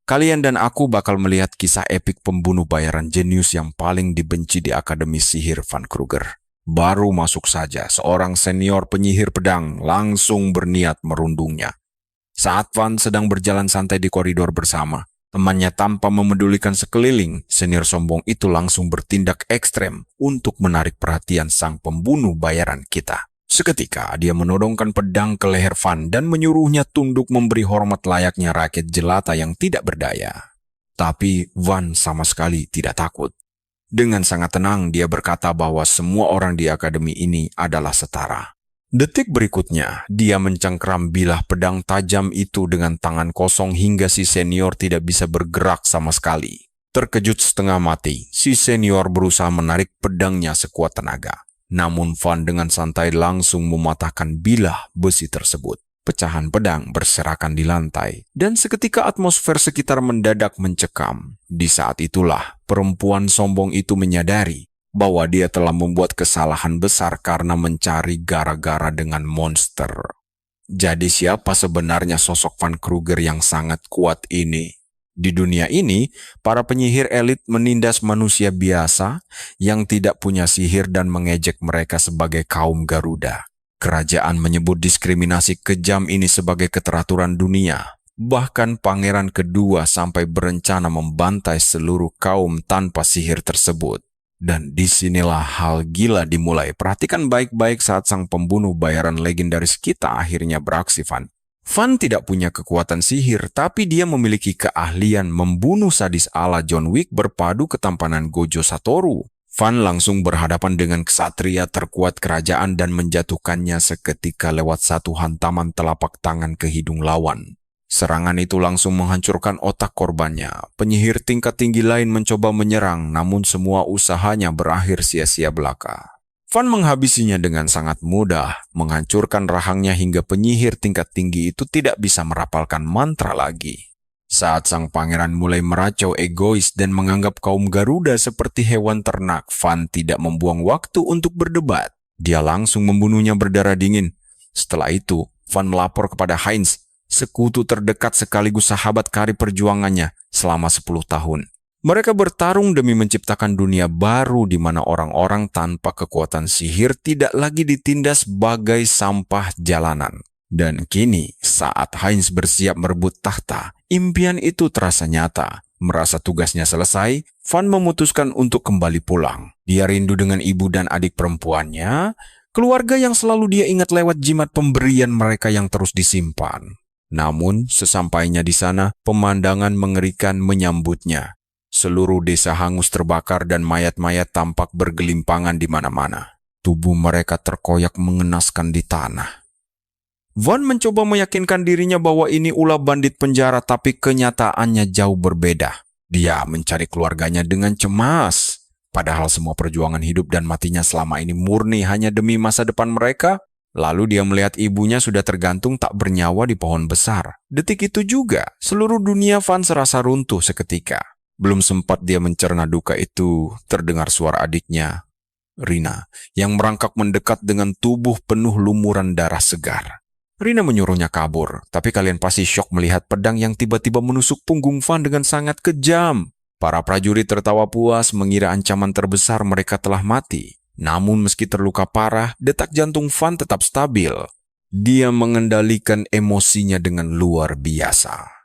Kalian dan aku bakal melihat kisah epik pembunuh bayaran jenius yang paling dibenci di Akademi Sihir Van Kruger. Baru masuk saja, seorang senior penyihir pedang langsung berniat merundungnya. Saat Van sedang berjalan santai di koridor bersama, temannya tanpa memedulikan sekeliling, senior sombong itu langsung bertindak ekstrem untuk menarik perhatian sang pembunuh bayaran kita. Seketika, dia menodongkan pedang ke leher Van dan menyuruhnya tunduk memberi hormat layaknya rakyat jelata yang tidak berdaya. Tapi Van sama sekali tidak takut. Dengan sangat tenang, dia berkata bahwa semua orang di akademi ini adalah setara. Detik berikutnya, dia mencengkram bilah pedang tajam itu dengan tangan kosong hingga si senior tidak bisa bergerak sama sekali. Terkejut setengah mati, si senior berusaha menarik pedangnya sekuat tenaga. Namun Van dengan santai langsung mematahkan bilah besi tersebut. Pecahan pedang berserakan di lantai, dan seketika atmosfer sekitar mendadak mencekam. Di saat itulah, perempuan sombong itu menyadari bahwa dia telah membuat kesalahan besar karena mencari gara-gara dengan monster. Jadi siapa sebenarnya sosok Van Kruger yang sangat kuat ini? Di dunia ini, para penyihir elit menindas manusia biasa yang tidak punya sihir dan mengejek mereka sebagai kaum Garuda. Kerajaan menyebut diskriminasi kejam ini sebagai keteraturan dunia. Bahkan pangeran kedua sampai berencana membantai seluruh kaum tanpa sihir tersebut. Dan disinilah hal gila dimulai. Perhatikan baik-baik saat sang pembunuh bayaran legendaris kita akhirnya beraksi, Van. Van tidak punya kekuatan sihir, tapi dia memiliki keahlian membunuh sadis ala John Wick berpadu ketampanan Gojo Satoru. Van langsung berhadapan dengan ksatria terkuat kerajaan dan menjatuhkannya seketika lewat satu hantaman telapak tangan ke hidung lawan. Serangan itu langsung menghancurkan otak korbannya. Penyihir tingkat tinggi lain mencoba menyerang, namun semua usahanya berakhir sia-sia belaka. Van menghabisinya dengan sangat mudah, menghancurkan rahangnya hingga penyihir tingkat tinggi itu tidak bisa merapalkan mantra lagi. Saat sang pangeran mulai meracau egois dan menganggap kaum Garuda seperti hewan ternak, Van tidak membuang waktu untuk berdebat. Dia langsung membunuhnya berdarah dingin. Setelah itu, Van melapor kepada Heinz, sekutu terdekat sekaligus sahabat karib perjuangannya selama 10 tahun. Mereka bertarung demi menciptakan dunia baru di mana orang-orang tanpa kekuatan sihir tidak lagi ditindas bagai sampah jalanan. Dan kini, saat Heinz bersiap merebut tahta, impian itu terasa nyata. Merasa tugasnya selesai, Van memutuskan untuk kembali pulang. Dia rindu dengan ibu dan adik perempuannya, keluarga yang selalu dia ingat lewat jimat pemberian mereka yang terus disimpan. Namun, sesampainya di sana, pemandangan mengerikan menyambutnya. Seluruh desa hangus terbakar dan mayat-mayat tampak bergelimpangan di mana-mana. Tubuh mereka terkoyak mengenaskan di tanah. Van mencoba meyakinkan dirinya bahwa ini ulah bandit penjara, tapi kenyataannya jauh berbeda. Dia mencari keluarganya dengan cemas. Padahal semua perjuangan hidup dan matinya selama ini murni hanya demi masa depan mereka. Lalu dia melihat ibunya sudah tergantung tak bernyawa di pohon besar. Detik itu juga, seluruh dunia Van serasa runtuh seketika. Belum sempat dia mencerna duka itu, terdengar suara adiknya, Rina, yang merangkak mendekat dengan tubuh penuh lumuran darah segar. Rina menyuruhnya kabur, tapi kalian pasti syok melihat pedang yang tiba-tiba menusuk punggung Van dengan sangat kejam. Para prajurit tertawa puas mengira ancaman terbesar mereka telah mati. Namun meski terluka parah, detak jantung Van tetap stabil. Dia mengendalikan emosinya dengan luar biasa.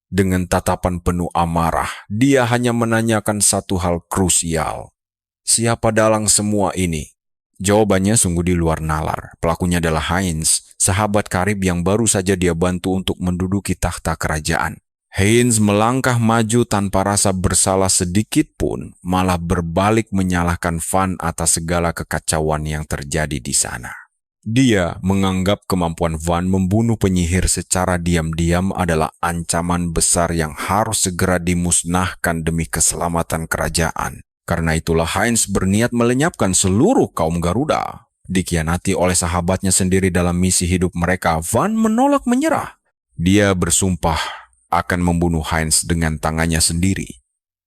Dengan tatapan penuh amarah, dia hanya menanyakan satu hal krusial. Siapa dalang semua ini? Jawabannya sungguh di luar nalar. Pelakunya adalah Heinz, sahabat karib yang baru saja dia bantu untuk menduduki tahta kerajaan. Heinz melangkah maju tanpa rasa bersalah sedikit pun, malah berbalik menyalahkan Van atas segala kekacauan yang terjadi di sana. Dia menganggap kemampuan Van membunuh penyihir secara diam-diam adalah ancaman besar yang harus segera dimusnahkan demi keselamatan kerajaan. Karena itulah Heinz berniat melenyapkan seluruh kaum Garuda. Dikhianati oleh sahabatnya sendiri dalam misi hidup mereka, Van menolak menyerah. Dia bersumpah akan membunuh Heinz dengan tangannya sendiri.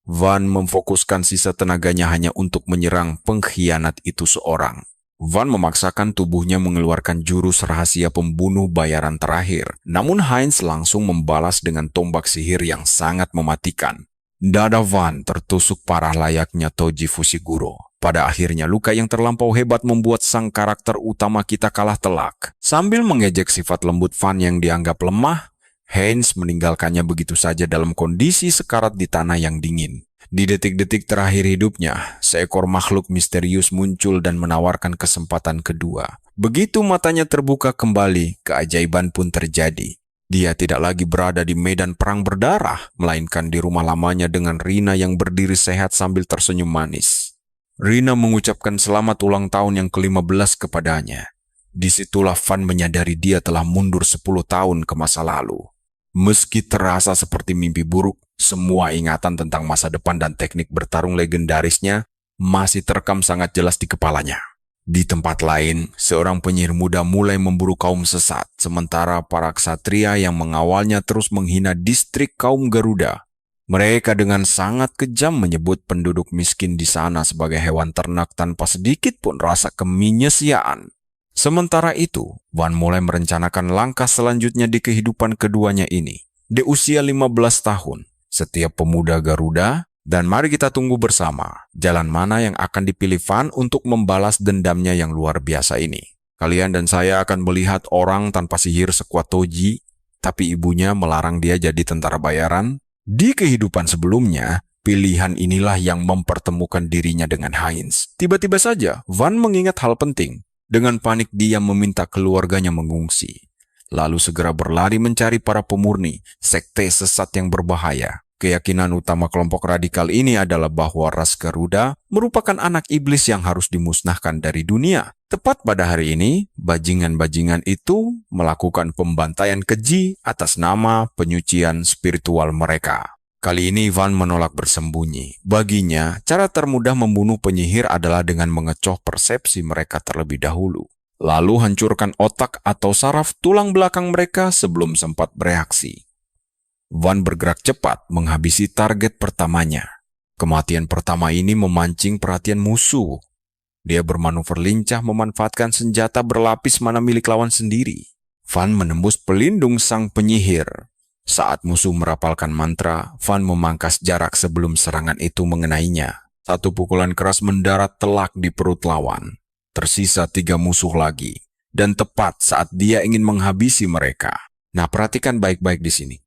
Van memfokuskan sisa tenaganya hanya untuk menyerang pengkhianat itu seorang. Van memaksakan tubuhnya mengeluarkan jurus rahasia pembunuh bayaran terakhir. Namun Heinz langsung membalas dengan tombak sihir yang sangat mematikan. Dada Van tertusuk parah layaknya Toji Fushiguro. Pada akhirnya luka yang terlampau hebat membuat sang karakter utama kita kalah telak. Sambil mengejek sifat lembut Van yang dianggap lemah, Heinz meninggalkannya begitu saja dalam kondisi sekarat di tanah yang dingin. Di detik-detik terakhir hidupnya, seekor makhluk misterius muncul dan menawarkan kesempatan kedua. Begitu matanya terbuka kembali, keajaiban pun terjadi. Dia tidak lagi berada di medan perang berdarah, melainkan di rumah lamanya dengan Rina yang berdiri sehat sambil tersenyum manis. Rina mengucapkan selamat ulang tahun yang ke-15 kepadanya. Disitulah Van menyadari dia telah mundur 10 tahun ke masa lalu. Meski terasa seperti mimpi buruk, semua ingatan tentang masa depan dan teknik bertarung legendarisnya masih terekam sangat jelas di kepalanya. Di tempat lain, seorang penyihir muda mulai memburu kaum sesat, sementara para ksatria yang mengawalnya terus menghina distrik kaum Garuda. Mereka dengan sangat kejam menyebut penduduk miskin di sana sebagai hewan ternak tanpa sedikit pun rasa kemanusiaan. Sementara itu, Van mulai merencanakan langkah selanjutnya di kehidupan keduanya ini. Di usia 15 tahun, setiap pemuda Garuda, dan mari kita tunggu bersama jalan mana yang akan dipilih Van untuk membalas dendamnya yang luar biasa ini. Kalian dan saya akan melihat orang tanpa sihir sekuat Toji, tapi ibunya melarang dia jadi tentara bayaran. Di kehidupan sebelumnya, pilihan inilah yang mempertemukan dirinya dengan Heinz. Tiba-tiba saja, Van mengingat hal penting. Dengan panik dia meminta keluarganya mengungsi. Lalu segera berlari mencari para pemurni, sekte sesat yang berbahaya. Keyakinan utama kelompok radikal ini adalah bahwa ras Garuda merupakan anak iblis yang harus dimusnahkan dari dunia. Tepat pada hari ini, bajingan-bajingan itu melakukan pembantaian keji atas nama penyucian spiritual mereka. Kali ini Van menolak bersembunyi. Baginya, cara termudah membunuh penyihir adalah dengan mengecoh persepsi mereka terlebih dahulu. Lalu hancurkan otak atau saraf tulang belakang mereka sebelum sempat bereaksi. Van bergerak cepat menghabisi target pertamanya. Kematian pertama ini memancing perhatian musuh. Dia bermanuver lincah memanfaatkan senjata berlapis mana milik lawan sendiri. Van menembus pelindung sang penyihir. Saat musuh merapalkan mantra, Van memangkas jarak sebelum serangan itu mengenainya. Satu pukulan keras mendarat telak di perut lawan. Tersisa 3 musuh lagi. Dan tepat saat dia ingin menghabisi mereka. Nah, perhatikan baik-baik di sini.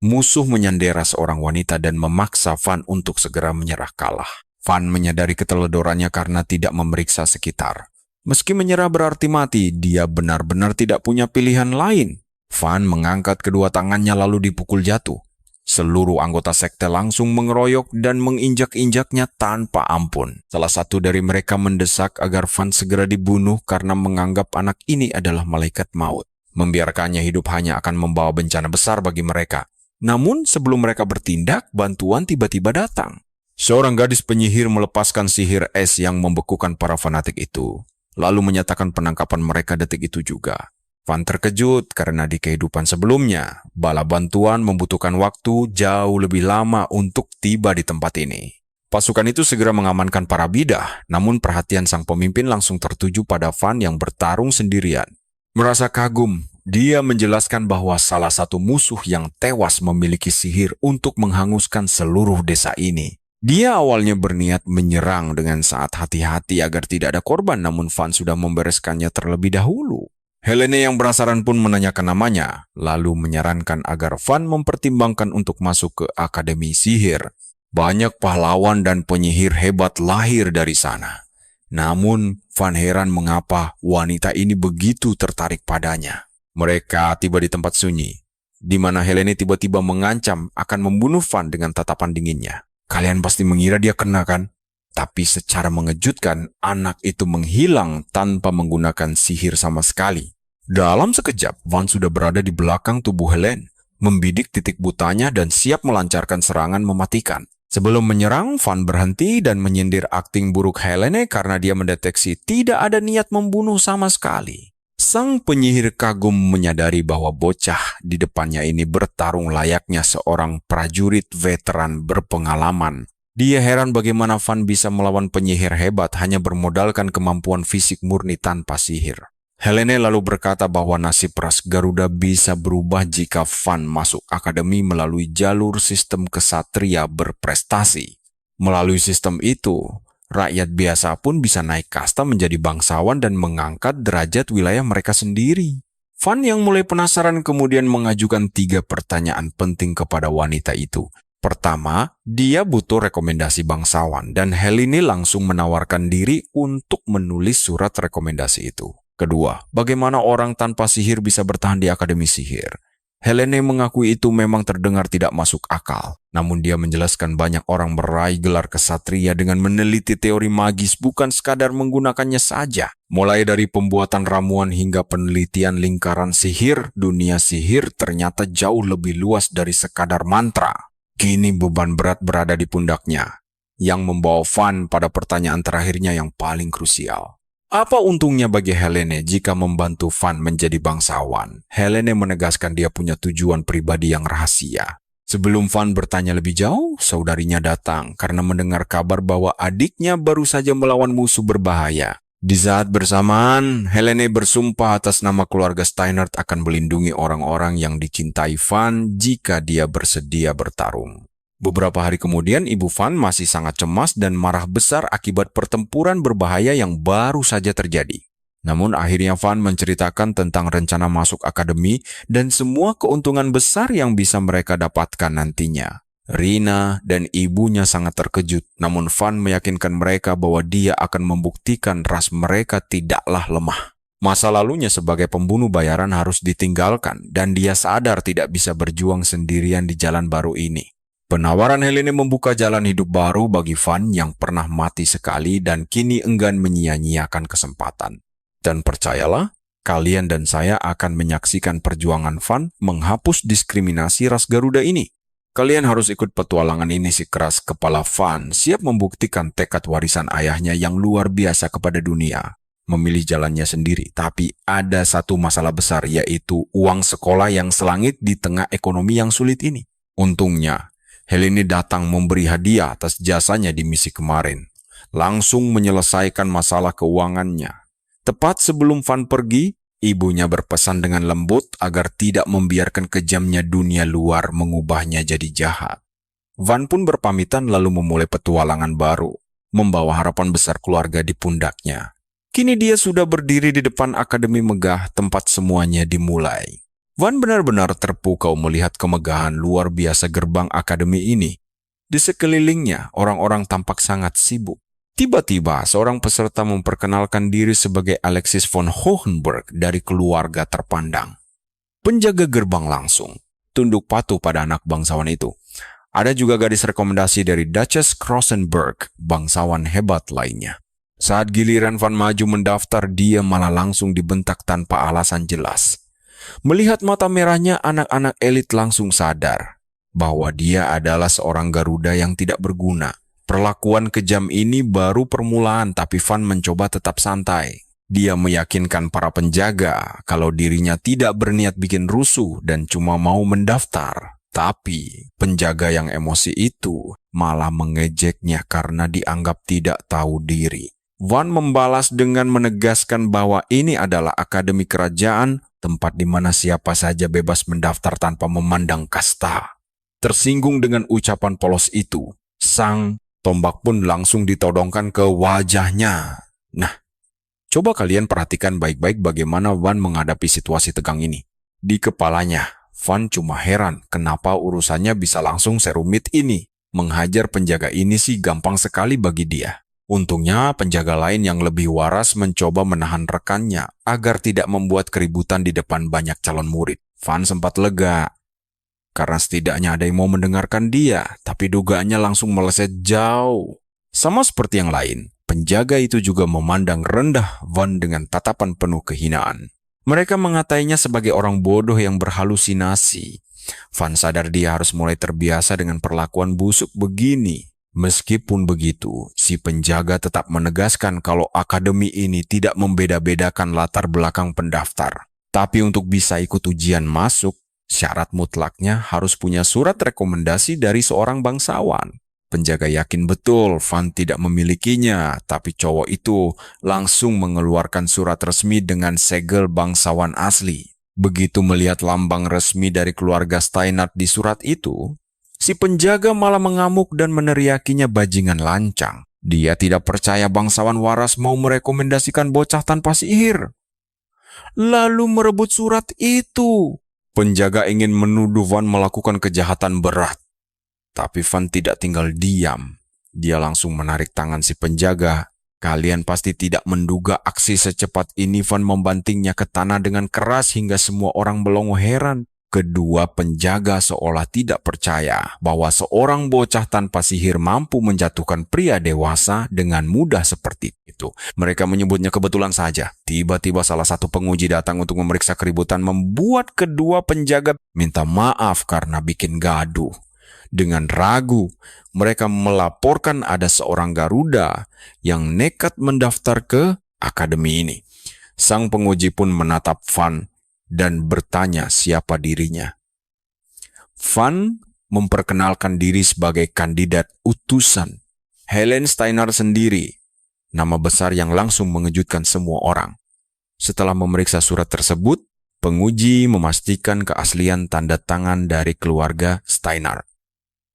Musuh menyandera seorang wanita dan memaksa Van untuk segera menyerah kalah. Van menyadari keteledorannya karena tidak memeriksa sekitar. Meski menyerah berarti mati, dia benar-benar tidak punya pilihan lain. Van mengangkat kedua tangannya lalu dipukul jatuh. Seluruh anggota sekte langsung mengeroyok dan menginjak-injaknya tanpa ampun. Salah satu dari mereka mendesak agar Van segera dibunuh karena menganggap anak ini adalah malaikat maut. Membiarkannya hidup hanya akan membawa bencana besar bagi mereka. Namun sebelum mereka bertindak, bantuan tiba-tiba datang. Seorang gadis penyihir melepaskan sihir es yang membekukan para fanatik itu, lalu menyatakan penangkapan mereka detik itu juga. Van terkejut karena di kehidupan sebelumnya, bala bantuan membutuhkan waktu jauh lebih lama untuk tiba di tempat ini. Pasukan itu segera mengamankan para bidah, namun perhatian sang pemimpin langsung tertuju pada Van yang bertarung sendirian. Merasa kagum, dia menjelaskan bahwa salah satu musuh yang tewas memiliki sihir untuk menghanguskan seluruh desa ini. Dia awalnya berniat menyerang dengan sangat hati-hati agar tidak ada korban, namun Van sudah membereskannya terlebih dahulu. Helene yang penasaran pun menanyakan namanya, lalu menyarankan agar Van mempertimbangkan untuk masuk ke Akademi Sihir. Banyak pahlawan dan penyihir hebat lahir dari sana. Namun, Van heran mengapa wanita ini begitu tertarik padanya. Mereka tiba di tempat sunyi, di mana Helene tiba-tiba mengancam akan membunuh Van dengan tatapan dinginnya. Kalian pasti mengira dia kena kan? Tapi secara mengejutkan, anak itu menghilang tanpa menggunakan sihir sama sekali. Dalam sekejap, Van sudah berada di belakang tubuh Helene, membidik titik butanya dan siap melancarkan serangan mematikan. Sebelum menyerang, Van berhenti dan menyindir akting buruk Helene karena dia mendeteksi tidak ada niat membunuh sama sekali. Sang penyihir kagum menyadari bahwa bocah di depannya ini bertarung layaknya seorang prajurit veteran berpengalaman. Dia heran bagaimana Van bisa melawan penyihir hebat hanya bermodalkan kemampuan fisik murni tanpa sihir. Helene lalu berkata bahwa nasib ras Garuda bisa berubah jika Van masuk akademi melalui jalur sistem kesatria berprestasi. Melalui sistem itu, rakyat biasa pun bisa naik kasta menjadi bangsawan dan mengangkat derajat wilayah mereka sendiri. Van yang mulai penasaran kemudian mengajukan 3 pertanyaan penting kepada wanita itu. Pertama, dia butuh rekomendasi bangsawan dan Helene langsung menawarkan diri untuk menulis surat rekomendasi itu. Kedua, bagaimana orang tanpa sihir bisa bertahan di akademi sihir? Helene mengakui itu memang terdengar tidak masuk akal. Namun dia menjelaskan banyak orang meraih gelar kesatria dengan meneliti teori magis bukan sekadar menggunakannya saja. Mulai dari pembuatan ramuan hingga penelitian lingkaran sihir, dunia sihir ternyata jauh lebih luas dari sekadar mantra. Kini beban berat berada di pundaknya, yang membawa Van pada pertanyaan terakhirnya yang paling krusial. Apa untungnya bagi Helene jika membantu Van menjadi bangsawan? Helene menegaskan dia punya tujuan pribadi yang rahasia. Sebelum Van bertanya lebih jauh, saudarinya datang karena mendengar kabar bahwa adiknya baru saja melawan musuh berbahaya. Di saat bersamaan, Helene bersumpah atas nama keluarga Steinert akan melindungi orang-orang yang dicintai Van jika dia bersedia bertarung. Beberapa hari kemudian, ibu Van masih sangat cemas dan marah besar akibat pertempuran berbahaya yang baru saja terjadi. Namun akhirnya Van menceritakan tentang rencana masuk akademi dan semua keuntungan besar yang bisa mereka dapatkan nantinya. Rina dan ibunya sangat terkejut, namun Van meyakinkan mereka bahwa dia akan membuktikan ras mereka tidaklah lemah. Masa lalunya sebagai pembunuh bayaran harus ditinggalkan, dan dia sadar tidak bisa berjuang sendirian di jalan baru ini. Penawaran Helene membuka jalan hidup baru bagi Van yang pernah mati sekali dan kini enggan menyia-nyiakan kesempatan. Dan percayalah, kalian dan saya akan menyaksikan perjuangan Van menghapus diskriminasi ras Garuda ini. Kalian harus ikut petualangan ini si keras kepala Van, siap membuktikan tekad warisan ayahnya yang luar biasa kepada dunia. Memilih jalannya sendiri, tapi ada satu masalah besar, yaitu uang sekolah yang selangit di tengah ekonomi yang sulit ini. Untungnya, Helene datang memberi hadiah atas jasanya di misi kemarin. Langsung menyelesaikan masalah keuangannya. Tepat sebelum Van pergi, ibunya berpesan dengan lembut agar tidak membiarkan kejamnya dunia luar mengubahnya jadi jahat. Van pun berpamitan lalu memulai petualangan baru, membawa harapan besar keluarga di pundaknya. Kini dia sudah berdiri di depan akademi megah tempat semuanya dimulai. Van benar-benar terpukau melihat kemegahan luar biasa gerbang akademi ini. Di sekelilingnya, orang-orang tampak sangat sibuk. Tiba-tiba, seorang peserta memperkenalkan diri sebagai Alexis von Hohenberg dari keluarga terpandang. Penjaga gerbang langsung tunduk patuh pada anak bangsawan itu. Ada juga gadis rekomendasi dari Duchess Krosenberg, bangsawan hebat lainnya. Saat giliran Van maju mendaftar, dia malah langsung dibentak tanpa alasan jelas. Melihat mata merahnya, anak-anak elit langsung sadar bahwa dia adalah seorang Garuda yang tidak berguna. Perlakuan kejam ini baru permulaan, tapi Van mencoba tetap santai. Dia meyakinkan para penjaga kalau dirinya tidak berniat bikin rusuh dan cuma mau mendaftar. Tapi penjaga yang emosi itu malah mengejeknya karena dianggap tidak tahu diri. Van membalas dengan menegaskan bahwa ini adalah akademi kerajaan, tempat di mana siapa saja bebas mendaftar tanpa memandang kasta. Tersinggung dengan ucapan polos itu, sang tombak pun langsung ditodongkan ke wajahnya. Nah, coba kalian perhatikan baik-baik bagaimana Van menghadapi situasi tegang ini. Di kepalanya, Van cuma heran kenapa urusannya bisa langsung serumit ini. Menghajar penjaga ini sih gampang sekali bagi dia. Untungnya penjaga lain yang lebih waras mencoba menahan rekannya agar tidak membuat keributan di depan banyak calon murid. Van sempat lega, karena setidaknya ada yang mau mendengarkan dia, tapi dugaannya langsung meleset jauh. Sama seperti yang lain, penjaga itu juga memandang rendah Van dengan tatapan penuh kehinaan. Mereka mengatainya sebagai orang bodoh yang berhalusinasi. Van sadar dia harus mulai terbiasa dengan perlakuan busuk begini. Meskipun begitu, si penjaga tetap menegaskan kalau akademi ini tidak membeda-bedakan latar belakang pendaftar. Tapi untuk bisa ikut ujian masuk, syarat mutlaknya harus punya surat rekomendasi dari seorang bangsawan. Penjaga yakin betul Van tidak memilikinya, tapi cowok itu langsung mengeluarkan surat resmi dengan segel bangsawan asli. Begitu melihat lambang resmi dari keluarga Steinhardt di surat itu, si penjaga malah mengamuk dan meneriakinya bajingan lancang. Dia tidak percaya bangsawan waras mau merekomendasikan bocah tanpa sihir, lalu merebut surat itu. Penjaga ingin menuduh Van melakukan kejahatan berat. Tapi Van tidak tinggal diam. Dia langsung menarik tangan si penjaga. Kalian pasti tidak menduga aksi secepat ini. Van membantingnya ke tanah dengan keras hingga semua orang melongo heran. Kedua penjaga seolah tidak percaya bahwa seorang bocah tanpa sihir mampu menjatuhkan pria dewasa dengan mudah seperti itu. Mereka menyebutnya kebetulan saja. Tiba-tiba salah satu penguji datang untuk memeriksa keributan, membuat kedua penjaga minta maaf karena bikin gaduh. Dengan ragu, mereka melaporkan ada seorang Garuda yang nekat mendaftar ke akademi ini. Sang penguji pun menatap Van dan bertanya siapa dirinya. Van memperkenalkan diri sebagai kandidat utusan Helen Steinhardt sendiri, nama besar yang langsung mengejutkan semua orang. Setelah memeriksa surat tersebut, penguji memastikan keaslian tanda tangan dari keluarga Steinhardt.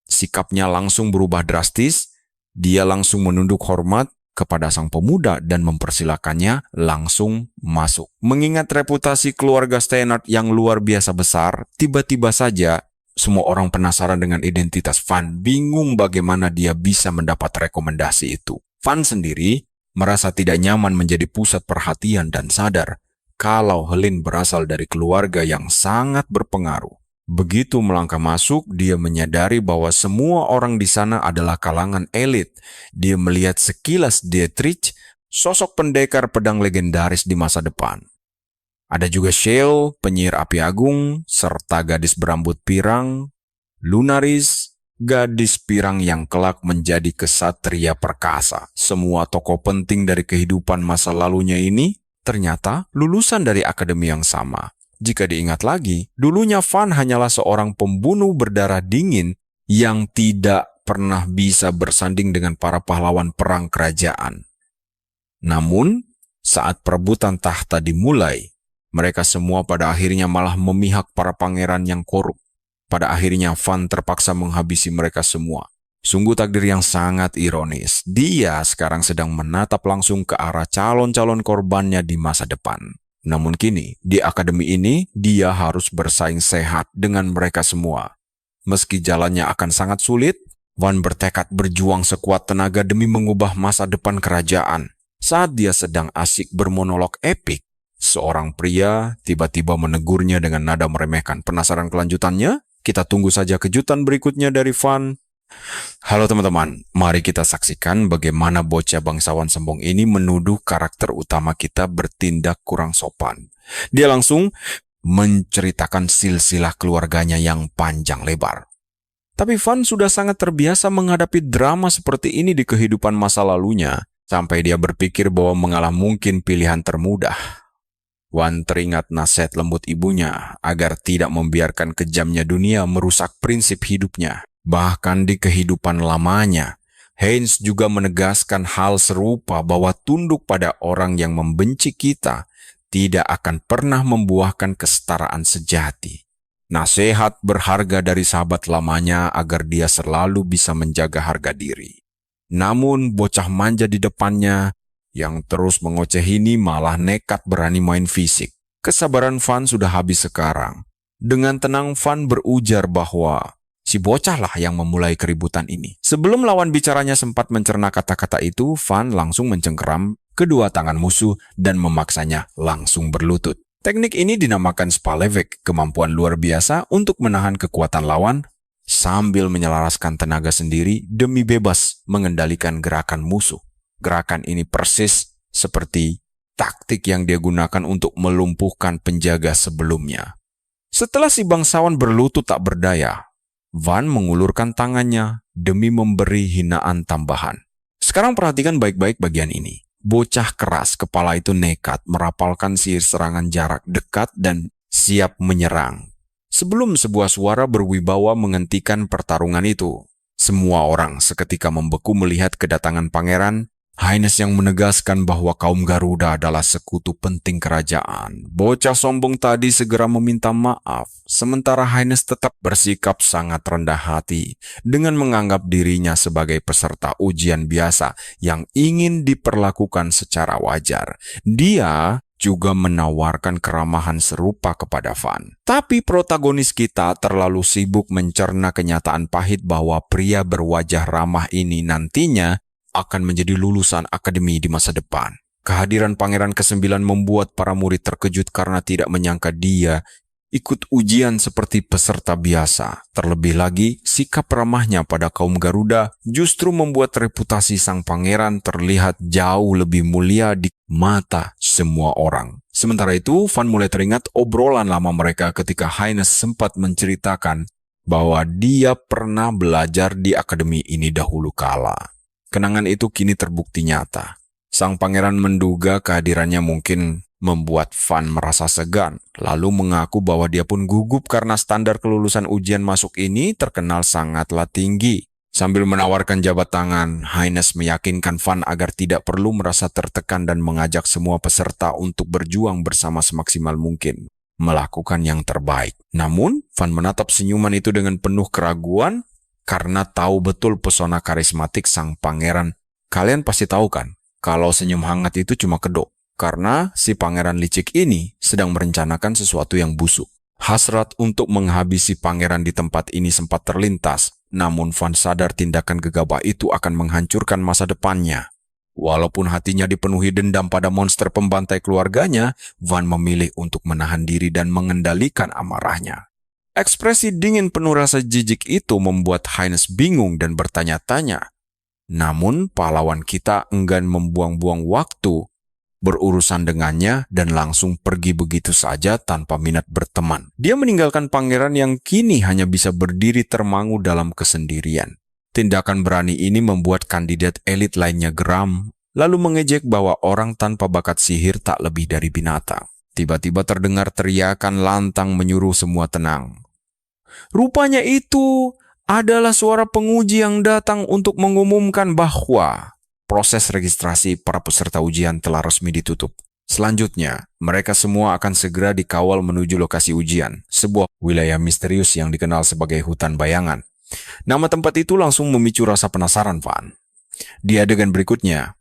Sikapnya langsung berubah drastis. Dia langsung menunduk hormat kepada sang pemuda dan mempersilakannya langsung masuk. Mengingat reputasi keluarga Steinhardt yang luar biasa besar, tiba-tiba saja semua orang penasaran dengan identitas Van, bingung bagaimana dia bisa mendapat rekomendasi itu. Van sendiri merasa tidak nyaman menjadi pusat perhatian dan sadar kalau Helen berasal dari keluarga yang sangat berpengaruh. Begitu melangkah masuk, dia menyadari bahwa semua orang di sana adalah kalangan elit. Dia melihat sekilas Dietrich, sosok pendekar pedang legendaris di masa depan. Ada juga Shell, penyihir api agung, serta gadis berambut pirang, Lunaris, gadis pirang yang kelak menjadi kesatria perkasa. Semua tokoh penting dari kehidupan masa lalunya ini ternyata lulusan dari akademi yang sama. Jika diingat lagi, dulunya Van hanyalah seorang pembunuh berdarah dingin yang tidak pernah bisa bersanding dengan para pahlawan perang kerajaan. Namun, saat perebutan tahta dimulai, mereka semua pada akhirnya malah memihak para pangeran yang korup. Pada akhirnya Van terpaksa menghabisi mereka semua. Sungguh takdir yang sangat ironis. Dia sekarang sedang menatap langsung ke arah calon-calon korbannya di masa depan. Namun kini, di akademi ini, dia harus bersaing sehat dengan mereka semua. Meski jalannya akan sangat sulit, Van bertekad berjuang sekuat tenaga demi mengubah masa depan kerajaan. Saat dia sedang asik bermonolog epik, seorang pria tiba-tiba menegurnya dengan nada meremehkan. Penasaran kelanjutannya? Kita tunggu saja kejutan berikutnya dari Van. Halo teman-teman, mari kita saksikan bagaimana bocah bangsawan sombong ini menuduh karakter utama kita bertindak kurang sopan. Dia langsung menceritakan silsilah keluarganya yang panjang lebar. Tapi Van sudah sangat terbiasa menghadapi drama seperti ini di kehidupan masa lalunya, sampai dia berpikir bahwa mengalah mungkin pilihan termudah. Van teringat nasihat lembut ibunya agar tidak membiarkan kejamnya dunia merusak prinsip hidupnya. Bahkan di kehidupan lamanya, Heinz juga menegaskan hal serupa bahwa tunduk pada orang yang membenci kita tidak akan pernah membuahkan kesetaraan sejati. Nasihat berharga dari sahabat lamanya agar dia selalu bisa menjaga harga diri. Namun bocah manja di depannya yang terus mengoceh ini malah nekat berani main fisik. Kesabaran Van sudah habis sekarang. Dengan tenang Van berujar bahwa si bocah lah yang memulai keributan ini. Sebelum lawan bicaranya sempat mencerna kata-kata itu, Van langsung mencengkeram kedua tangan musuh dan memaksanya langsung berlutut. Teknik ini dinamakan Spalevik, kemampuan luar biasa untuk menahan kekuatan lawan sambil menyelaraskan tenaga sendiri demi bebas mengendalikan gerakan musuh. Gerakan ini persis seperti taktik yang dia gunakan untuk melumpuhkan penjaga sebelumnya. Setelah si bangsawan berlutut tak berdaya, Van mengulurkan tangannya demi memberi hinaan tambahan. Sekarang perhatikan baik-baik bagian ini. Bocah keras kepala itu nekat merapalkan sihir serangan jarak dekat dan siap menyerang. Sebelum sebuah suara berwibawa menghentikan pertarungan itu, Semua orang seketika membeku melihat kedatangan pangeran. Highness yang menegaskan bahwa kaum Garuda adalah sekutu penting kerajaan. Bocah sombong tadi segera meminta maaf, sementara Highness tetap bersikap sangat rendah hati dengan menganggap dirinya sebagai peserta ujian biasa yang ingin diperlakukan secara wajar. Dia juga menawarkan keramahan serupa kepada Van. Tapi protagonis kita terlalu sibuk mencerna kenyataan pahit bahwa pria berwajah ramah ini nantinya akan menjadi lulusan akademi di masa depan. Kehadiran Pangeran ke-9 membuat para murid terkejut karena tidak menyangka dia ikut ujian seperti peserta biasa. Terlebih lagi, sikap ramahnya pada kaum Garuda justru membuat reputasi sang pangeran terlihat jauh lebih mulia di mata semua orang. Sementara itu, Van mulai teringat obrolan lama mereka ketika Highness sempat menceritakan bahwa dia pernah belajar di akademi ini dahulu kala. Kenangan itu kini terbukti nyata. Sang pangeran menduga kehadirannya mungkin membuat Van merasa segan, lalu mengaku bahwa dia pun gugup karena standar kelulusan ujian masuk ini terkenal sangatlah tinggi. Sambil menawarkan jabat tangan, Highness meyakinkan Van agar tidak perlu merasa tertekan dan mengajak semua peserta untuk berjuang bersama semaksimal mungkin, melakukan yang terbaik. Namun, Van menatap senyuman itu dengan penuh keraguan, karena tahu betul pesona karismatik sang pangeran. Kalian pasti tahu kan, kalau senyum hangat itu cuma kedok. Karena si pangeran licik ini sedang merencanakan sesuatu yang busuk. Hasrat untuk menghabisi pangeran di tempat ini sempat terlintas. Namun Van sadar tindakan gegabah itu akan menghancurkan masa depannya. Walaupun hatinya dipenuhi dendam pada monster pembantai keluarganya, Van memilih untuk menahan diri dan mengendalikan amarahnya. Ekspresi dingin penuh rasa jijik itu membuat Highness bingung dan bertanya-tanya. Namun pahlawan kita enggan membuang-buang waktu berurusan dengannya dan langsung pergi begitu saja tanpa minat berteman. Dia meninggalkan pangeran yang kini hanya bisa berdiri termangu dalam kesendirian. Tindakan berani ini membuat kandidat elit lainnya geram, lalu mengejek bahwa orang tanpa bakat sihir tak lebih dari binatang. Tiba-tiba terdengar teriakan lantang menyuruh semua tenang. Rupanya itu adalah suara penguji yang datang untuk mengumumkan bahwa proses registrasi para peserta ujian telah resmi ditutup. Selanjutnya, mereka semua akan segera dikawal menuju lokasi ujian, sebuah wilayah misterius yang dikenal sebagai hutan bayangan. Nama tempat itu langsung memicu rasa penasaran Van. Di adegan berikutnya,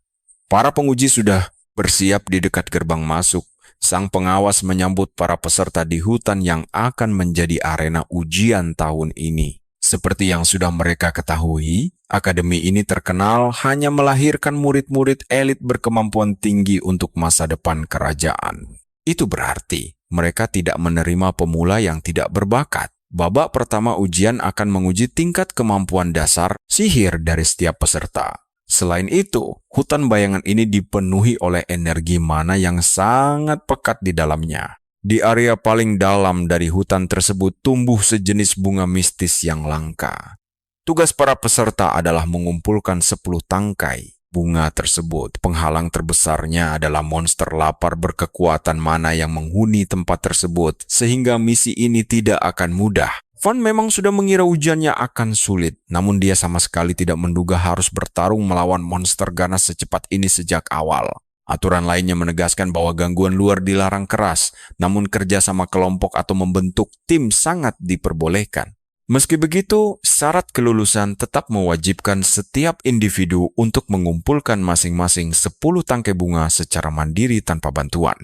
para penguji sudah bersiap di dekat gerbang masuk. Sang pengawas menyambut para peserta di hutan yang akan menjadi arena ujian tahun ini. Seperti yang sudah mereka ketahui, akademi ini terkenal hanya melahirkan murid-murid elit berkemampuan tinggi untuk masa depan kerajaan. Itu berarti mereka tidak menerima pemula yang tidak berbakat. Babak pertama ujian akan menguji tingkat kemampuan dasar sihir dari setiap peserta. Selain itu, hutan bayangan ini dipenuhi oleh energi mana yang sangat pekat di dalamnya. Di area paling dalam dari hutan tersebut tumbuh sejenis bunga mistis yang langka. Tugas para peserta adalah mengumpulkan 10 tangkai bunga tersebut. Penghalang terbesarnya adalah monster lapar berkekuatan mana yang menghuni tempat tersebut, sehingga misi ini tidak akan mudah. Van memang sudah mengira ujiannya akan sulit, namun dia sama sekali tidak menduga harus bertarung melawan monster ganas secepat ini sejak awal. Aturan lainnya menegaskan bahwa gangguan luar dilarang keras, namun kerja sama kelompok atau membentuk tim sangat diperbolehkan. Meski begitu, syarat kelulusan tetap mewajibkan setiap individu untuk mengumpulkan masing-masing 10 tangkai bunga secara mandiri tanpa bantuan.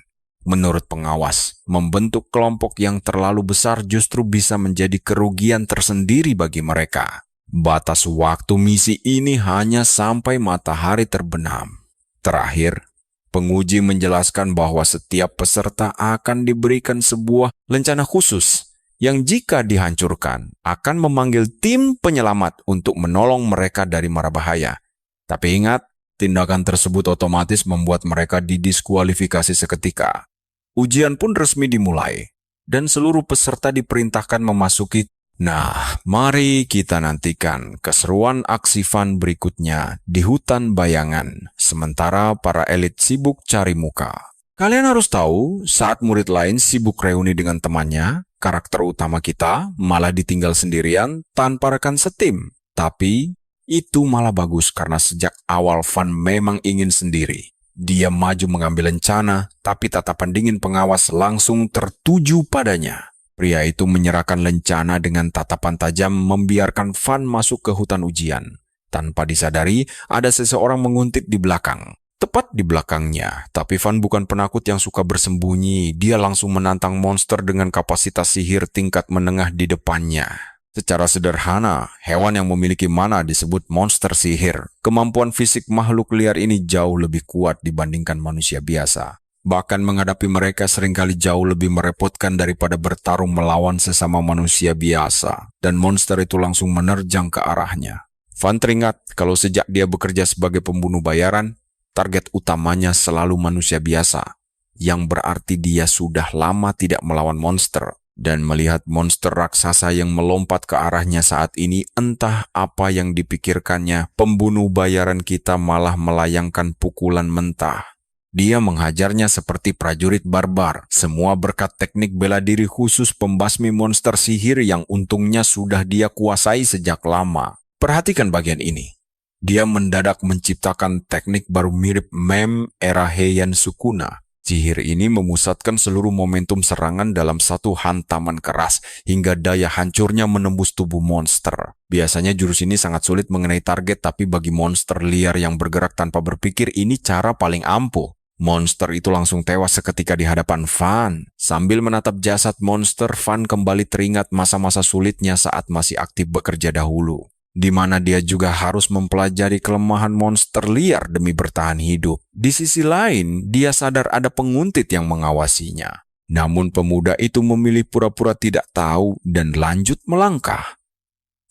Menurut pengawas, membentuk kelompok yang terlalu besar justru bisa menjadi kerugian tersendiri bagi mereka. Batas waktu misi ini hanya sampai matahari terbenam. Terakhir, penguji menjelaskan bahwa setiap peserta akan diberikan sebuah lencana khusus yang jika dihancurkan akan memanggil tim penyelamat untuk menolong mereka dari mara bahaya. Tapi ingat, tindakan tersebut otomatis membuat mereka didiskualifikasi seketika. Ujian pun resmi dimulai, dan seluruh peserta diperintahkan memasuki. Nah, mari kita nantikan keseruan aksi Van berikutnya di hutan bayangan, sementara para elit sibuk cari muka. Kalian harus tahu, saat murid lain sibuk reuni dengan temannya, karakter utama kita malah ditinggal sendirian tanpa rekan setim. Tapi itu malah bagus karena sejak awal Van memang ingin sendiri. Dia maju mengambil lencana, tapi tatapan dingin pengawas langsung tertuju padanya. Pria itu menyerahkan lencana dengan tatapan tajam membiarkan Van masuk ke hutan ujian. Tanpa disadari, ada seseorang menguntit di belakang. Tepat di belakangnya, tapi Van bukan penakut yang suka bersembunyi. Dia langsung menantang monster dengan kapasitas sihir tingkat menengah di depannya. Secara sederhana, hewan yang memiliki mana disebut monster sihir. Kemampuan fisik makhluk liar ini jauh lebih kuat dibandingkan manusia biasa. Bahkan menghadapi mereka seringkali jauh lebih merepotkan daripada bertarung melawan sesama manusia biasa. Dan monster itu langsung menerjang ke arahnya. Van teringat kalau sejak dia bekerja sebagai pembunuh bayaran, target utamanya selalu manusia biasa. Yang berarti dia sudah lama tidak melawan monster. Dan melihat monster raksasa yang melompat ke arahnya saat ini, entah apa yang dipikirkannya, pembunuh bayaran kita malah melayangkan pukulan mentah. Dia menghajarnya seperti prajurit barbar, semua berkat teknik bela diri khusus pembasmi monster sihir yang untungnya sudah dia kuasai sejak lama. Perhatikan bagian ini. Dia mendadak menciptakan teknik baru mirip meme era Heian Sukuna. Sihir ini memusatkan seluruh momentum serangan dalam satu hantaman keras, hingga daya hancurnya menembus tubuh monster. Biasanya jurus ini sangat sulit mengenai target, tapi bagi monster liar yang bergerak tanpa berpikir, ini cara paling ampuh. Monster itu langsung tewas seketika di hadapan Van. Sambil menatap jasad monster, Van kembali teringat masa-masa sulitnya saat masih aktif bekerja dahulu, di mana dia juga harus mempelajari kelemahan monster liar demi bertahan hidup. Di sisi lain, dia sadar ada penguntit yang mengawasinya. Namun pemuda itu memilih pura-pura tidak tahu dan lanjut melangkah.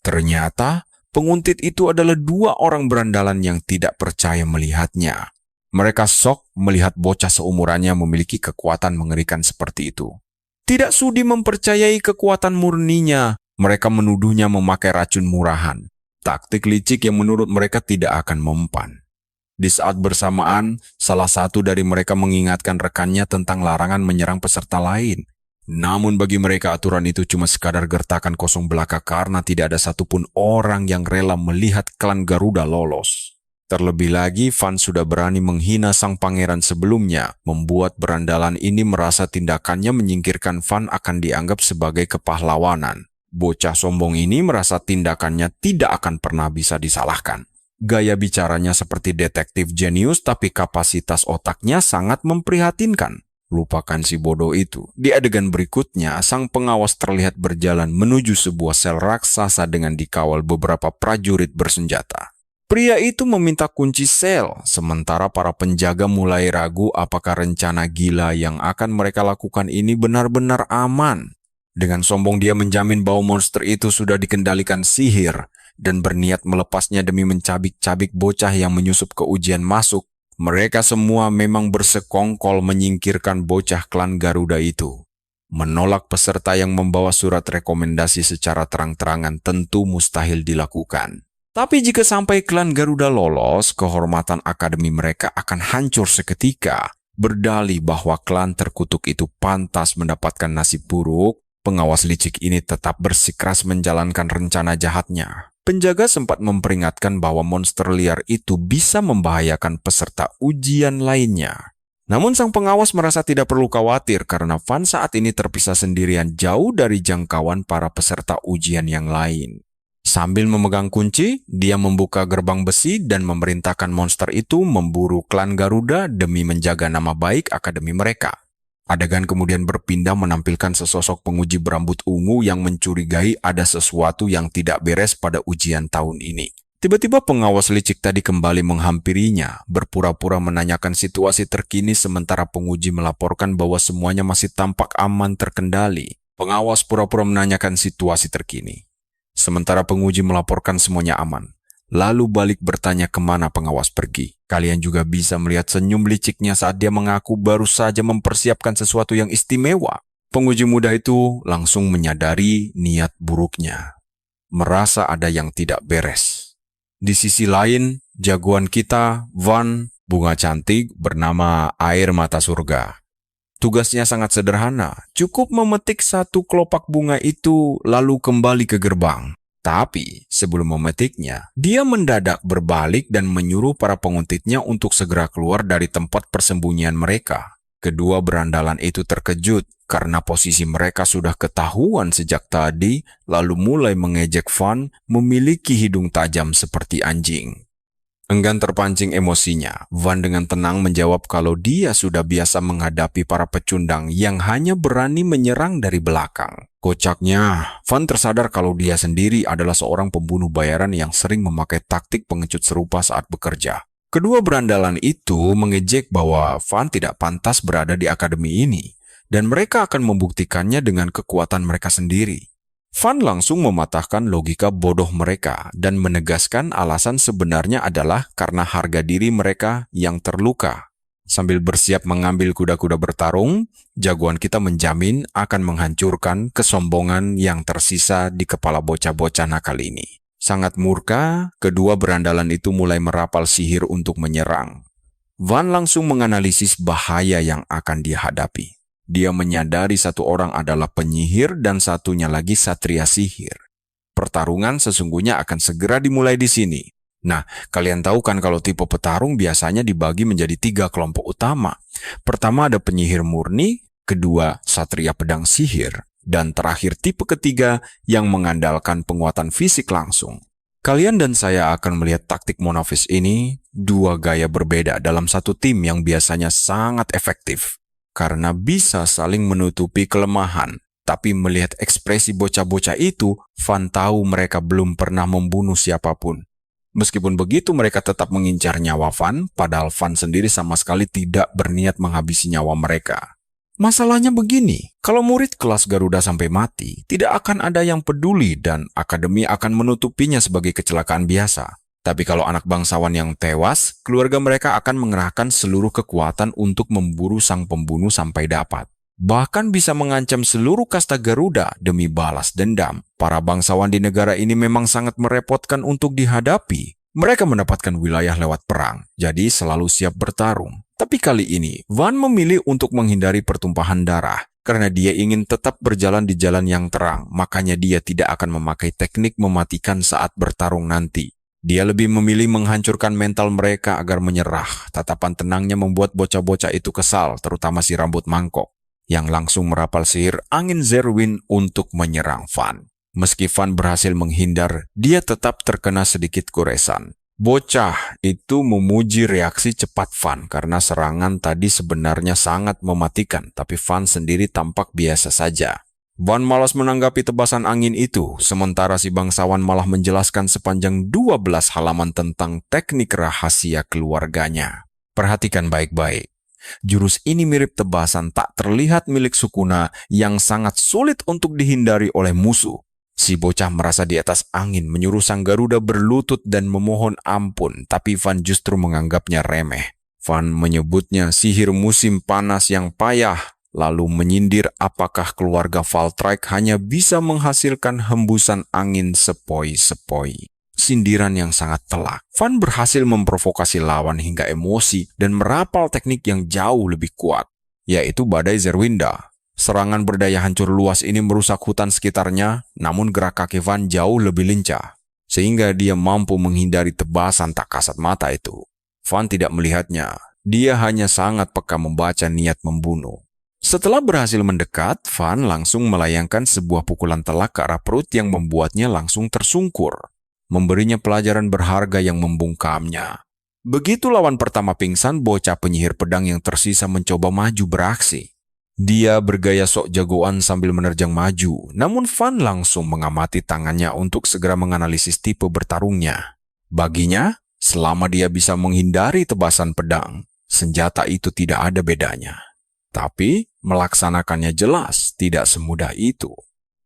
Ternyata, penguntit itu adalah dua orang berandalan yang tidak percaya melihatnya. Mereka shock melihat bocah seumurannya memiliki kekuatan mengerikan seperti itu. Tidak sudi mempercayai kekuatan murninya, mereka menuduhnya memakai racun murahan. Taktik licik yang menurut mereka tidak akan mempan. Di saat bersamaan, salah satu dari mereka mengingatkan rekannya tentang larangan menyerang peserta lain. Namun bagi mereka aturan itu cuma sekadar gertakan kosong belaka karena tidak ada satupun orang yang rela melihat klan Garuda lolos. Terlebih lagi, Van sudah berani menghina sang pangeran sebelumnya, membuat berandalan ini merasa tindakannya menyingkirkan Van akan dianggap sebagai kepahlawanan. Bocah sombong ini merasa tindakannya tidak akan pernah bisa disalahkan. Gaya bicaranya seperti detektif jenius, tapi kapasitas otaknya sangat memprihatinkan. Lupakan si bodoh itu. Di adegan berikutnya, sang pengawas terlihat berjalan menuju sebuah sel raksasa dengan dikawal beberapa prajurit bersenjata. Pria itu meminta kunci sel, sementara para penjaga mulai ragu apakah rencana gila yang akan mereka lakukan ini benar-benar aman. Dengan sombong dia menjamin bahwa monster itu sudah dikendalikan sihir dan berniat melepasnya demi mencabik-cabik bocah yang menyusup ke ujian masuk. Mereka semua memang bersekongkol menyingkirkan bocah klan Garuda itu. Menolak peserta yang membawa surat rekomendasi secara terang-terangan tentu mustahil dilakukan. Tapi jika sampai klan Garuda lolos, kehormatan akademi mereka akan hancur seketika. Berdalih bahwa klan terkutuk itu pantas mendapatkan nasib buruk, pengawas licik ini tetap bersikeras menjalankan rencana jahatnya. Penjaga sempat memperingatkan bahwa monster liar itu bisa membahayakan peserta ujian lainnya. Namun sang pengawas merasa tidak perlu khawatir karena Van saat ini terpisah sendirian jauh dari jangkauan para peserta ujian yang lain. Sambil memegang kunci, dia membuka gerbang besi dan memerintahkan monster itu memburu klan Garuda demi menjaga nama baik akademi mereka. Adegan kemudian berpindah menampilkan sesosok penguji berambut ungu yang mencurigai ada sesuatu yang tidak beres pada ujian tahun ini. Tiba-tiba pengawas licik tadi kembali menghampirinya, berpura-pura menanyakan situasi terkini sementara penguji melaporkan bahwa semuanya masih tampak aman terkendali. Pengawas pura-pura menanyakan situasi terkini, sementara penguji melaporkan semuanya aman. Lalu balik bertanya kemana pengawas pergi. Kalian juga bisa melihat senyum liciknya saat dia mengaku baru saja mempersiapkan sesuatu yang istimewa. Penguji muda itu langsung menyadari niat buruknya. Merasa ada yang tidak beres. Di sisi lain, jagoan kita, Van, bunga cantik bernama Air Mata Surga. Tugasnya sangat sederhana, cukup memetik satu kelopak bunga itu lalu kembali ke gerbang. Tapi, Sebelum memetiknya, dia mendadak berbalik dan menyuruh para pengutitnya untuk segera keluar dari tempat persembunyian mereka. Kedua berandalan itu terkejut karena posisi mereka sudah ketahuan sejak tadi, lalu mulai mengejek Van memiliki hidung tajam seperti anjing. Enggan terpancing emosinya, Van dengan tenang menjawab kalau dia sudah biasa menghadapi para pecundang yang hanya berani menyerang dari belakang. Kocaknya, Van tersadar kalau dia sendiri adalah seorang pembunuh bayaran yang sering memakai taktik pengecut serupa saat bekerja. Kedua berandalan itu mengejek bahwa Van tidak pantas berada di akademi ini, dan mereka akan membuktikannya dengan kekuatan mereka sendiri. Van langsung mematahkan logika bodoh mereka dan menegaskan alasan sebenarnya adalah karena harga diri mereka yang terluka. Sambil bersiap mengambil kuda-kuda bertarung, jagoan kita menjamin akan menghancurkan kesombongan yang tersisa di kepala bocah-bocah nakal ini. Sangat murka, kedua berandalan itu mulai merapal sihir untuk menyerang. Van langsung menganalisis bahaya yang akan dia hadapi. Dia menyadari satu orang adalah penyihir dan satunya lagi satria sihir. Pertarungan sesungguhnya akan segera dimulai di sini. Nah, kalian tahu kan kalau tipe petarung biasanya dibagi menjadi 3 kelompok utama. Pertama ada penyihir murni, kedua satria pedang sihir, dan terakhir tipe ketiga yang mengandalkan penguatan fisik langsung. Kalian dan saya akan melihat taktik Monofis ini, dua gaya berbeda dalam satu tim yang biasanya sangat efektif. Karena bisa saling menutupi kelemahan. Tapi melihat ekspresi bocah-bocah itu, Van tahu mereka belum pernah membunuh siapapun. Meskipun begitu mereka tetap mengincar nyawa Van, padahal Van sendiri sama sekali tidak berniat menghabisi nyawa mereka. Masalahnya begini, kalau murid kelas Garuda sampai mati, tidak akan ada yang peduli dan akademi akan menutupinya sebagai kecelakaan biasa. Tapi kalau anak bangsawan yang tewas, keluarga mereka akan mengerahkan seluruh kekuatan untuk memburu sang pembunuh sampai dapat. Bahkan bisa mengancam seluruh kasta Garuda demi balas dendam. Para bangsawan di negara ini memang sangat merepotkan untuk dihadapi. Mereka mendapatkan wilayah lewat perang, jadi selalu siap bertarung. Tapi kali ini, Van memilih untuk menghindari pertumpahan darah. Karena dia ingin tetap berjalan di jalan yang terang, makanya dia tidak akan memakai teknik mematikan saat bertarung nanti. Dia lebih memilih menghancurkan mental mereka agar menyerah. Tatapan tenangnya membuat bocah-bocah itu kesal, terutama si rambut mangkok, yang langsung merapal sihir angin Zerwin untuk menyerang Van. Meski Van berhasil menghindar, dia tetap terkena sedikit goresan. Bocah itu memuji reaksi cepat Van karena serangan tadi sebenarnya sangat mematikan, tapi Van sendiri tampak biasa saja. Van malas menanggapi tebasan angin itu, sementara si bangsawan malah menjelaskan sepanjang 12 halaman tentang teknik rahasia keluarganya. Perhatikan baik-baik. Jurus ini mirip tebasan tak terlihat milik Sukuna yang sangat sulit untuk dihindari oleh musuh. Si bocah merasa di atas angin menyuruh sang Garuda berlutut dan memohon ampun, tapi Van justru menganggapnya remeh. Van menyebutnya sihir musim panas yang payah, lalu menyindir apakah keluarga Valtryek hanya bisa menghasilkan hembusan angin sepoi-sepoi. Sindiran yang sangat telak. Van berhasil memprovokasi lawan hingga emosi dan merapal teknik yang jauh lebih kuat, yaitu badai Zerwinda. Serangan berdaya hancur luas ini merusak hutan sekitarnya, namun gerak kaki Van jauh lebih lincah, sehingga dia mampu menghindari tebasan tak kasat mata itu. Van tidak melihatnya, dia hanya sangat peka membaca niat membunuh. Setelah berhasil mendekat, Van langsung melayangkan sebuah pukulan telak ke arah perut yang membuatnya langsung tersungkur, memberinya pelajaran berharga yang membungkamnya. Begitu lawan pertama pingsan, bocah penyihir pedang yang tersisa mencoba maju beraksi. Dia bergaya sok jagoan sambil menerjang maju, namun Van langsung mengamati tangannya untuk segera menganalisis tipe bertarungnya. Baginya, selama dia bisa menghindari tebasan pedang, senjata itu tidak ada bedanya. Tapi, melaksanakannya jelas tidak semudah itu.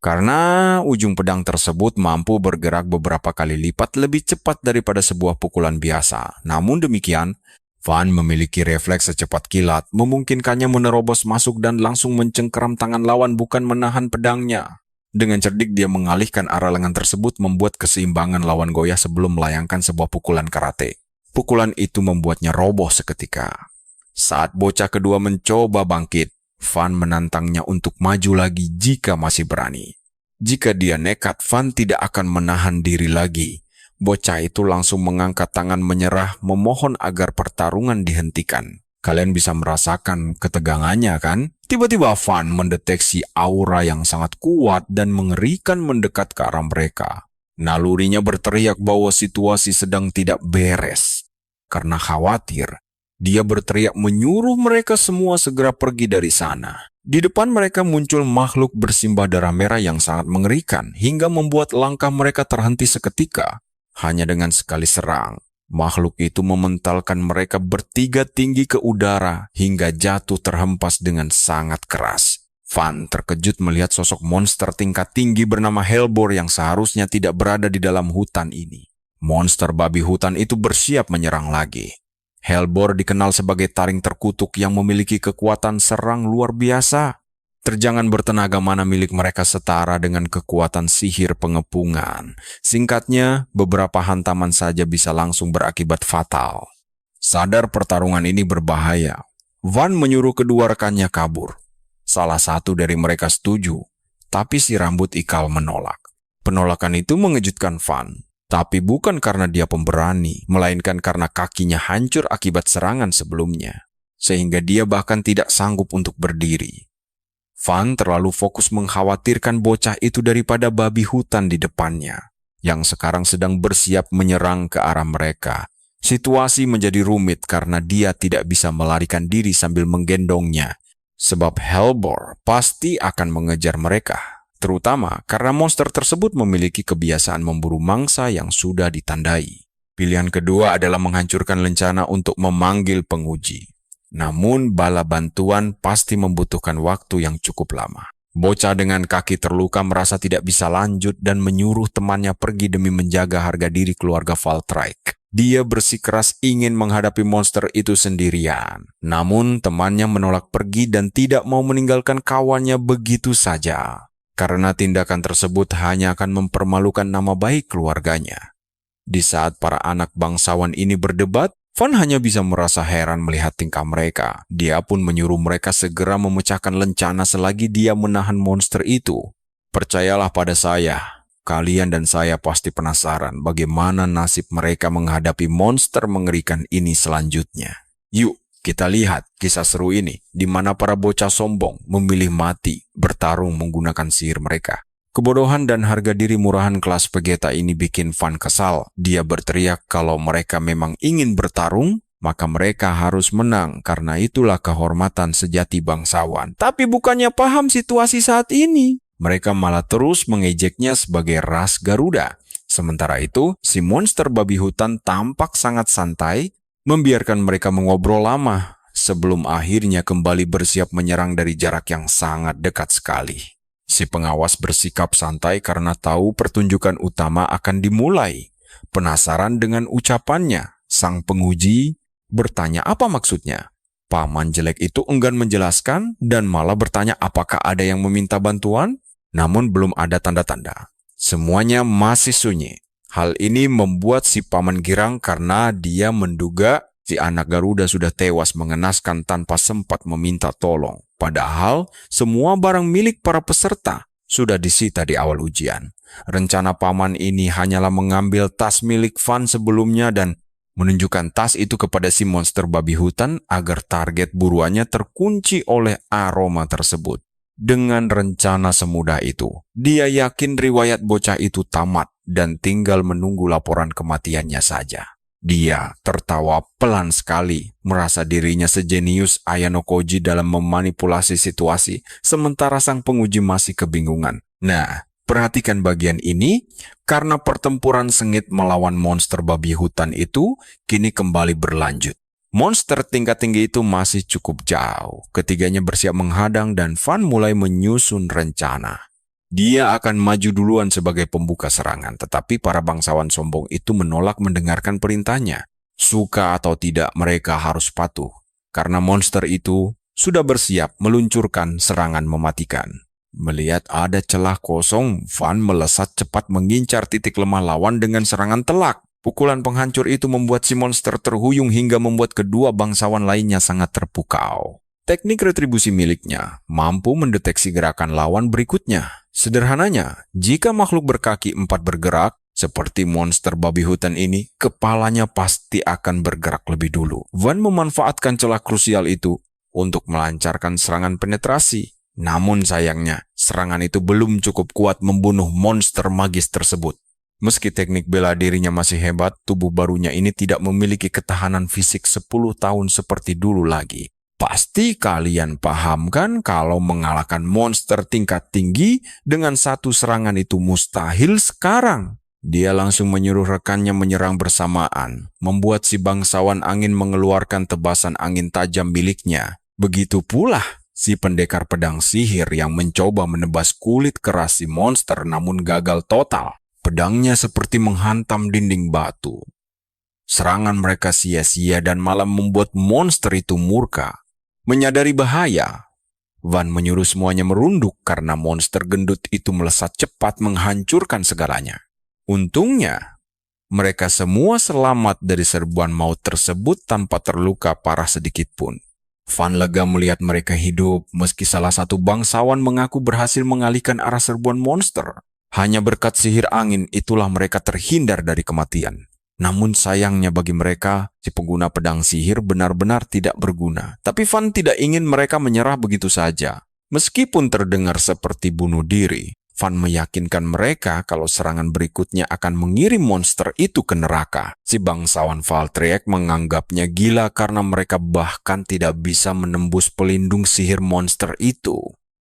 Karena ujung pedang tersebut mampu bergerak beberapa kali lipat lebih cepat daripada sebuah pukulan biasa. Namun demikian, Van memiliki refleks secepat kilat, memungkinkannya menerobos masuk dan langsung mencengkeram tangan lawan bukan menahan pedangnya. Dengan cerdik dia mengalihkan arah lengan tersebut membuat keseimbangan lawan goyah sebelum melayangkan sebuah pukulan karate. Pukulan itu membuatnya roboh seketika. Saat bocah kedua mencoba bangkit, Van menantangnya untuk maju lagi jika masih berani. Jika dia nekat, Van tidak akan menahan diri lagi. Bocah itu langsung mengangkat tangan menyerah, memohon agar pertarungan dihentikan. Kalian bisa merasakan ketegangannya kan? Tiba-tiba Van mendeteksi aura yang sangat kuat dan mengerikan mendekat ke arah mereka. Nalurinya berteriak bahwa situasi sedang tidak beres. Karena khawatir, dia berteriak menyuruh mereka semua segera pergi dari sana. Di depan mereka muncul makhluk bersimbah darah merah yang sangat mengerikan hingga membuat langkah mereka terhenti seketika. Hanya dengan sekali serang, makhluk itu mementalkan mereka bertiga tinggi ke udara hingga jatuh terhempas dengan sangat keras. Van terkejut melihat sosok monster tingkat tinggi bernama Hellboar yang seharusnya tidak berada di dalam hutan ini. Monster babi hutan itu bersiap menyerang lagi. Hellboar dikenal sebagai taring terkutuk yang memiliki kekuatan serang luar biasa. Terjangan bertenaga mana milik mereka setara dengan kekuatan sihir pengepungan. Singkatnya, beberapa hantaman saja bisa langsung berakibat fatal. Sadar pertarungan ini berbahaya, Van menyuruh kedua rekannya kabur. Salah satu dari mereka setuju, tapi si rambut ikal menolak. Penolakan itu mengejutkan Van, tapi bukan karena dia pemberani, melainkan karena kakinya hancur akibat serangan sebelumnya, sehingga dia bahkan tidak sanggup untuk berdiri. Van terlalu fokus mengkhawatirkan bocah itu daripada babi hutan di depannya, yang sekarang sedang bersiap menyerang ke arah mereka. Situasi menjadi rumit karena dia tidak bisa melarikan diri sambil menggendongnya, sebab Hellboar pasti akan mengejar mereka, terutama karena monster tersebut memiliki kebiasaan memburu mangsa yang sudah ditandai. Pilihan kedua adalah menghancurkan lencana untuk memanggil penguji. Namun bala bantuan pasti membutuhkan waktu yang cukup lama. Bocah dengan kaki terluka merasa tidak bisa lanjut dan menyuruh temannya pergi demi menjaga harga diri keluarga Valtryek. Dia bersikeras ingin menghadapi monster itu sendirian. Namun temannya menolak pergi dan tidak mau meninggalkan kawannya begitu saja. Karena tindakan tersebut hanya akan mempermalukan nama baik keluarganya. Di saat para anak bangsawan ini berdebat, Van hanya bisa merasa heran melihat tingkah mereka. Dia pun menyuruh mereka segera memecahkan lencana selagi dia menahan monster itu. Percayalah pada saya. Kalian dan saya pasti penasaran bagaimana nasib mereka menghadapi monster mengerikan ini selanjutnya. Yuk, kita lihat kisah seru ini, di mana para bocah sombong memilih mati bertarung menggunakan sihir mereka. Kebodohan dan harga diri murahan kelas Vegeta ini bikin Van kesal. Dia berteriak kalau mereka memang ingin bertarung, maka mereka harus menang karena itulah kehormatan sejati bangsawan. Tapi bukannya paham situasi saat ini. Mereka malah terus mengejeknya sebagai ras Garuda. Sementara itu, si monster babi hutan tampak sangat santai, membiarkan mereka mengobrol lama, sebelum akhirnya kembali bersiap menyerang dari jarak yang sangat dekat sekali. Si pengawas bersikap santai karena tahu pertunjukan utama akan dimulai. Penasaran dengan ucapannya, sang penguji bertanya apa maksudnya. Paman jelek itu enggan menjelaskan dan malah bertanya apakah ada yang meminta bantuan. Namun belum ada tanda-tanda. Semuanya masih sunyi. Hal ini membuat si paman girang karena dia menduga si anak Garuda sudah tewas mengenaskan tanpa sempat meminta tolong. Padahal semua barang milik para peserta sudah disita di awal ujian. Rencana paman ini hanyalah mengambil tas milik Van sebelumnya dan menunjukkan tas itu kepada si monster babi hutan agar target buruannya terkunci oleh aroma tersebut. Dengan rencana semudah itu, dia yakin riwayat bocah itu tamat dan tinggal menunggu laporan kematiannya saja. Dia tertawa pelan sekali, merasa dirinya sejenius Ayano Koji dalam memanipulasi situasi, sementara sang penguji masih kebingungan. Nah, perhatikan bagian ini, karena pertempuran sengit melawan monster babi hutan itu kini kembali berlanjut. Monster tingkat tinggi itu masih cukup jauh. Ketiganya bersiap menghadang dan Van mulai menyusun rencana. Dia akan maju duluan sebagai pembuka serangan, tetapi para bangsawan sombong itu menolak mendengarkan perintahnya. Suka atau tidak, mereka harus patuh, karena monster itu sudah bersiap meluncurkan serangan mematikan. Melihat ada celah kosong, Van melesat cepat mengincar titik lemah lawan dengan serangan telak. Pukulan penghancur itu membuat si monster terhuyung hingga membuat kedua bangsawan lainnya sangat terpukau. Teknik retribusi miliknya mampu mendeteksi gerakan lawan berikutnya. Sederhananya, jika makhluk berkaki 4 bergerak, seperti monster babi hutan ini, kepalanya pasti akan bergerak lebih dulu. Van memanfaatkan celah krusial itu untuk melancarkan serangan penetrasi. Namun sayangnya, serangan itu belum cukup kuat membunuh monster magis tersebut. Meski teknik bela dirinya masih hebat, tubuh barunya ini tidak memiliki ketahanan fisik 10 tahun seperti dulu lagi. Pasti kalian paham kan kalau mengalahkan monster tingkat tinggi dengan satu serangan itu mustahil sekarang. Dia langsung menyuruh rekannya menyerang bersamaan, membuat si bangsawan angin mengeluarkan tebasan angin tajam miliknya. Begitu pula si pendekar pedang sihir yang mencoba menebas kulit keras si monster namun gagal total. Pedangnya seperti menghantam dinding batu. Serangan mereka sia-sia dan malah membuat monster itu murka. Menyadari bahaya, Van menyuruh semuanya merunduk karena monster gendut itu melesat cepat menghancurkan segalanya. Untungnya, mereka semua selamat dari serbuan maut tersebut tanpa terluka parah sedikit pun. Van lega melihat mereka hidup meski salah satu bangsawan mengaku berhasil mengalihkan arah serbuan monster. Hanya berkat sihir angin itulah mereka terhindar dari kematian. Namun sayangnya bagi mereka, si pengguna pedang sihir benar-benar tidak berguna. Tapi Van tidak ingin mereka menyerah begitu saja. Meskipun terdengar seperti bunuh diri, Van meyakinkan mereka kalau serangan berikutnya akan mengirim monster itu ke neraka. Si bangsawan Valtryek menganggapnya gila karena mereka bahkan tidak bisa menembus pelindung sihir monster itu.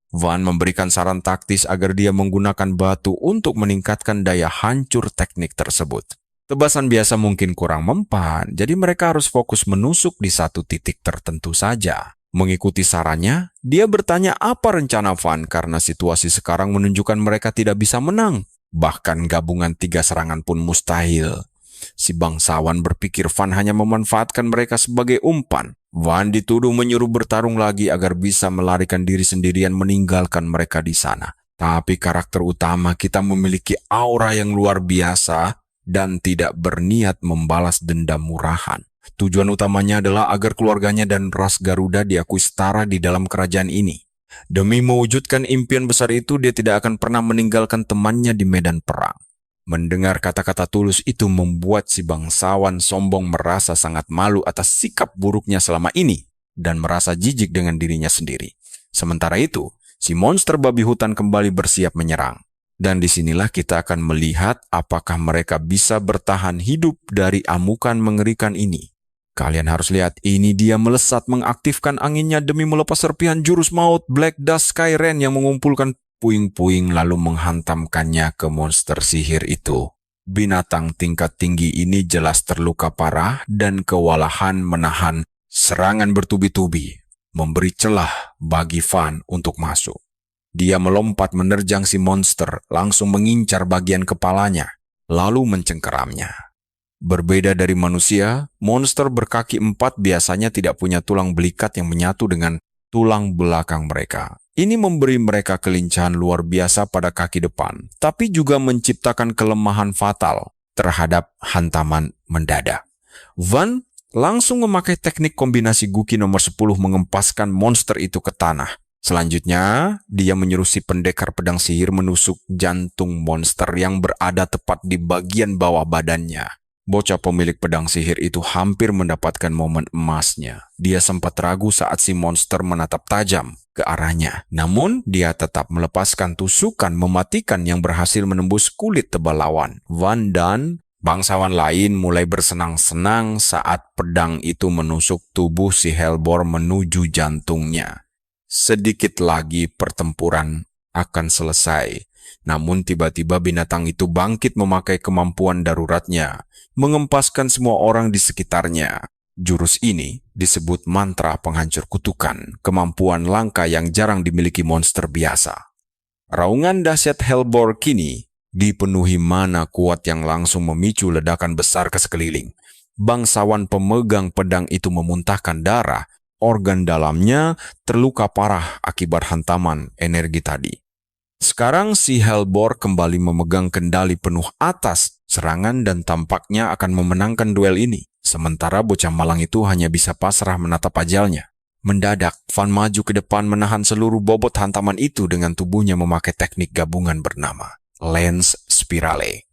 Van memberikan saran taktis agar dia menggunakan batu untuk meningkatkan daya hancur teknik tersebut. Tebasan biasa mungkin kurang mempan, jadi mereka harus fokus menusuk di satu titik tertentu saja. Mengikuti sarannya, dia bertanya apa rencana Van karena situasi sekarang menunjukkan mereka tidak bisa menang. Bahkan gabungan 3 serangan pun mustahil. Si bangsawan berpikir Van hanya memanfaatkan mereka sebagai umpan. Van dituduh menyuruh bertarung lagi agar bisa melarikan diri sendirian meninggalkan mereka di sana. Tapi karakter utama kita memiliki aura yang luar biasa dan tidak berniat membalas dendam murahan. Tujuan utamanya adalah agar keluarganya dan ras Garuda diakui setara di dalam kerajaan ini. Demi mewujudkan impian besar itu, dia tidak akan pernah meninggalkan temannya di medan perang. Mendengar kata-kata tulus itu membuat si bangsawan sombong merasa sangat malu atas sikap buruknya selama ini dan merasa jijik dengan dirinya sendiri. Sementara itu, si monster babi hutan kembali bersiap menyerang. Dan disinilah kita akan melihat apakah mereka bisa bertahan hidup dari amukan mengerikan ini. Kalian harus lihat, ini dia melesat mengaktifkan anginnya demi melepas serpihan jurus maut Black Dust Sky Rain yang mengumpulkan puing-puing lalu menghantamkannya ke monster sihir itu. Binatang tingkat tinggi ini jelas terluka parah dan kewalahan menahan serangan bertubi-tubi, memberi celah bagi Van untuk masuk. Dia melompat menerjang si monster, langsung mengincar bagian kepalanya, lalu mencengkeramnya. Berbeda dari manusia, monster berkaki 4 biasanya tidak punya tulang belikat yang menyatu dengan tulang belakang mereka. Ini memberi mereka kelincahan luar biasa pada kaki depan, tapi juga menciptakan kelemahan fatal terhadap hantaman mendadak. Van langsung memakai teknik kombinasi Guki nomor 10 mengempaskan monster itu ke tanah. Selanjutnya, dia menyuruh si pendekar pedang sihir menusuk jantung monster yang berada tepat di bagian bawah badannya. Bocah pemilik pedang sihir itu hampir mendapatkan momen emasnya. Dia sempat ragu saat si monster menatap tajam ke arahnya. Namun, dia tetap melepaskan tusukan mematikan yang berhasil menembus kulit tebal lawan. Van dan bangsawan lain mulai bersenang-senang saat pedang itu menusuk tubuh si Hellbor menuju jantungnya. Sedikit lagi pertempuran akan selesai. Namun tiba-tiba binatang itu bangkit memakai kemampuan daruratnya, mengempaskan semua orang di sekitarnya. Jurus ini disebut mantra penghancur kutukan, kemampuan langka yang jarang dimiliki monster biasa. Raungan dahsyat Hellbor kini dipenuhi mana kuat yang langsung memicu ledakan besar ke sekeliling. Bangsawan pemegang pedang itu memuntahkan darah. Organ dalamnya terluka parah akibat hantaman energi tadi. Sekarang si Hellbor kembali memegang kendali penuh atas serangan dan tampaknya akan memenangkan duel ini. Sementara bocah malang itu hanya bisa pasrah menatap ajalnya. Mendadak, Van maju ke depan menahan seluruh bobot hantaman itu dengan tubuhnya memakai teknik gabungan bernama lens spirale.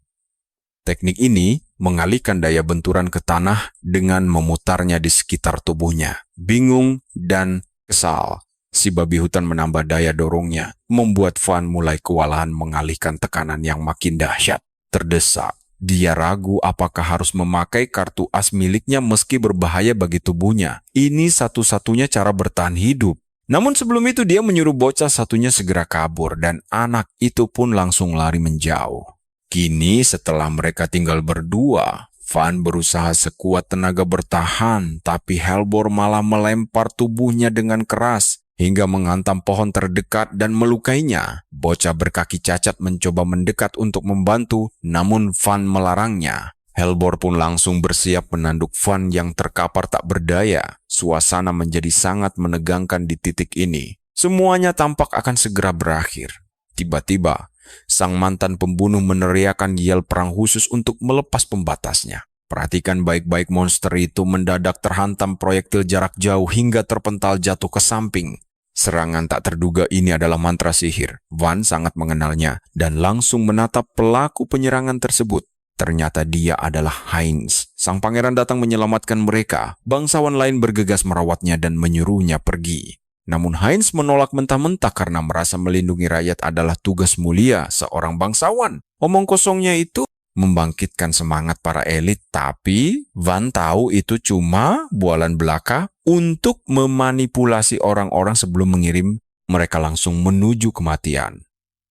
Teknik ini mengalihkan daya benturan ke tanah dengan memutarnya di sekitar tubuhnya. Bingung dan kesal, si babi hutan menambah daya dorongnya, membuat Van mulai kewalahan mengalihkan tekanan yang makin dahsyat. Terdesak, dia ragu apakah harus memakai kartu as miliknya meski berbahaya bagi tubuhnya. Ini satu-satunya cara bertahan hidup. Namun sebelum itu dia menyuruh bocah satunya segera kabur dan anak itu pun langsung lari menjauh. Kini setelah mereka tinggal berdua, Van berusaha sekuat tenaga bertahan, tapi Helbor malah melempar tubuhnya dengan keras hingga menghantam pohon terdekat dan melukainya. Bocah berkaki cacat mencoba mendekat untuk membantu, namun Van melarangnya. Helbor pun langsung bersiap menanduk Van yang terkapar tak berdaya. Suasana menjadi sangat menegangkan di titik ini. Semuanya tampak akan segera berakhir. Tiba-tiba, sang mantan pembunuh meneriakkan yel perang khusus untuk melepas pembatasnya. Perhatikan baik-baik, monster itu mendadak terhantam proyektil jarak jauh hingga terpental jatuh ke samping. Serangan tak terduga ini adalah mantra sihir. Van sangat mengenalnya dan langsung menatap pelaku penyerangan tersebut. Ternyata dia adalah Heinz. Sang pangeran datang menyelamatkan mereka. Bangsawan lain bergegas merawatnya dan menyuruhnya pergi. Namun Heinz menolak mentah-mentah karena merasa melindungi rakyat adalah tugas mulia seorang bangsawan. Omong kosongnya itu membangkitkan semangat para elit, tapi Van tahu itu cuma bualan belaka untuk memanipulasi orang-orang sebelum mengirim mereka langsung menuju kematian.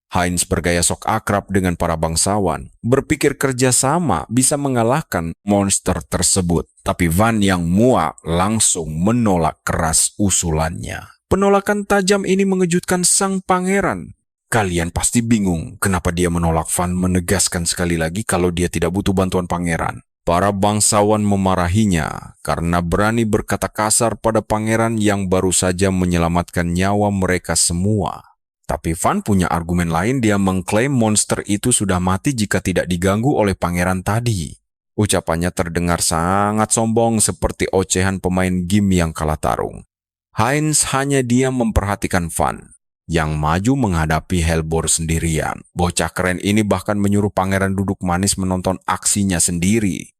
Heinz bergaya sok akrab dengan para bangsawan, berpikir kerjasama bisa mengalahkan monster tersebut. Tapi Van yang muak langsung menolak keras usulannya. Penolakan tajam ini mengejutkan sang pangeran. Kalian pasti bingung kenapa dia menolak. Van menegaskan sekali lagi kalau dia tidak butuh bantuan pangeran. Para bangsawan memarahinya karena berani berkata kasar pada pangeran yang baru saja menyelamatkan nyawa mereka semua. Tapi Van punya argumen lain. Dia mengklaim monster itu sudah mati jika tidak diganggu oleh pangeran tadi. Ucapannya terdengar sangat sombong seperti ocehan pemain game yang kalah tarung. Heinz hanya diam memperhatikan Van yang maju menghadapi Helbor sendirian. Bocah keren ini bahkan menyuruh pangeran duduk manis menonton aksinya sendiri.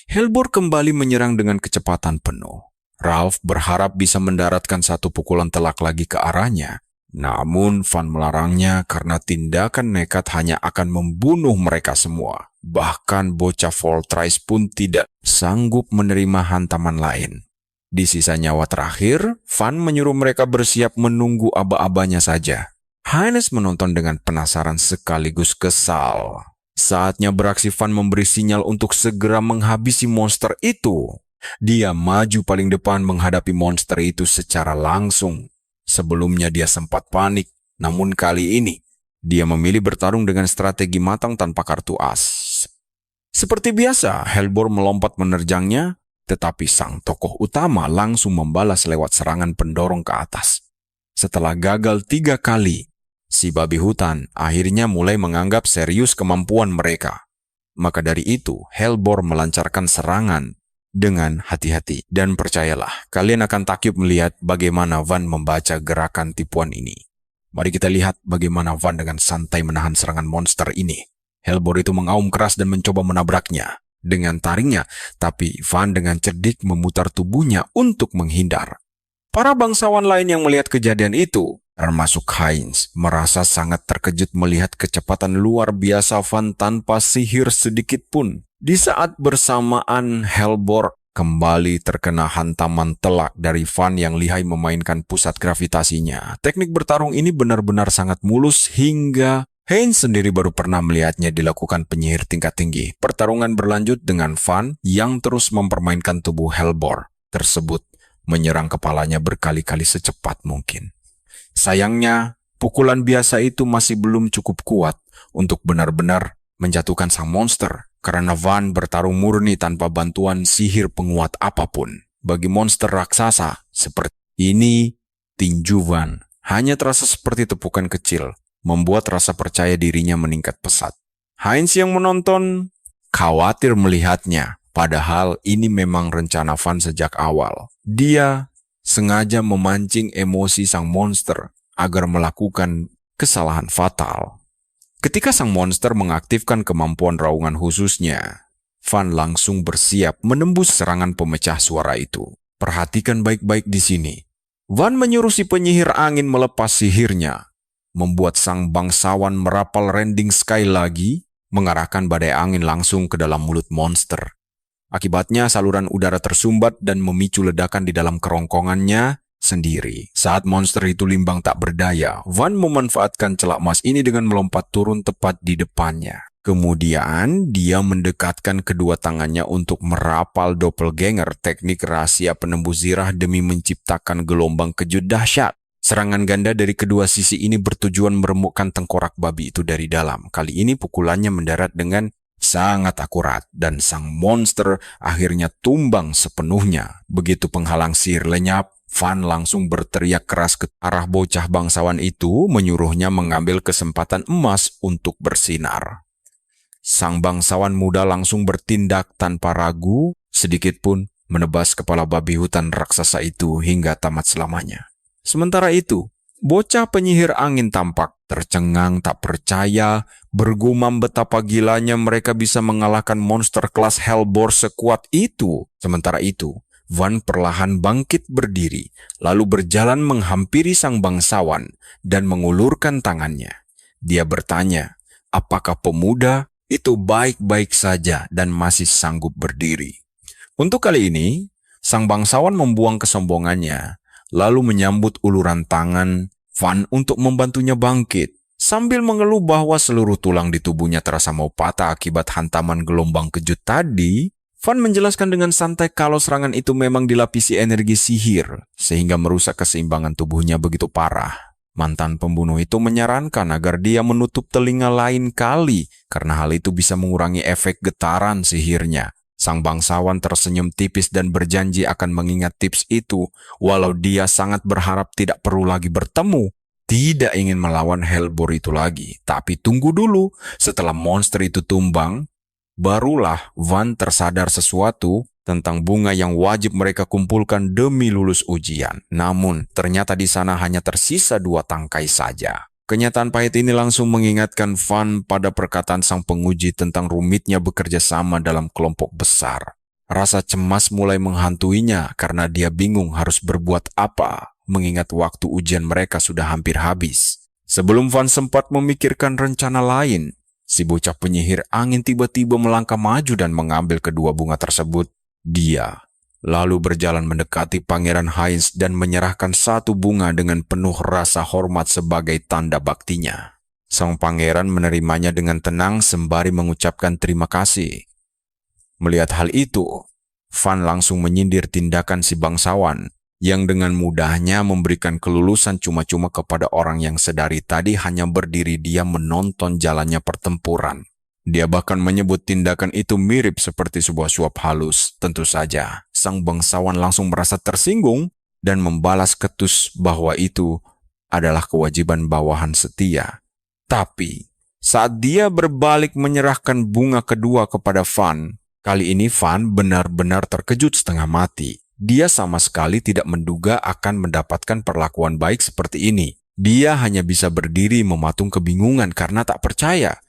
Helbor kembali menyerang dengan kecepatan penuh. Ralph berharap bisa mendaratkan satu pukulan telak lagi ke arahnya. Namun Van melarangnya karena tindakan nekat hanya akan membunuh mereka semua. Bahkan bocah Voltrais pun tidak sanggup menerima hantaman lain. Di sisa nyawa terakhir, Van menyuruh mereka bersiap menunggu aba-abanya saja. Heinz menonton dengan penasaran sekaligus kesal. Saatnya beraksi. Van memberi sinyal untuk segera menghabisi monster itu. Dia maju paling depan menghadapi monster itu secara langsung. Sebelumnya dia sempat panik, namun kali ini dia memilih bertarung dengan strategi matang tanpa kartu as. Seperti biasa, Helbor melompat menerjangnya, tetapi sang tokoh utama langsung membalas lewat serangan pendorong ke atas. Setelah gagal 3 kali, si babi hutan akhirnya mulai menganggap serius kemampuan mereka. Maka dari itu, Helbor melancarkan serangan dengan hati-hati. Dan percayalah, kalian akan takjub melihat bagaimana Van membaca gerakan tipuan ini. Mari kita lihat bagaimana Van dengan santai menahan serangan monster ini. Helbor itu mengaum keras dan mencoba menabraknya dengan taringnya, tapi Van dengan cerdik memutar tubuhnya untuk menghindar. Para bangsawan lain yang melihat kejadian itu, termasuk Heinz, merasa sangat terkejut melihat kecepatan luar biasa Van tanpa sihir sedikit pun. Di saat bersamaan, Helbor kembali terkena hantaman telak dari Van yang lihai memainkan pusat gravitasinya. Teknik bertarung ini benar-benar sangat mulus hingga Heinz sendiri baru pernah melihatnya dilakukan penyihir tingkat tinggi. Pertarungan berlanjut dengan Van yang terus mempermainkan tubuh Helbor tersebut, menyerang kepalanya berkali-kali secepat mungkin. Sayangnya, pukulan biasa itu masih belum cukup kuat untuk benar-benar menjatuhkan sang monster, karena Van bertarung murni tanpa bantuan sihir penguat apapun. Bagi monster raksasa seperti ini, tinju Van hanya terasa seperti tepukan kecil, membuat rasa percaya dirinya meningkat pesat. Heinz yang menonton khawatir melihatnya, padahal ini memang rencana Van sejak awal. Dia sengaja memancing emosi sang monster agar melakukan kesalahan fatal. Ketika sang monster mengaktifkan kemampuan raungan khususnya, Van langsung bersiap menembus serangan pemecah suara itu. Perhatikan baik-baik di sini. Van menyuruh si penyihir angin melepas sihirnya, membuat sang bangsawan merapal rending sekali lagi, mengarahkan badai angin langsung ke dalam mulut monster. Akibatnya saluran udara tersumbat dan memicu ledakan di dalam kerongkongannya sendiri. Saat monster itu limbang tak berdaya, Van memanfaatkan celah emas ini dengan melompat turun tepat di depannya. Kemudian dia mendekatkan kedua tangannya untuk merapal doppelganger, teknik rahasia penembus zirah demi menciptakan gelombang kejut dahsyat. Serangan ganda dari kedua sisi ini bertujuan meremukkan tengkorak babi itu dari dalam. Kali ini pukulannya mendarat dengan sangat akurat dan sang monster akhirnya tumbang sepenuhnya. Begitu penghalang sihir lenyap, Van langsung berteriak keras ke arah bocah bangsawan itu, menyuruhnya mengambil kesempatan emas untuk bersinar. Sang bangsawan muda langsung bertindak tanpa ragu, sedikit pun menebas kepala babi hutan raksasa itu hingga tamat selamanya. Sementara itu, bocah penyihir angin tampak tercengang tak percaya, bergumam betapa gilanya mereka bisa mengalahkan monster kelas Hellbore sekuat itu. Sementara itu, Van perlahan bangkit berdiri, lalu berjalan menghampiri sang bangsawan dan mengulurkan tangannya. Dia bertanya, apakah pemuda itu baik-baik saja dan masih sanggup berdiri. Untuk kali ini, sang bangsawan membuang kesombongannya, lalu menyambut uluran tangan Van untuk membantunya bangkit. Sambil mengeluh bahwa seluruh tulang di tubuhnya terasa mau patah akibat hantaman gelombang kejut tadi, Van menjelaskan dengan santai kalau serangan itu memang dilapisi energi sihir, sehingga merusak keseimbangan tubuhnya begitu parah. Mantan pembunuh itu menyarankan agar dia menutup telinga lain kali, karena hal itu bisa mengurangi efek getaran sihirnya. Sang bangsawan tersenyum tipis dan berjanji akan mengingat tips itu, walau dia sangat berharap tidak perlu lagi bertemu. Tidak ingin melawan Hellbore itu lagi, tapi tunggu dulu. Setelah monster itu tumbang, barulah Van tersadar sesuatu tentang bunga yang wajib mereka kumpulkan demi lulus ujian. Namun, ternyata di sana hanya tersisa 2 tangkai saja. Kenyataan pahit ini langsung mengingatkan Van pada perkataan sang penguji tentang rumitnya bekerja sama dalam kelompok besar. Rasa cemas mulai menghantuinya karena dia bingung harus berbuat apa, mengingat waktu ujian mereka sudah hampir habis. Sebelum Van sempat memikirkan rencana lain, si bocah penyihir angin tiba-tiba melangkah maju dan mengambil kedua bunga tersebut. Dia lalu berjalan mendekati Pangeran Heinz dan menyerahkan 1 bunga dengan penuh rasa hormat sebagai tanda baktinya. Sang pangeran menerimanya dengan tenang sembari mengucapkan terima kasih. Melihat hal itu, Van langsung menyindir tindakan si bangsawan yang dengan mudahnya memberikan kelulusan cuma-cuma kepada orang yang sedari tadi hanya berdiri diam menonton jalannya pertempuran. Dia bahkan menyebut tindakan itu mirip seperti sebuah suap halus. Tentu saja, sang bangsawan langsung merasa tersinggung dan membalas ketus bahwa itu adalah kewajiban bawahan setia. Tapi, saat dia berbalik menyerahkan bunga kedua kepada Van, kali ini Van benar-benar terkejut setengah mati. Dia sama sekali tidak menduga akan mendapatkan perlakuan baik seperti ini. Dia hanya bisa berdiri mematung kebingungan karena tak percaya.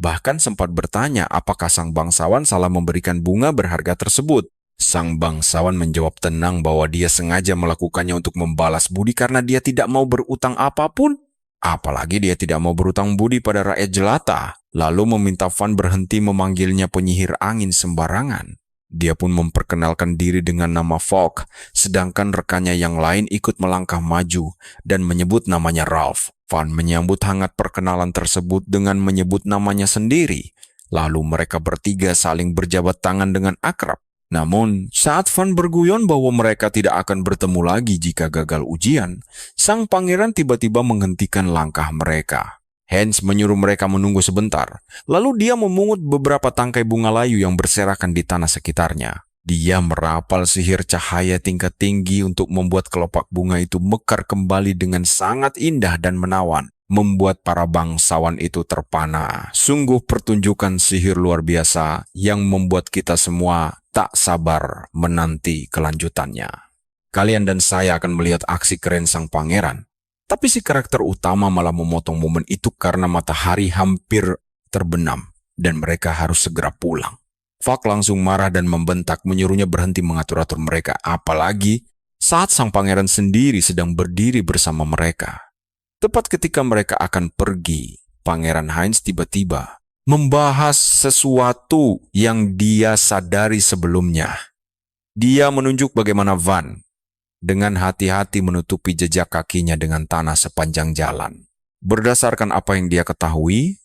Bahkan sempat bertanya apakah sang bangsawan salah memberikan bunga berharga tersebut. Sang bangsawan menjawab tenang bahwa dia sengaja melakukannya untuk membalas budi karena dia tidak mau berutang apapun. Apalagi dia tidak mau berutang budi pada rakyat jelata. Lalu meminta Van berhenti memanggilnya penyihir angin sembarangan. Dia pun memperkenalkan diri dengan nama Fogg, sedangkan rekannya yang lain ikut melangkah maju dan menyebut namanya Ralph. Van menyambut hangat perkenalan tersebut dengan menyebut namanya sendiri. Lalu mereka bertiga saling berjabat tangan dengan akrab. Namun, saat Van berguyon bahwa mereka tidak akan bertemu lagi jika gagal ujian, sang pangeran tiba-tiba menghentikan langkah mereka. Heinz menyuruh mereka menunggu sebentar, lalu dia memungut beberapa tangkai bunga layu yang berserakan di tanah sekitarnya. Dia merapal sihir cahaya tingkat tinggi untuk membuat kelopak bunga itu mekar kembali dengan sangat indah dan menawan, membuat para bangsawan itu terpana. Sungguh pertunjukan sihir luar biasa yang membuat kita semua tak sabar menanti kelanjutannya. Kalian dan saya akan melihat aksi keren sang pangeran. Tapi si karakter utama malah memotong momen itu karena matahari hampir terbenam dan mereka harus segera pulang. Fak langsung marah dan membentak, menyuruhnya berhenti mengatur-atur mereka, apalagi saat sang pangeran sendiri sedang berdiri bersama mereka. Tepat ketika mereka akan pergi, Pangeran Heinz tiba-tiba membahas sesuatu yang dia sadari sebelumnya. Dia menunjuk bagaimana Van dengan hati-hati menutupi jejak kakinya dengan tanah sepanjang jalan. Berdasarkan apa yang dia ketahui,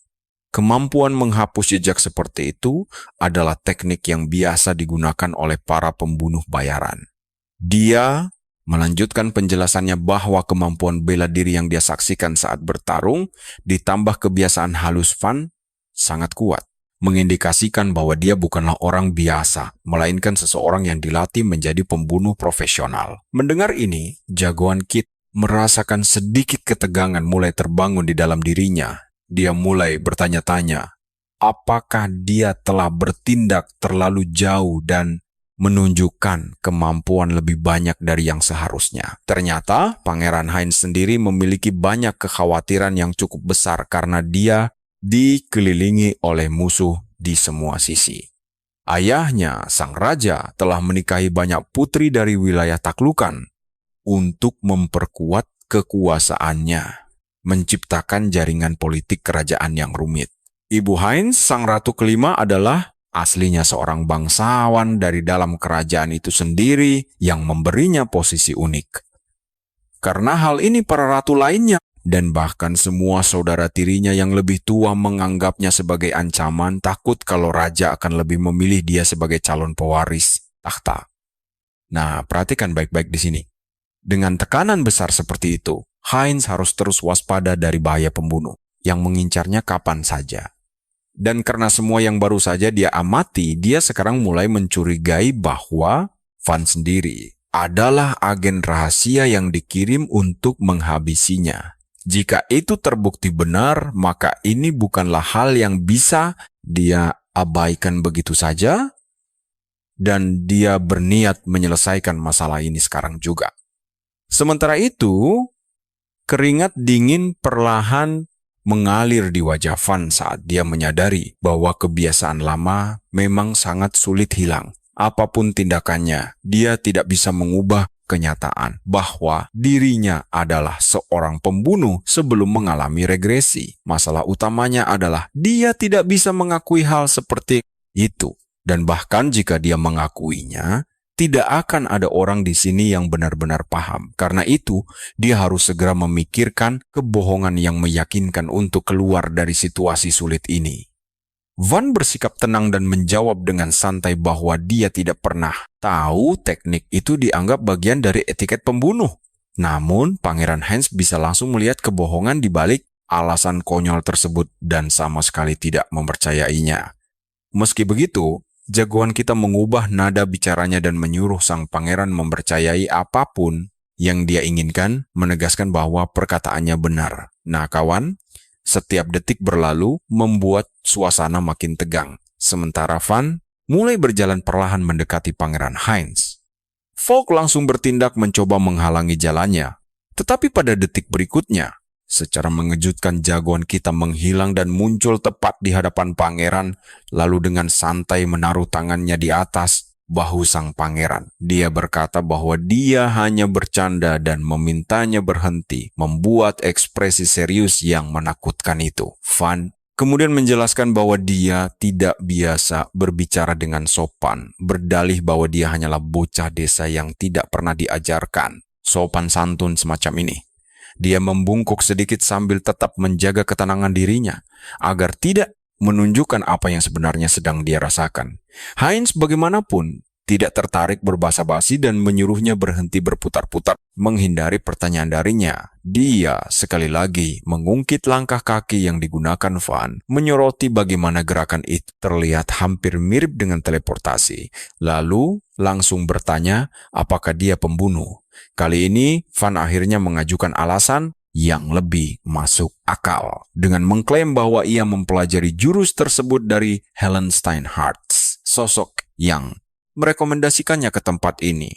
kemampuan menghapus jejak seperti itu adalah teknik yang biasa digunakan oleh para pembunuh bayaran. Dia melanjutkan penjelasannya bahwa kemampuan bela diri yang dia saksikan saat bertarung ditambah kebiasaan halus Van sangat kuat, mengindikasikan bahwa dia bukanlah orang biasa, melainkan seseorang yang dilatih menjadi pembunuh profesional. Mendengar ini, jagoan Kit merasakan sedikit ketegangan mulai terbangun di dalam dirinya. Dia mulai bertanya-tanya, apakah dia telah bertindak terlalu jauh dan menunjukkan kemampuan lebih banyak dari yang seharusnya. Ternyata, Pangeran Heinz sendiri memiliki banyak kekhawatiran yang cukup besar karena dia dikelilingi oleh musuh di semua sisi. Ayahnya, sang raja, telah menikahi banyak putri dari wilayah taklukan untuk memperkuat kekuasaannya, menciptakan jaringan politik kerajaan yang rumit. Ibu Heinz, sang ratu kelima, adalah aslinya seorang bangsawan dari dalam kerajaan itu sendiri yang memberinya posisi unik. Karena hal ini para ratu lainnya dan bahkan semua saudara tirinya yang lebih tua menganggapnya sebagai ancaman, takut kalau raja akan lebih memilih dia sebagai calon pewaris takhta. Nah, perhatikan baik-baik di sini. Dengan tekanan besar seperti itu, Heinz harus terus waspada dari bahaya pembunuh yang mengincarnya kapan saja. Dan karena semua yang baru saja dia amati, dia sekarang mulai mencurigai bahwa Van sendiri adalah agen rahasia yang dikirim untuk menghabisinya. Jika itu terbukti benar, maka ini bukanlah hal yang bisa dia abaikan begitu saja, dan dia berniat menyelesaikan masalah ini sekarang juga. Sementara itu, keringat dingin perlahan mengalir di wajah Van saat dia menyadari bahwa kebiasaan lama memang sangat sulit hilang. Apapun tindakannya, dia tidak bisa mengubah kenyataan bahwa dirinya adalah seorang pembunuh sebelum mengalami regresi. Masalah utamanya adalah dia tidak bisa mengakui hal seperti itu. Dan bahkan jika dia mengakuinya, tidak akan ada orang di sini yang benar-benar paham. Karena itu, dia harus segera memikirkan kebohongan yang meyakinkan untuk keluar dari situasi sulit ini. Van bersikap tenang dan menjawab dengan santai bahwa dia tidak pernah tahu teknik itu dianggap bagian dari etiket pembunuh. Namun, Pangeran Heinz bisa langsung melihat kebohongan di balik alasan konyol tersebut dan sama sekali tidak mempercayainya. Meski begitu, jagoan kita mengubah nada bicaranya dan menyuruh sang pangeran mempercayai apapun yang dia inginkan, menegaskan bahwa perkataannya benar. Nah kawan, setiap detik berlalu membuat suasana makin tegang. Sementara Van mulai berjalan perlahan mendekati Pangeran Heinz. Falk langsung bertindak mencoba menghalangi jalannya. Tetapi pada detik berikutnya, secara mengejutkan jagoan kita menghilang dan muncul tepat di hadapan pangeran, lalu dengan santai menaruh tangannya di atas bahu sang pangeran. Dia berkata bahwa dia hanya bercanda dan memintanya berhenti, membuat ekspresi serius yang menakutkan itu. Van kemudian menjelaskan bahwa dia tidak biasa berbicara dengan sopan, berdalih bahwa dia hanyalah bocah desa yang tidak pernah diajarkan sopan santun semacam ini. Dia membungkuk sedikit sambil tetap menjaga ketenangan dirinya, agar tidak menunjukkan apa yang sebenarnya sedang dia rasakan. Heinz bagaimanapun tidak tertarik berbasa-basi dan menyuruhnya berhenti berputar-putar menghindari pertanyaan darinya. Dia sekali lagi mengungkit langkah kaki yang digunakan Van, menyoroti bagaimana gerakan itu terlihat hampir mirip dengan teleportasi. Lalu langsung bertanya apakah dia pembunuh. Kali ini Van akhirnya mengajukan alasan yang lebih masuk akal dengan mengklaim bahwa ia mempelajari jurus tersebut dari Helen Steinhardt, sosok yang merekomendasikannya ke tempat ini.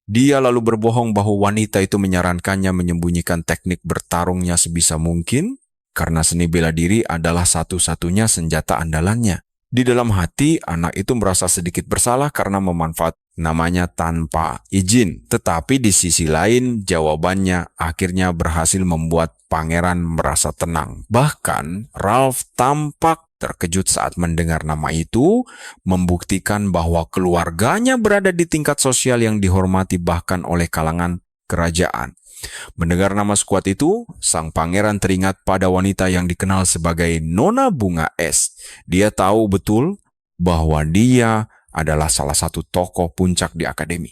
Dia lalu berbohong bahwa wanita itu menyarankannya menyembunyikan teknik bertarungnya sebisa mungkin, karena seni bela diri adalah satu-satunya senjata andalannya. Di dalam hati, anak itu merasa sedikit bersalah karena memanfaatkan namanya tanpa izin. Tetapi di sisi lain, jawabannya akhirnya berhasil membuat pangeran merasa tenang. Bahkan, Ralph tampak terkejut saat mendengar nama itu, membuktikan bahwa keluarganya berada di tingkat sosial yang dihormati bahkan oleh kalangan kerajaan. Mendengar nama skuad itu, sang pangeran teringat pada wanita yang dikenal sebagai Nona Bunga Es. Dia tahu betul bahwa dia adalah salah satu tokoh puncak di akademi.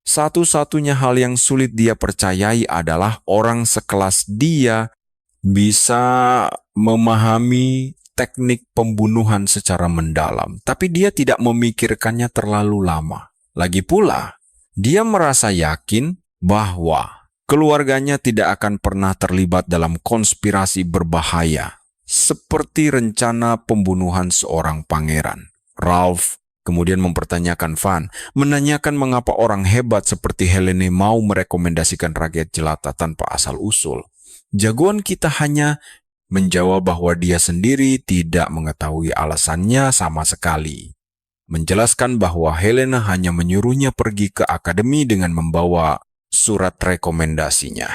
Satu-satunya hal yang sulit dia percayai adalah orang sekelas dia bisa memahami teknik pembunuhan secara mendalam, tapi dia tidak memikirkannya terlalu lama. Lagi pula, dia merasa yakin bahwa keluarganya tidak akan pernah terlibat dalam konspirasi berbahaya, seperti rencana pembunuhan seorang pangeran. Ralph kemudian mempertanyakan Van, menanyakan mengapa orang hebat seperti Helene mau merekomendasikan rakyat jelata tanpa asal-usul. Jagoan kita hanya menjawab bahwa dia sendiri tidak mengetahui alasannya sama sekali. Menjelaskan bahwa Helena hanya menyuruhnya pergi ke akademi dengan membawa surat rekomendasinya.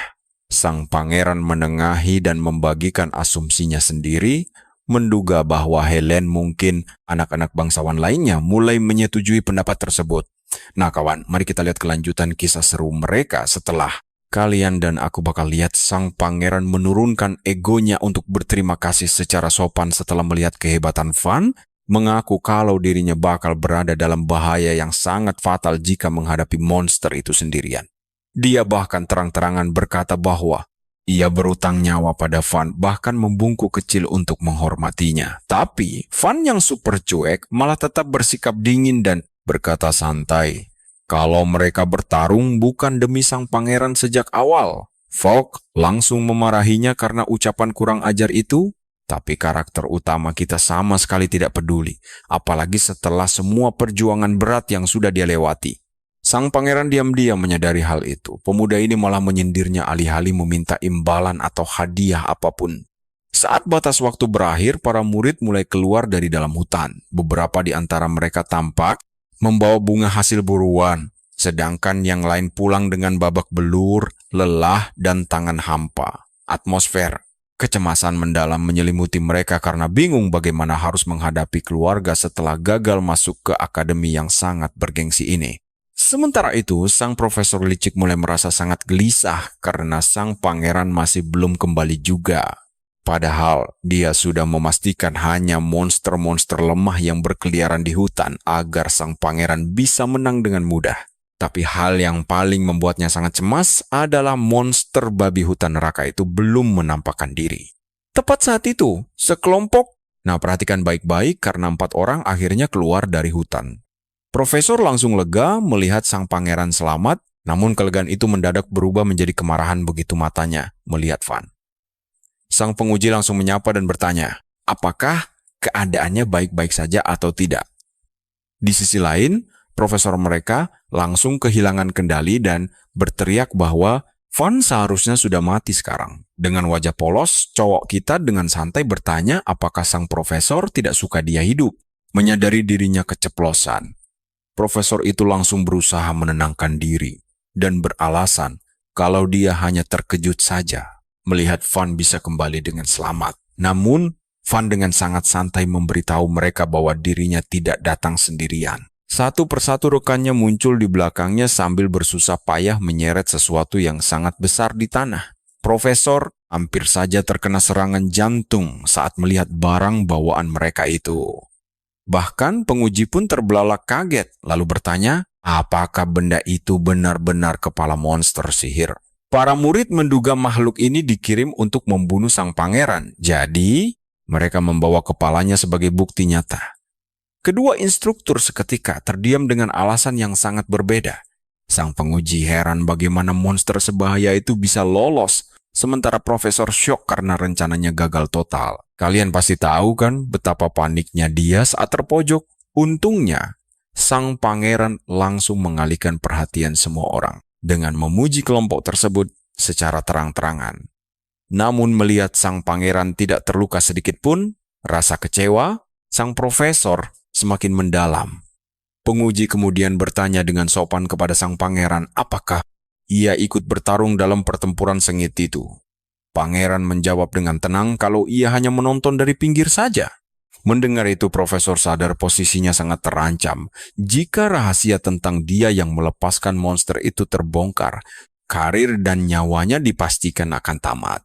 Sang pangeran menengahi dan membagikan asumsinya sendiri, menduga bahwa Helen mungkin anak-anak bangsawan lainnya mulai menyetujui pendapat tersebut. Nah kawan, mari kita lihat kelanjutan kisah seru mereka setelah kalian dan aku bakal lihat sang pangeran menurunkan egonya untuk berterima kasih secara sopan setelah melihat kehebatan Van, mengaku kalau dirinya bakal berada dalam bahaya yang sangat fatal jika menghadapi monster itu sendirian. Dia bahkan terang-terangan berkata bahwa ia berutang nyawa pada Van, bahkan membungkuk kecil untuk menghormatinya. Tapi Van yang super cuek malah tetap bersikap dingin dan berkata santai, kalau mereka bertarung bukan demi sang pangeran sejak awal. Fogg langsung memarahinya karena ucapan kurang ajar itu, tapi karakter utama kita sama sekali tidak peduli, apalagi setelah semua perjuangan berat yang sudah dia lewati. Sang pangeran diam-diam menyadari hal itu. Pemuda ini malah menyindirnya alih-alih meminta imbalan atau hadiah apapun. Saat batas waktu berakhir, para murid mulai keluar dari dalam hutan. Beberapa di antara mereka tampak membawa bunga hasil buruan, sedangkan yang lain pulang dengan babak belur, lelah, dan tangan hampa. Atmosfer kecemasan mendalam menyelimuti mereka karena bingung bagaimana harus menghadapi keluarga setelah gagal masuk ke akademi yang sangat bergengsi ini. Sementara itu, sang profesor licik mulai merasa sangat gelisah karena sang pangeran masih belum kembali juga. Padahal dia sudah memastikan hanya monster-monster lemah yang berkeliaran di hutan agar sang pangeran bisa menang dengan mudah. Tapi hal yang paling membuatnya sangat cemas adalah monster babi hutan neraka itu belum menampakkan diri. Tepat saat itu, perhatikan baik-baik karena 4 orang akhirnya keluar dari hutan. Profesor langsung lega melihat sang pangeran selamat, namun kelegaan itu mendadak berubah menjadi kemarahan begitu matanya melihat Van. Sang penguji langsung menyapa dan bertanya, apakah keadaannya baik-baik saja atau tidak? Di sisi lain, profesor mereka langsung kehilangan kendali dan berteriak bahwa Van seharusnya sudah mati sekarang. Dengan wajah polos, cowok kita dengan santai bertanya apakah sang profesor tidak suka dia hidup, menyadari dirinya keceplosan. Profesor itu langsung berusaha menenangkan diri dan beralasan kalau dia hanya terkejut saja melihat Van bisa kembali dengan selamat. Namun, Van dengan sangat santai memberitahu mereka bahwa dirinya tidak datang sendirian. Satu persatu rekannya muncul di belakangnya sambil bersusah payah menyeret sesuatu yang sangat besar di tanah. Profesor hampir saja terkena serangan jantung saat melihat barang bawaan mereka itu. Bahkan penguji pun terbelalak kaget, lalu bertanya, apakah benda itu benar-benar kepala monster sihir? Para murid menduga makhluk ini dikirim untuk membunuh sang pangeran, jadi mereka membawa kepalanya sebagai bukti nyata. Kedua instruktur seketika terdiam dengan alasan yang sangat berbeda. Sang penguji heran bagaimana monster sebahaya itu bisa lolos, sementara profesor syok karena rencananya gagal total. Kalian pasti tahu kan betapa paniknya dia saat terpojok. Untungnya, sang pangeran langsung mengalihkan perhatian semua orang dengan memuji kelompok tersebut secara terang-terangan. Namun melihat sang pangeran tidak terluka sedikit pun, rasa kecewa sang profesor semakin mendalam. Penguji kemudian bertanya dengan sopan kepada sang pangeran apakah ia ikut bertarung dalam pertempuran sengit itu. Pangeran menjawab dengan tenang kalau ia hanya menonton dari pinggir saja. Mendengar itu, profesor sadar posisinya sangat terancam. Jika rahasia tentang dia yang melepaskan monster itu terbongkar, karir dan nyawanya dipastikan akan tamat.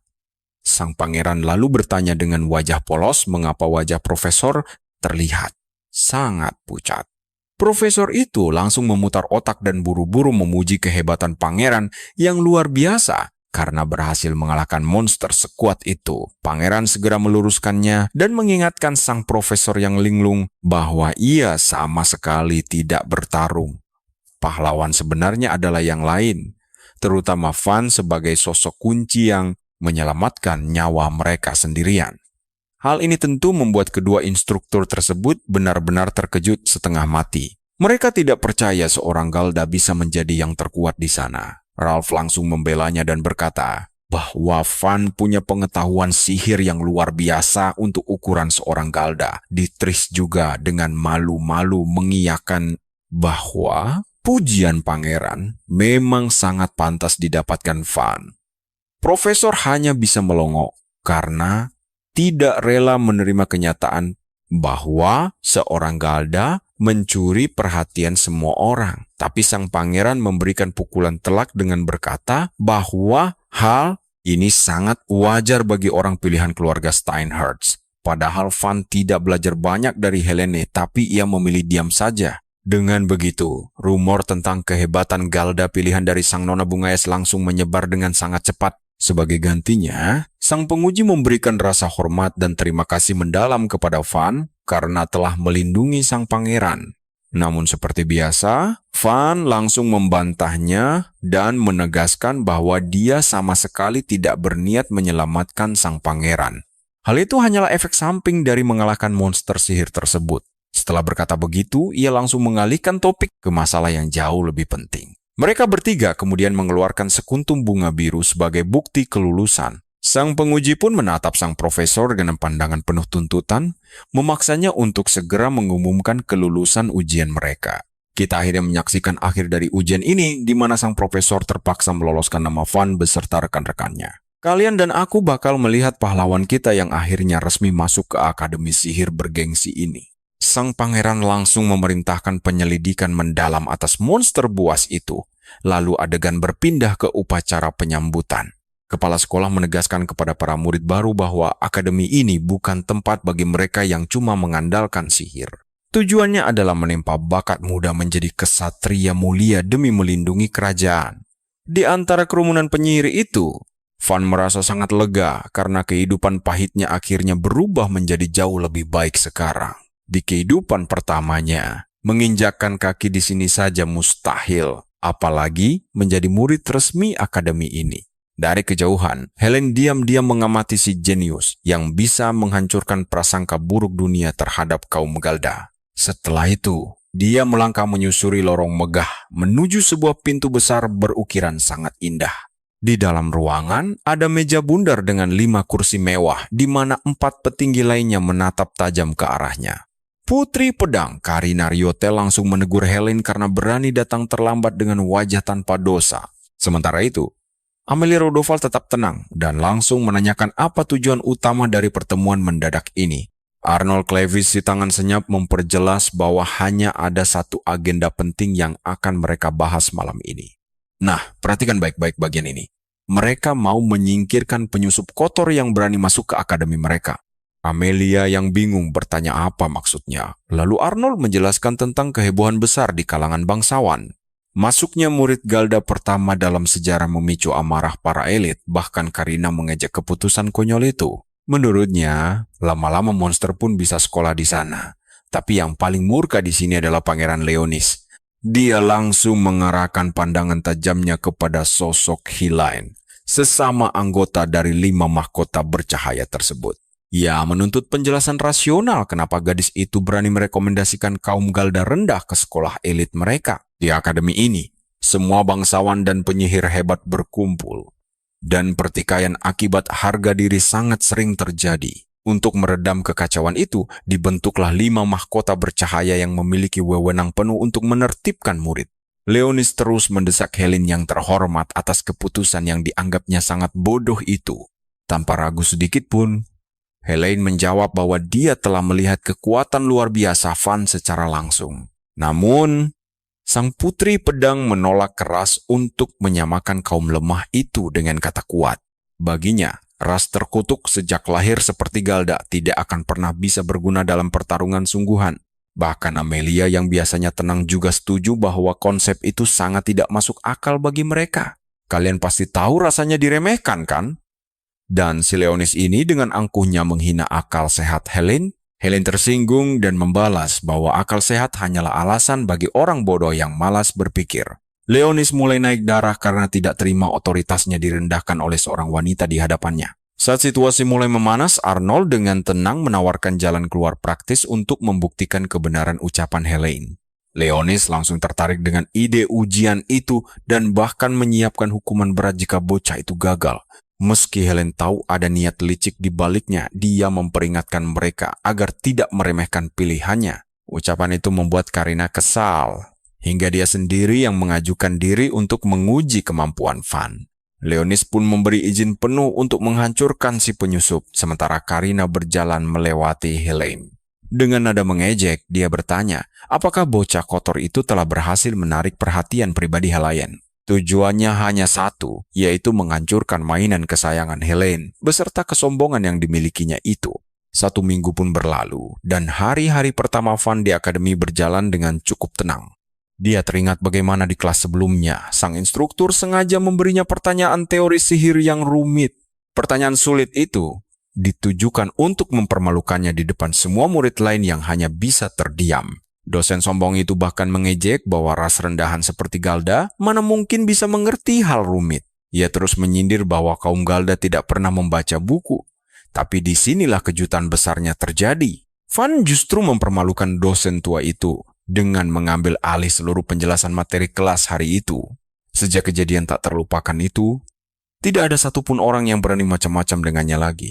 Sang pangeran lalu bertanya dengan wajah polos mengapa wajah profesor terlihat sangat pucat. Profesor itu langsung memutar otak dan buru-buru memuji kehebatan pangeran yang luar biasa. Karena berhasil mengalahkan monster sekuat itu, pangeran segera meluruskannya dan mengingatkan sang profesor yang linglung bahwa ia sama sekali tidak bertarung. Pahlawan sebenarnya adalah yang lain, terutama Van sebagai sosok kunci yang menyelamatkan nyawa mereka sendirian. Hal ini tentu membuat kedua instruktur tersebut benar-benar terkejut setengah mati. Mereka tidak percaya seorang Galda bisa menjadi yang terkuat di sana. Ralph langsung membelanya dan berkata bahwa Van punya pengetahuan sihir yang luar biasa untuk ukuran seorang Galda. Ditris juga dengan malu-malu mengiyakan bahwa pujian pangeran memang sangat pantas didapatkan Van. Profesor hanya bisa melongo karena tidak rela menerima kenyataan bahwa seorang Galda mencuri perhatian semua orang. Tapi sang pangeran memberikan pukulan telak dengan berkata bahwa hal ini sangat wajar bagi orang pilihan keluarga Steinhardt. Padahal Van tidak belajar banyak dari Helene, tapi ia memilih diam saja. Dengan begitu, rumor tentang kehebatan Galda pilihan dari sang nona bunga es langsung menyebar dengan sangat cepat. Sebagai gantinya, sang penguji memberikan rasa hormat dan terima kasih mendalam kepada Van karena telah melindungi sang pangeran. Namun seperti biasa, Van langsung membantahnya dan menegaskan bahwa dia sama sekali tidak berniat menyelamatkan sang pangeran. Hal itu hanyalah efek samping dari mengalahkan monster sihir tersebut. Setelah berkata begitu, ia langsung mengalihkan topik ke masalah yang jauh lebih penting. Mereka bertiga kemudian mengeluarkan sekuntum bunga biru sebagai bukti kelulusan. Sang penguji pun menatap sang profesor dengan pandangan penuh tuntutan, memaksanya untuk segera mengumumkan kelulusan ujian mereka. Kita akhirnya menyaksikan akhir dari ujian ini, di mana sang profesor terpaksa meloloskan nama Van beserta rekan-rekannya. Kalian dan aku bakal melihat pahlawan kita yang akhirnya resmi masuk ke Akademi Sihir bergengsi ini. Sang pangeran langsung memerintahkan penyelidikan mendalam atas monster buas itu. Lalu adegan berpindah ke upacara penyambutan. Kepala sekolah menegaskan kepada para murid baru bahwa akademi ini bukan tempat bagi mereka yang cuma mengandalkan sihir. Tujuannya adalah menempa bakat muda menjadi kesatria mulia demi melindungi kerajaan. Di antara kerumunan penyihir itu, Van merasa sangat lega karena kehidupan pahitnya akhirnya berubah menjadi jauh lebih baik sekarang. Di kehidupan pertamanya, menginjakkan kaki di sini saja mustahil. Apalagi menjadi murid resmi akademi ini. Dari kejauhan, Helen diam-diam mengamati si jenius yang bisa menghancurkan prasangka buruk dunia terhadap kaum Galda. Setelah itu, dia melangkah menyusuri lorong megah menuju sebuah pintu besar berukiran sangat indah. Di dalam ruangan, ada meja bundar dengan 5 kursi mewah, di mana 4 petinggi lainnya menatap tajam ke arahnya. Putri Pedang Karina Riotel langsung menegur Helen karena berani datang terlambat dengan wajah tanpa dosa. Sementara itu, Amelia Rodoval tetap tenang dan langsung menanyakan apa tujuan utama dari pertemuan mendadak ini. Arnold Clevis di tangan senyap memperjelas bahwa hanya ada satu agenda penting yang akan mereka bahas malam ini. Nah, perhatikan baik-baik bagian ini. Mereka mau menyingkirkan penyusup kotor yang berani masuk ke akademi mereka. Amelia yang bingung bertanya apa maksudnya. Lalu Arnold menjelaskan tentang kehebohan besar di kalangan bangsawan. Masuknya murid Galda pertama dalam sejarah memicu amarah para elit, bahkan Karina mengejek keputusan konyol itu. Menurutnya, lama-lama monster pun bisa sekolah di sana. Tapi yang paling murka di sini adalah Pangeran Leonis. Dia langsung mengarahkan pandangan tajamnya kepada sosok Hilain, sesama anggota dari 5 mahkota bercahaya tersebut. Ia menuntut penjelasan rasional kenapa gadis itu berani merekomendasikan kaum Galda rendah ke sekolah elit mereka. Di akademi ini, semua bangsawan dan penyihir hebat berkumpul. Dan pertikaian akibat harga diri sangat sering terjadi. Untuk meredam kekacauan itu, dibentuklah 5 mahkota bercahaya yang memiliki wewenang penuh untuk menertibkan murid. Leonis terus mendesak Helen yang terhormat atas keputusan yang dianggapnya sangat bodoh itu. Tanpa ragu sedikit pun, Helen menjawab bahwa dia telah melihat kekuatan luar biasa Van secara langsung. Namun, sang putri pedang menolak keras untuk menyamakan kaum lemah itu dengan kata kuat. Baginya, ras terkutuk sejak lahir seperti Galda tidak akan pernah bisa berguna dalam pertarungan sungguhan. Bahkan Amelia yang biasanya tenang juga setuju bahwa konsep itu sangat tidak masuk akal bagi mereka. Kalian pasti tahu rasanya diremehkan, kan? Dan si Leonis ini dengan angkuhnya menghina akal sehat Helen. Helen tersinggung dan membalas bahwa akal sehat hanyalah alasan bagi orang bodoh yang malas berpikir. Leonis mulai naik darah karena tidak terima otoritasnya direndahkan oleh seorang wanita di hadapannya. Saat situasi mulai memanas, Arnold dengan tenang menawarkan jalan keluar praktis untuk membuktikan kebenaran ucapan Helen. Leonis langsung tertarik dengan ide ujian itu dan bahkan menyiapkan hukuman berat jika bocah itu gagal. Meski Helen tahu ada niat licik di baliknya, dia memperingatkan mereka agar tidak meremehkan pilihannya. Ucapan itu membuat Karina kesal, hingga dia sendiri yang mengajukan diri untuk menguji kemampuan Van. Leonis pun memberi izin penuh untuk menghancurkan si penyusup, sementara Karina berjalan melewati Helen. Dengan nada mengejek, dia bertanya, apakah bocah kotor itu telah berhasil menarik perhatian pribadi Helayan. Tujuannya hanya satu, yaitu menghancurkan mainan kesayangan Helen, beserta kesombongan yang dimilikinya itu. 1 minggu pun berlalu, dan hari-hari pertama Van di akademi berjalan dengan cukup tenang. Dia teringat bagaimana di kelas sebelumnya, sang instruktur sengaja memberinya pertanyaan teori sihir yang rumit. Pertanyaan sulit itu ditujukan untuk mempermalukannya di depan semua murid lain yang hanya bisa terdiam. Dosen sombong itu bahkan mengejek bahwa ras rendahan seperti Galda mana mungkin bisa mengerti hal rumit. Ia terus menyindir bahwa kaum Galda tidak pernah membaca buku. Tapi disinilah kejutan besarnya terjadi. Van justru mempermalukan dosen tua itu dengan mengambil alih seluruh penjelasan materi kelas hari itu. Sejak kejadian tak terlupakan itu, tidak ada satupun orang yang berani macam-macam dengannya lagi.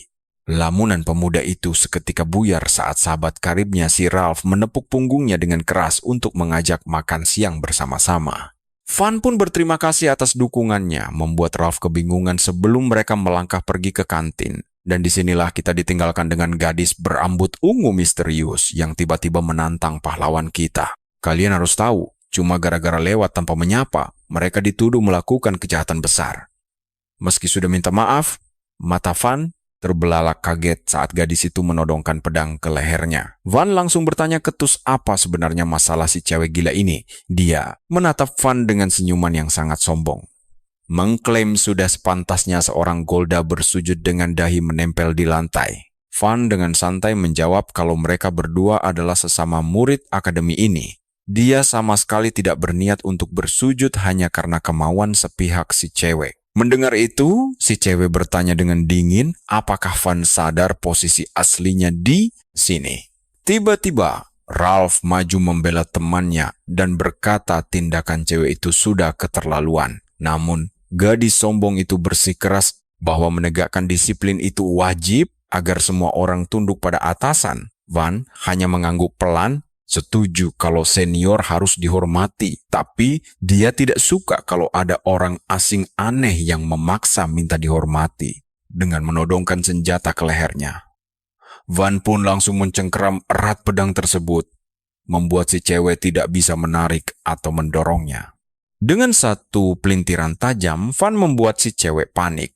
Lamunan pemuda itu seketika buyar saat sahabat karibnya si Ralph menepuk punggungnya dengan keras untuk mengajak makan siang bersama-sama. Van pun berterima kasih atas dukungannya, membuat Ralph kebingungan sebelum mereka melangkah pergi ke kantin. Dan disinilah kita ditinggalkan dengan gadis berambut ungu misterius yang tiba-tiba menantang pahlawan kita. Kalian harus tahu, cuma gara-gara lewat tanpa menyapa, mereka dituduh melakukan kejahatan besar. Meski sudah minta maaf, mata Van terbelalak kaget saat gadis itu menodongkan pedang ke lehernya. Van langsung bertanya ketus apa sebenarnya masalah si cewek gila ini. Dia menatap Van dengan senyuman yang sangat sombong. Mengklaim sudah sepantasnya seorang Golda bersujud dengan dahi menempel di lantai. Van dengan santai menjawab kalau mereka berdua adalah sesama murid akademi ini. Dia sama sekali tidak berniat untuk bersujud hanya karena kemauan sepihak si cewek. Mendengar itu, si cewek bertanya dengan dingin, apakah Van sadar posisi aslinya di sini. Tiba-tiba, Ralph maju membela temannya dan berkata tindakan cewek itu sudah keterlaluan. Namun, gadis sombong itu bersikeras bahwa menegakkan disiplin itu wajib agar semua orang tunduk pada atasan. Van hanya mengangguk pelan, setuju kalau senior harus dihormati, tapi dia tidak suka kalau ada orang asing aneh yang memaksa minta dihormati dengan menodongkan senjata ke lehernya. Van pun langsung mencengkeram erat pedang tersebut, membuat si cewek tidak bisa menarik atau mendorongnya. Dengan satu pelintiran tajam, Van membuat si cewek panik.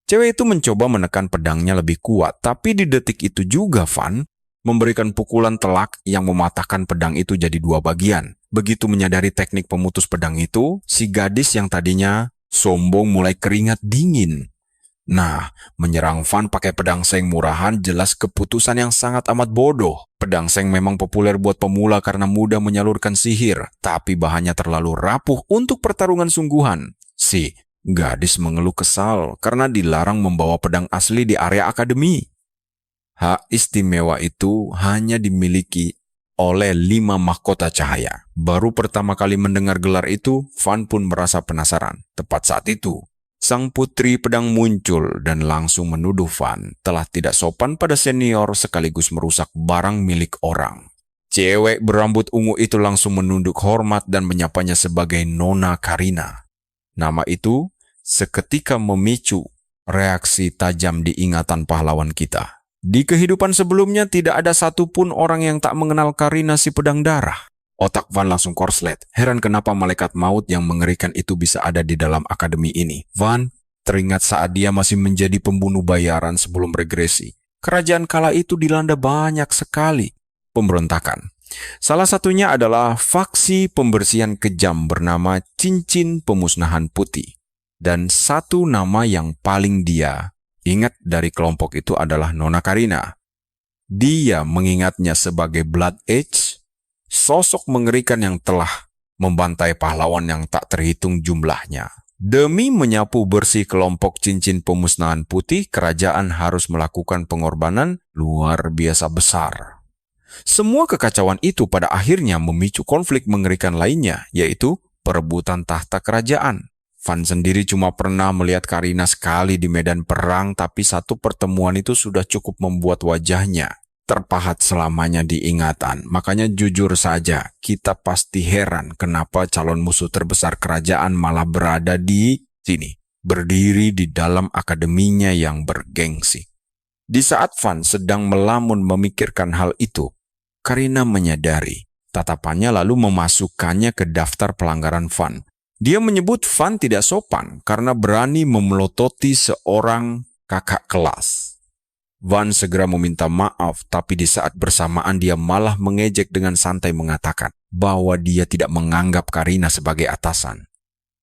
Cewek itu mencoba menekan pedangnya lebih kuat, tapi di detik itu juga Van memberikan pukulan telak yang mematahkan pedang itu jadi 2 bagian. Begitu menyadari teknik pemutus pedang itu, si gadis yang tadinya sombong mulai keringat dingin. Nah, menyerang Van pakai pedang seng murahan jelas keputusan yang sangat amat bodoh. Pedang seng memang populer buat pemula karena mudah menyalurkan sihir, tapi bahannya terlalu rapuh untuk pertarungan sungguhan. Si gadis mengeluh kesal karena dilarang membawa pedang asli di area akademi. Hak istimewa itu hanya dimiliki oleh 5 mahkota cahaya. Baru pertama kali mendengar gelar itu, Van pun merasa penasaran. Tepat saat itu, sang putri pedang muncul dan langsung menuduh Van telah tidak sopan pada senior sekaligus merusak barang milik orang. Cewek berambut ungu itu langsung menunduk hormat dan menyapanya sebagai Nona Karina. Nama itu seketika memicu reaksi tajam di ingatan pahlawan kita. Di kehidupan sebelumnya tidak ada satupun orang yang tak mengenal Karina si pedang darah. Otak Van langsung korslet. Heran kenapa malaikat maut yang mengerikan itu bisa ada di dalam akademi ini. Van teringat saat dia masih menjadi pembunuh bayaran sebelum regresi. Kerajaan kala itu dilanda banyak sekali pemberontakan. Salah satunya adalah faksi pembersihan kejam bernama Cincin Pemusnahan Putih. Dan satu nama yang paling dia ingat dari kelompok itu adalah Nona Karina. Dia mengingatnya sebagai Blood Edge, sosok mengerikan yang telah membantai pahlawan yang tak terhitung jumlahnya. Demi menyapu bersih kelompok Cincin Pemusnahan Putih, kerajaan harus melakukan pengorbanan luar biasa besar. Semua kekacauan itu pada akhirnya memicu konflik mengerikan lainnya, yaitu perebutan tahta kerajaan. Van sendiri cuma pernah melihat Karina sekali di medan perang, tapi satu pertemuan itu sudah cukup membuat wajahnya terpahat selamanya di ingatan. Makanya jujur saja, kita pasti heran kenapa calon musuh terbesar kerajaan malah berada di sini, berdiri di dalam akademinya yang bergengsi. Di saat Van sedang melamun memikirkan hal itu, Karina menyadari. Tatapannya lalu memasukkannya ke daftar pelanggaran Van. Dia menyebut Van tidak sopan karena berani memelototi seorang kakak kelas. Van segera meminta maaf, tapi di saat bersamaan dia malah mengejek dengan santai mengatakan bahwa dia tidak menganggap Karina sebagai atasan.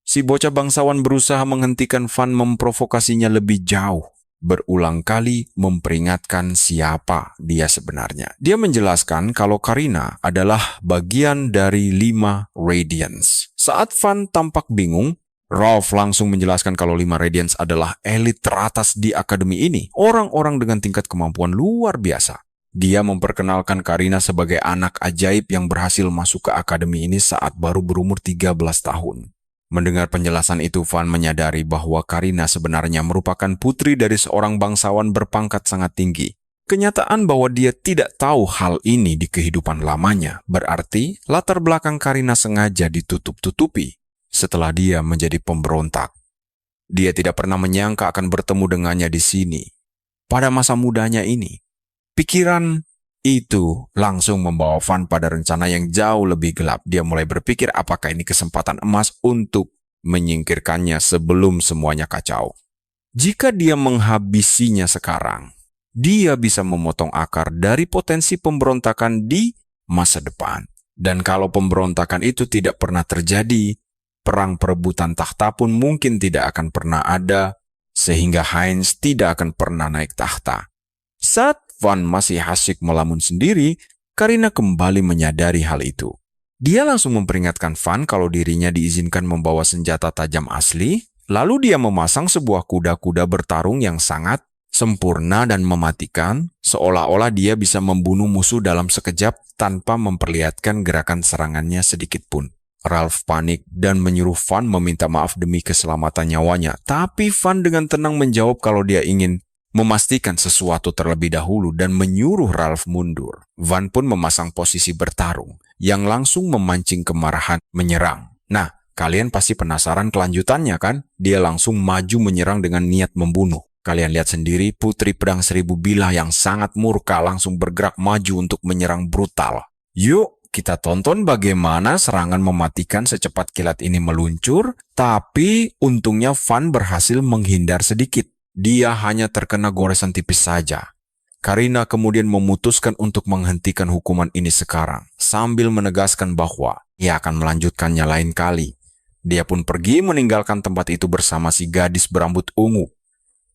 Si bocah bangsawan berusaha menghentikan Van memprovokasinya lebih jauh. Berulang kali memperingatkan siapa dia sebenarnya. Dia menjelaskan kalau Karina adalah bagian dari 5 Radiance. Saat Van tampak bingung, Ralph langsung menjelaskan kalau 5 Radiance adalah elit teratas di akademi ini. Orang-orang dengan tingkat kemampuan luar biasa. Dia memperkenalkan Karina sebagai anak ajaib yang berhasil masuk ke akademi ini saat baru berumur 13 tahun. Mendengar penjelasan itu, Van menyadari bahwa Karina sebenarnya merupakan putri dari seorang bangsawan berpangkat sangat tinggi. Kenyataan bahwa dia tidak tahu hal ini di kehidupan lamanya berarti latar belakang Karina sengaja ditutup-tutupi setelah dia menjadi pemberontak. Dia tidak pernah menyangka akan bertemu dengannya di sini. Pada masa mudanya ini, pikiran itu langsung membawa Van pada rencana yang jauh lebih gelap. Dia mulai berpikir apakah ini kesempatan emas untuk menyingkirkannya sebelum semuanya kacau. Jika dia menghabisinya sekarang, dia bisa memotong akar dari potensi pemberontakan di masa depan. Dan kalau pemberontakan itu tidak pernah terjadi, perang perebutan tahta pun mungkin tidak akan pernah ada, sehingga Heinz tidak akan pernah naik tahta. Saat Van masih asyik melamun sendiri, Karina kembali menyadari hal itu. Dia langsung memperingatkan Van kalau dirinya diizinkan membawa senjata tajam asli, lalu dia memasang sebuah kuda-kuda bertarung yang sangat sempurna dan mematikan, seolah-olah dia bisa membunuh musuh dalam sekejap tanpa memperlihatkan gerakan serangannya sedikit pun. Ralph panik dan menyuruh Van meminta maaf demi keselamatan nyawanya, tapi Van dengan tenang menjawab kalau dia ingin memastikan sesuatu terlebih dahulu dan menyuruh Ralph mundur. Van pun memasang posisi bertarung yang langsung memancing kemarahan menyerang. Nah, kalian pasti penasaran kelanjutannya kan? Dia langsung maju menyerang dengan niat membunuh. Kalian lihat sendiri, Putri Pedang Seribu Bilah yang sangat murka langsung bergerak maju untuk menyerang brutal. Yuk, kita tonton bagaimana serangan mematikan secepat kilat ini meluncur, tapi untungnya Van berhasil menghindar sedikit. Dia hanya terkena goresan tipis saja. Karina kemudian memutuskan untuk menghentikan hukuman ini sekarang, sambil menegaskan bahwa ia akan melanjutkannya lain kali. Dia pun pergi meninggalkan tempat itu bersama si gadis berambut ungu.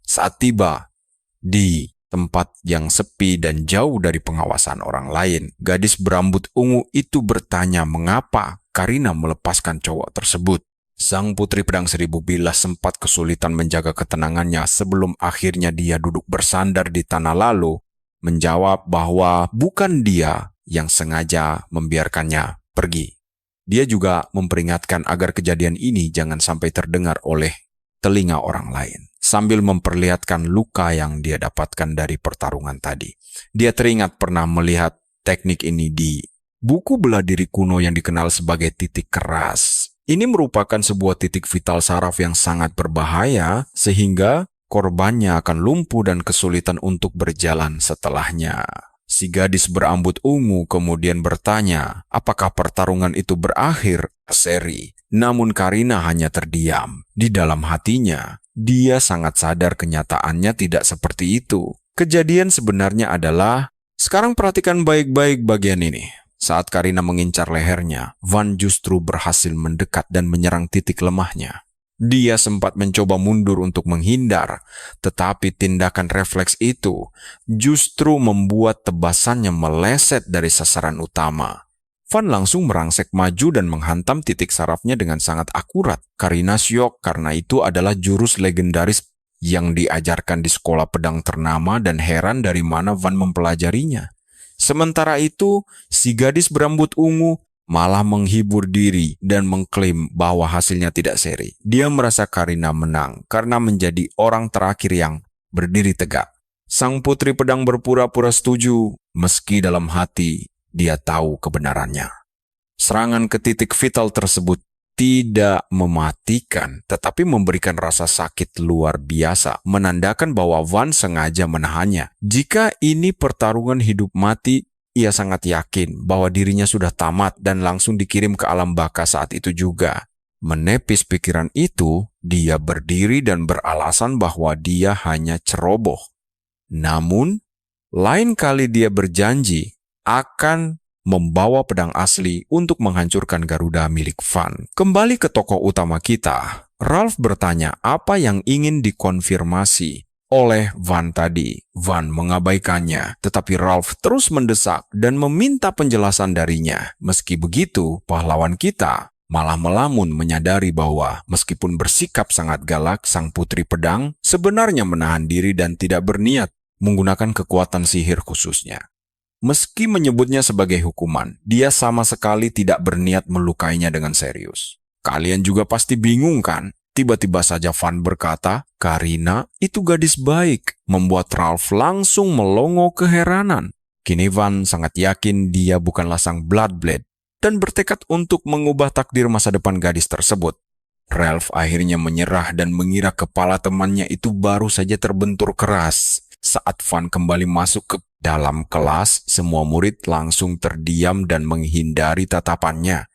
Saat tiba di tempat yang sepi dan jauh dari pengawasan orang lain, gadis berambut ungu itu bertanya mengapa Karina melepaskan cowok tersebut. Sang Putri Pedang Seribu Bilah sempat kesulitan menjaga ketenangannya sebelum akhirnya dia duduk bersandar di tanah lalu menjawab bahwa bukan dia yang sengaja membiarkannya pergi. Dia juga memperingatkan agar kejadian ini jangan sampai terdengar oleh telinga orang lain, sambil memperlihatkan luka yang dia dapatkan dari pertarungan tadi. Dia teringat pernah melihat teknik ini di buku bela diri kuno yang dikenal sebagai titik keras. Ini merupakan sebuah titik vital saraf yang sangat berbahaya, sehingga korbannya akan lumpuh dan kesulitan untuk berjalan setelahnya. Si gadis berambut ungu kemudian bertanya, apakah pertarungan itu berakhir seri? Namun Karina hanya terdiam. Di dalam hatinya, dia sangat sadar kenyataannya tidak seperti itu. Kejadian sebenarnya adalah, sekarang perhatikan baik-baik bagian ini. Saat Karina mengincar lehernya, Van justru berhasil mendekat dan menyerang titik lemahnya. Dia sempat mencoba mundur untuk menghindar, tetapi tindakan refleks itu justru membuat tebasannya meleset dari sasaran utama. Van langsung merangsek maju dan menghantam titik sarafnya dengan sangat akurat. Karina syok karena itu adalah jurus legendaris yang diajarkan di sekolah pedang ternama dan heran dari mana Van mempelajarinya. Sementara itu, si gadis berambut ungu malah menghibur diri dan mengklaim bahwa hasilnya tidak seri. Dia merasa Karina menang karena menjadi orang terakhir yang berdiri tegak. Sang putri pedang berpura-pura setuju, meski dalam hati dia tahu kebenarannya. Serangan ke titik vital tersebut tidak mematikan, tetapi memberikan rasa sakit luar biasa, menandakan bahwa Van sengaja menahannya. Jika ini pertarungan hidup mati, ia sangat yakin bahwa dirinya sudah tamat dan langsung dikirim ke alam baka saat itu juga. Menepis pikiran itu, dia berdiri dan beralasan bahwa dia hanya ceroboh. Namun, lain kali dia berjanji akan membawa pedang asli untuk menghancurkan Garuda milik Van. Kembali ke tokoh utama kita, Ralph bertanya apa yang ingin dikonfirmasi oleh Van tadi. Van mengabaikannya, tetapi Ralph terus mendesak dan meminta penjelasan darinya. Meski begitu, pahlawan kita malah melamun menyadari bahwa meskipun bersikap sangat galak, sang putri pedang sebenarnya menahan diri dan tidak berniat menggunakan kekuatan sihir khususnya. Meski menyebutnya sebagai hukuman, dia sama sekali tidak berniat melukainya dengan serius. Kalian juga pasti bingung kan? Tiba-tiba saja Van berkata, Karina itu gadis baik, membuat Ralph langsung melongo keheranan. Kini Van sangat yakin dia bukanlah sang Bloodblade dan bertekad untuk mengubah takdir masa depan gadis tersebut. Ralph akhirnya menyerah dan mengira kepala temannya itu baru saja terbentur keras. Saat Van kembali masuk ke dalam kelas, semua murid langsung terdiam dan menghindari tatapannya.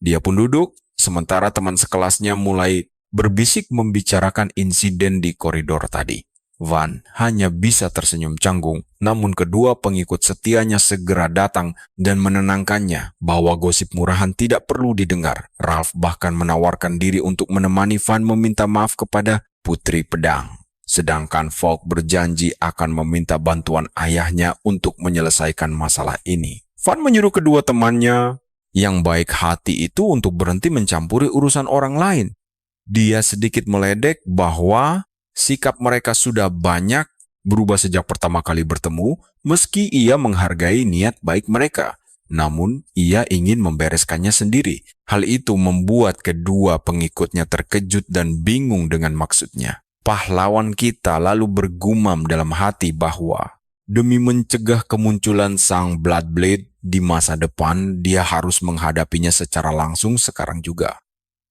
Dia pun duduk, sementara teman sekelasnya mulai berbisik membicarakan insiden di koridor tadi. Van hanya bisa tersenyum canggung, namun kedua pengikut setianya segera datang dan menenangkannya bahwa gosip murahan tidak perlu didengar. Ralph bahkan menawarkan diri untuk menemani Van meminta maaf kepada Putri Pedang. Sedangkan Falk berjanji akan meminta bantuan ayahnya untuk menyelesaikan masalah ini. Van menyuruh kedua temannya yang baik hati itu untuk berhenti mencampuri urusan orang lain. Dia sedikit meledek bahwa sikap mereka sudah banyak berubah sejak pertama kali bertemu, meski ia menghargai niat baik mereka. Namun, ia ingin membereskannya sendiri. Hal itu membuat kedua pengikutnya terkejut dan bingung dengan maksudnya. Pahlawan kita lalu bergumam dalam hati bahwa demi mencegah kemunculan sang Bloodblade di masa depan, dia harus menghadapinya secara langsung sekarang juga.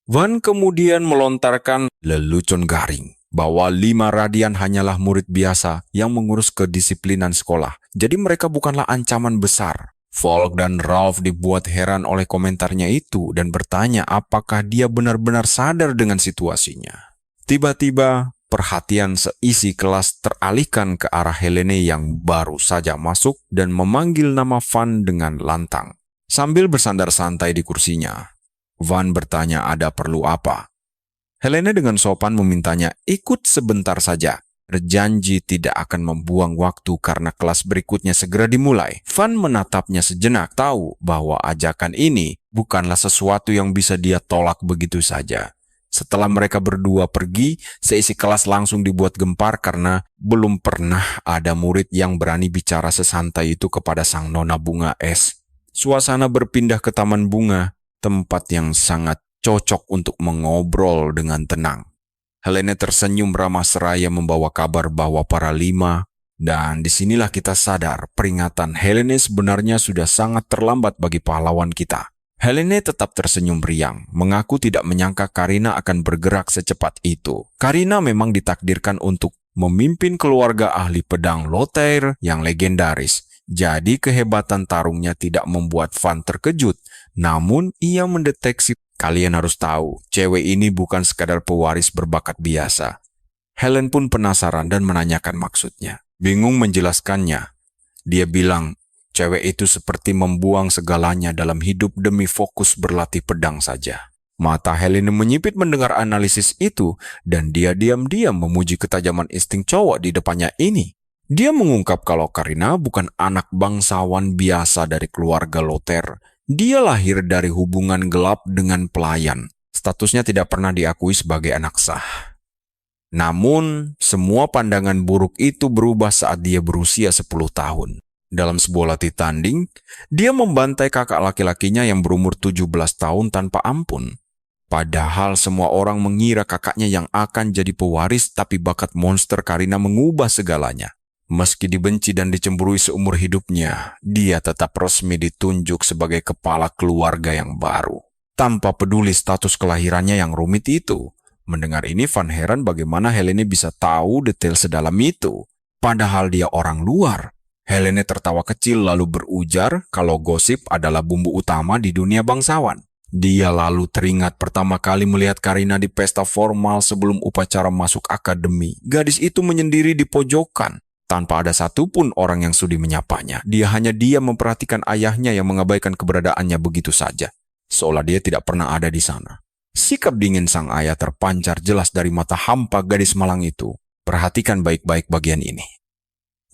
Van kemudian melontarkan lelucon garing bahwa 5 Radian hanyalah murid biasa yang mengurus kedisiplinan sekolah. Jadi mereka bukanlah ancaman besar. Falk dan Ralph dibuat heran oleh komentarnya itu dan bertanya apakah dia benar-benar sadar dengan situasinya. Tiba-tiba, perhatian seisi kelas teralihkan ke arah Helene yang baru saja masuk dan memanggil nama Van dengan lantang. Sambil bersandar santai di kursinya, Van bertanya ada perlu apa. Helene dengan sopan memintanya ikut sebentar saja. Berjanji tidak akan membuang waktu karena kelas berikutnya segera dimulai. Van menatapnya sejenak, tahu bahwa ajakan ini bukanlah sesuatu yang bisa dia tolak begitu saja. Setelah mereka berdua pergi, seisi kelas langsung dibuat gempar karena belum pernah ada murid yang berani bicara sesantai itu kepada sang nona bunga es. Suasana berpindah ke taman bunga, tempat yang sangat cocok untuk mengobrol dengan tenang. Helene tersenyum ramah seraya membawa kabar bahwa para lima, dan disinilah kita sadar peringatan Helene sebenarnya sudah sangat terlambat bagi pahlawan kita. Helene tetap tersenyum riang, mengaku tidak menyangka Karina akan bergerak secepat itu. Karina memang ditakdirkan untuk memimpin keluarga ahli pedang Lothair yang legendaris. Jadi kehebatan tarungnya tidak membuat Van terkejut, namun ia mendeteksi, kalian harus tahu, cewek ini bukan sekadar pewaris berbakat biasa. Helen pun penasaran dan menanyakan maksudnya. Bingung menjelaskannya. Dia bilang, cewek itu seperti membuang segalanya dalam hidup demi fokus berlatih pedang saja. Mata Helene menyipit mendengar analisis itu, dan dia diam-diam memuji ketajaman insting cowok di depannya ini. Dia mengungkap kalau Karina bukan anak bangsawan biasa dari keluarga Lothair. Dia lahir dari hubungan gelap dengan pelayan. Statusnya tidak pernah diakui sebagai anak sah. Namun, semua pandangan buruk itu berubah saat dia berusia 10 tahun. Dalam sebuah latih tanding, dia membantai kakak laki-lakinya yang berumur 17 tahun tanpa ampun. Padahal semua orang mengira kakaknya yang akan jadi pewaris, tapi bakat monster Karina mengubah segalanya. Meski dibenci dan dicemburui seumur hidupnya, dia tetap resmi ditunjuk sebagai kepala keluarga yang baru. Tanpa peduli status kelahirannya yang rumit itu. Mendengar ini, Van heran bagaimana Helene bisa tahu detail sedalam itu. Padahal dia orang luar. Helene tertawa kecil lalu berujar kalau gosip adalah bumbu utama di dunia bangsawan. Dia lalu teringat pertama kali melihat Karina di pesta formal sebelum upacara masuk akademi. Gadis itu menyendiri di pojokan. Tanpa ada satupun orang yang sudi menyapanya. Dia hanya diam memperhatikan ayahnya yang mengabaikan keberadaannya begitu saja. Seolah dia tidak pernah ada di sana. Sikap dingin sang ayah terpancar jelas dari mata hampa gadis malang itu. Perhatikan baik-baik bagian ini.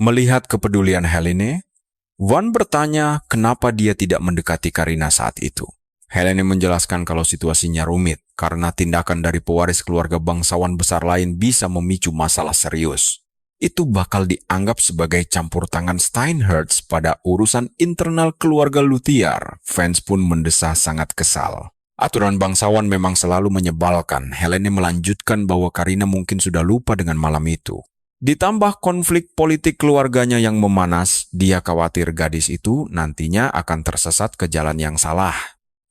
Melihat kepedulian Helene, Van bertanya kenapa dia tidak mendekati Karina saat itu. Helene menjelaskan kalau situasinya rumit karena tindakan dari pewaris keluarga bangsawan besar lain bisa memicu masalah serius. Itu bakal dianggap sebagai campur tangan Steinherz pada urusan internal keluarga Luthier. Fans pun mendesah sangat kesal. Aturan bangsawan memang selalu menyebalkan. Helene melanjutkan bahwa Karina mungkin sudah lupa dengan malam itu. Ditambah konflik politik keluarganya yang memanas, dia khawatir gadis itu nantinya akan tersesat ke jalan yang salah.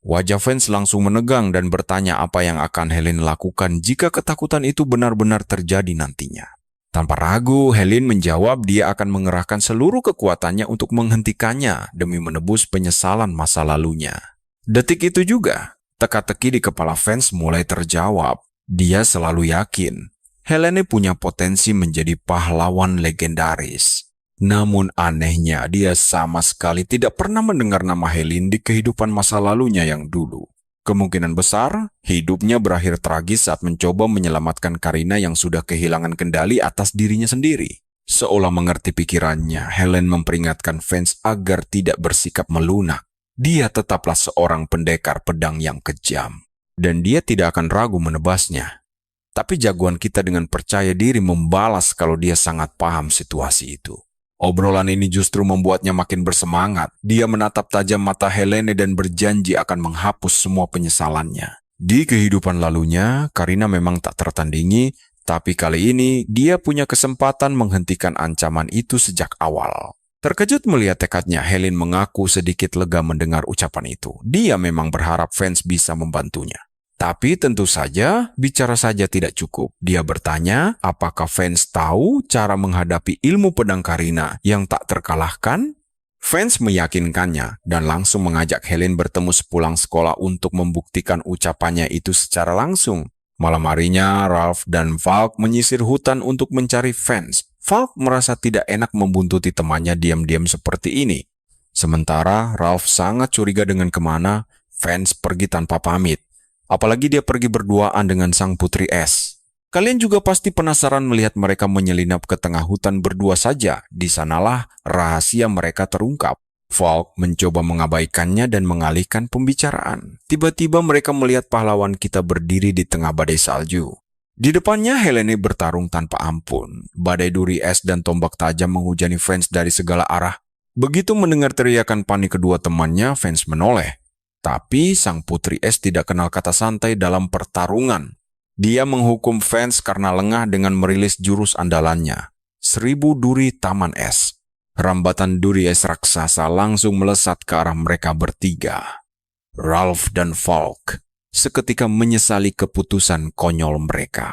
Wajah fans langsung menegang dan bertanya apa yang akan Helene lakukan jika ketakutan itu benar-benar terjadi nantinya. Tanpa ragu, Helene menjawab dia akan mengerahkan seluruh kekuatannya untuk menghentikannya demi menebus penyesalan masa lalunya. Detik itu juga, teka-teki di kepala fans mulai terjawab. Dia selalu yakin Helene punya potensi menjadi pahlawan legendaris. Namun anehnya dia sama sekali tidak pernah mendengar nama Helene di kehidupan masa lalunya yang dulu. Kemungkinan besar, hidupnya berakhir tragis saat mencoba menyelamatkan Karina yang sudah kehilangan kendali atas dirinya sendiri. Seolah mengerti pikirannya, Helen memperingatkan fans agar tidak bersikap melunak. Dia tetaplah seorang pendekar pedang yang kejam, dan dia tidak akan ragu menebasnya. Tapi jagoan kita dengan percaya diri membalas kalau dia sangat paham situasi itu. Obrolan ini justru membuatnya makin bersemangat. Dia menatap tajam mata Helene dan berjanji akan menghapus semua penyesalannya. Di kehidupan lalunya, Karina memang tak tertandingi, tapi kali ini dia punya kesempatan menghentikan ancaman itu sejak awal. Terkejut melihat tekadnya, Helene mengaku sedikit lega mendengar ucapan itu. Dia memang berharap fans bisa membantunya. Tapi tentu saja, bicara saja tidak cukup. Dia bertanya, apakah fans tahu cara menghadapi ilmu pedang Karina yang tak terkalahkan? Fans meyakinkannya dan langsung mengajak Helene bertemu sepulang sekolah untuk membuktikan ucapannya itu secara langsung. Malam harinya, Ralph dan Falk menyisir hutan untuk mencari fans. Falk merasa tidak enak membuntuti temannya diam-diam seperti ini. Sementara Ralph sangat curiga dengan kemana fans pergi tanpa pamit. Apalagi dia pergi berduaan dengan sang putri es. Kalian juga pasti penasaran melihat mereka menyelinap ke tengah hutan berdua saja. Di sanalah rahasia mereka terungkap. Falk mencoba mengabaikannya dan mengalihkan pembicaraan. Tiba-tiba mereka melihat pahlawan kita berdiri di tengah badai salju. Di depannya Helene bertarung tanpa ampun. Badai duri es dan tombak tajam menghujani fans dari segala arah. Begitu mendengar teriakan panik kedua temannya, fans menoleh. Tapi sang putri es tidak kenal kata santai dalam pertarungan. Dia menghukum fans karena lengah dengan merilis jurus andalannya, 1000 duri taman es. Rambatan duri es raksasa langsung melesat ke arah mereka bertiga. Ralph dan Falk seketika menyesali keputusan konyol mereka.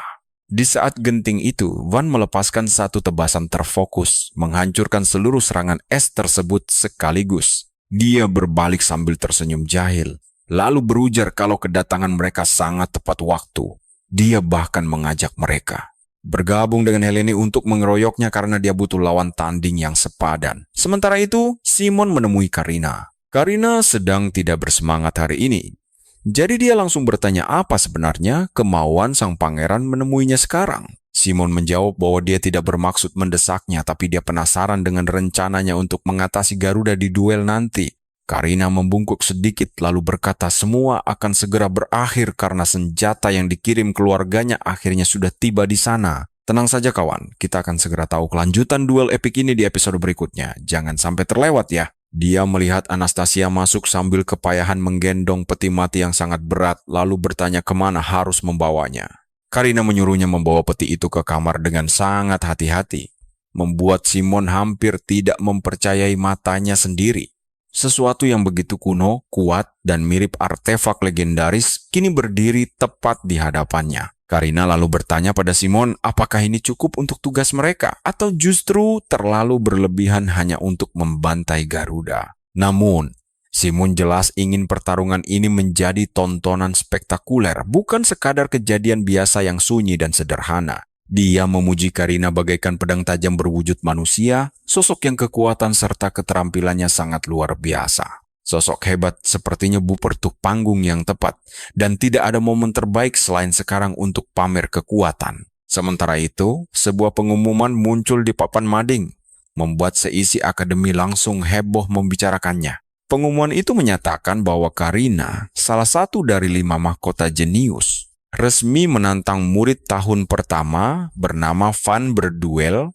Di saat genting itu, Van melepaskan satu tebasan terfokus, menghancurkan seluruh serangan es tersebut sekaligus. Dia berbalik sambil tersenyum jahil, lalu berujar kalau kedatangan mereka sangat tepat waktu. Dia bahkan mengajak mereka bergabung dengan Helene untuk mengeroyoknya karena dia butuh lawan tanding yang sepadan. Sementara itu, Simon menemui Karina. Karina sedang tidak bersemangat hari ini. Jadi dia langsung bertanya apa sebenarnya kemauan sang pangeran menemuinya sekarang. Simon menjawab bahwa dia tidak bermaksud mendesaknya, tapi dia penasaran dengan rencananya untuk mengatasi Garuda di duel nanti. Karina membungkuk sedikit lalu berkata semua akan segera berakhir karena senjata yang dikirim keluarganya akhirnya sudah tiba di sana. Tenang saja kawan, kita akan segera tahu kelanjutan duel epik ini di episode berikutnya. Jangan sampai terlewat ya. Dia melihat Anastasia masuk sambil kepayahan menggendong peti mati yang sangat berat lalu bertanya kemana harus membawanya. Karina menyuruhnya membawa peti itu ke kamar dengan sangat hati-hati. Membuat Simon hampir tidak mempercayai matanya sendiri. Sesuatu yang begitu kuno, kuat, dan mirip artefak legendaris kini berdiri tepat di hadapannya. Karina lalu bertanya pada Simon apakah ini cukup untuk tugas mereka atau justru terlalu berlebihan hanya untuk membantai Garuda. Namun, Simon jelas ingin pertarungan ini menjadi tontonan spektakuler, bukan sekadar kejadian biasa yang sunyi dan sederhana. Dia memuji Karina bagaikan pedang tajam berwujud manusia, sosok yang kekuatan serta keterampilannya sangat luar biasa. Sosok hebat sepertinya bupertuk panggung yang tepat, dan tidak ada momen terbaik selain sekarang untuk pamer kekuatan. Sementara itu, sebuah pengumuman muncul di papan mading, membuat seisi akademi langsung heboh membicarakannya. Pengumuman itu menyatakan bahwa Karina, salah satu dari 5 mahkota jenius, resmi menantang murid tahun pertama bernama Van berduel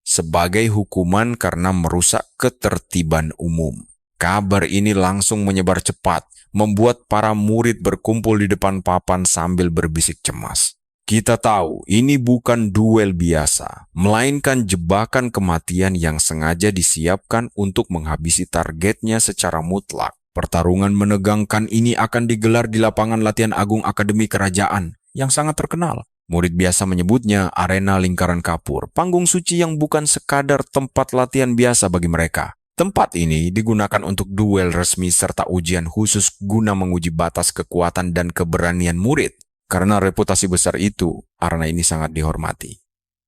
sebagai hukuman karena merusak ketertiban umum. Kabar ini langsung menyebar cepat, membuat para murid berkumpul di depan papan sambil berbisik cemas. Kita tahu ini bukan duel biasa, melainkan jebakan kematian yang sengaja disiapkan untuk menghabisi targetnya secara mutlak. Pertarungan menegangkan ini akan digelar di lapangan latihan Agung Akademi Kerajaan yang sangat terkenal. Murid biasa menyebutnya arena lingkaran kapur, panggung suci yang bukan sekadar tempat latihan biasa bagi mereka. Tempat ini digunakan untuk duel resmi serta ujian khusus guna menguji batas kekuatan dan keberanian murid. Karena reputasi besar itu, arena ini sangat dihormati.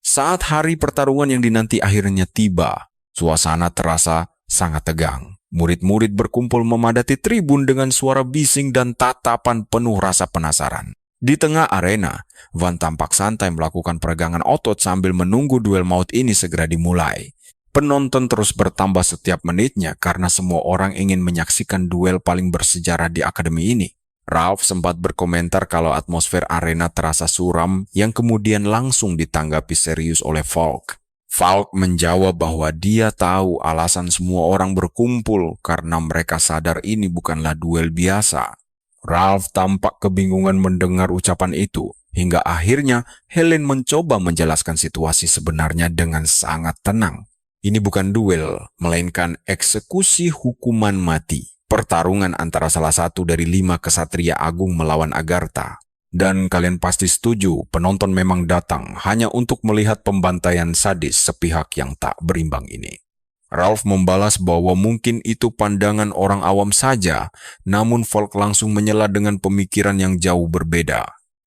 Saat hari pertarungan yang dinanti akhirnya tiba, suasana terasa sangat tegang. Murid-murid berkumpul memadati tribun dengan suara bising dan tatapan penuh rasa penasaran. Di tengah arena, Van tampak santai melakukan peregangan otot sambil menunggu duel maut ini segera dimulai. Penonton terus bertambah setiap menitnya karena semua orang ingin menyaksikan duel paling bersejarah di akademi ini. Ralph sempat berkomentar kalau atmosfer arena terasa suram yang kemudian langsung ditanggapi serius oleh Falk. Falk menjawab bahwa dia tahu alasan semua orang berkumpul karena mereka sadar ini bukanlah duel biasa. Ralph tampak kebingungan mendengar ucapan itu, hingga akhirnya Helen mencoba menjelaskan situasi sebenarnya dengan sangat tenang. Ini bukan duel, melainkan eksekusi hukuman mati. Pertarungan antara salah satu dari 5 kesatria agung melawan Agartha. Dan kalian pasti setuju, penonton memang datang hanya untuk melihat pembantaian sadis sepihak yang tak berimbang ini. Ralph membalas bahwa mungkin itu pandangan orang awam saja, namun Falk langsung menyela dengan pemikiran yang jauh berbeda.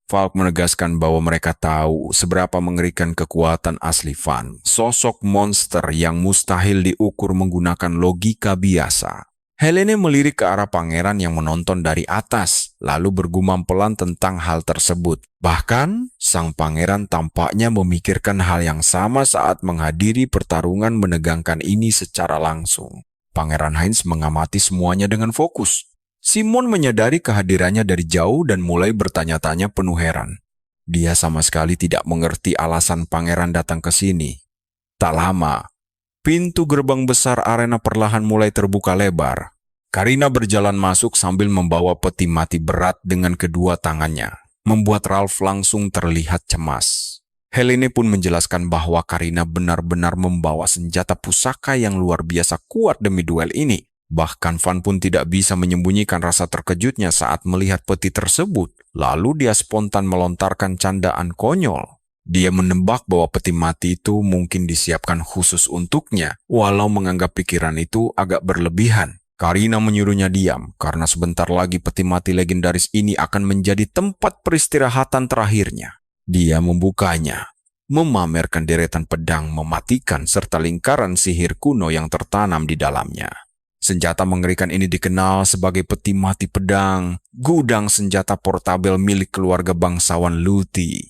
Falk menegaskan bahwa mereka tahu seberapa mengerikan kekuatan asli Van, sosok monster yang mustahil diukur menggunakan logika biasa. Helene melirik ke arah pangeran yang menonton dari atas, lalu bergumam pelan tentang hal tersebut. Bahkan, sang pangeran tampaknya memikirkan hal yang sama saat menghadiri pertarungan menegangkan ini secara langsung. Pangeran Heinz mengamati semuanya dengan fokus. Simon menyadari kehadirannya dari jauh dan mulai bertanya-tanya penuh heran. Dia sama sekali tidak mengerti alasan pangeran datang ke sini. Tak lama, pintu gerbang besar arena perlahan mulai terbuka lebar. Karina berjalan masuk sambil membawa peti mati berat dengan kedua tangannya, membuat Ralph langsung terlihat cemas. Helene pun menjelaskan bahwa Karina benar-benar membawa senjata pusaka yang luar biasa kuat demi duel ini. Bahkan Van pun tidak bisa menyembunyikan rasa terkejutnya saat melihat peti tersebut. Lalu dia spontan melontarkan candaan konyol. Dia menebak bahwa peti mati itu mungkin disiapkan khusus untuknya, walau menganggap pikiran itu agak berlebihan. Karina menyuruhnya diam, karena sebentar lagi peti mati legendaris ini akan menjadi tempat peristirahatan terakhirnya. Dia membukanya, memamerkan deretan pedang mematikan serta lingkaran sihir kuno yang tertanam di dalamnya. Senjata mengerikan ini dikenal sebagai peti mati pedang, gudang senjata portabel milik keluarga bangsawan Luthi.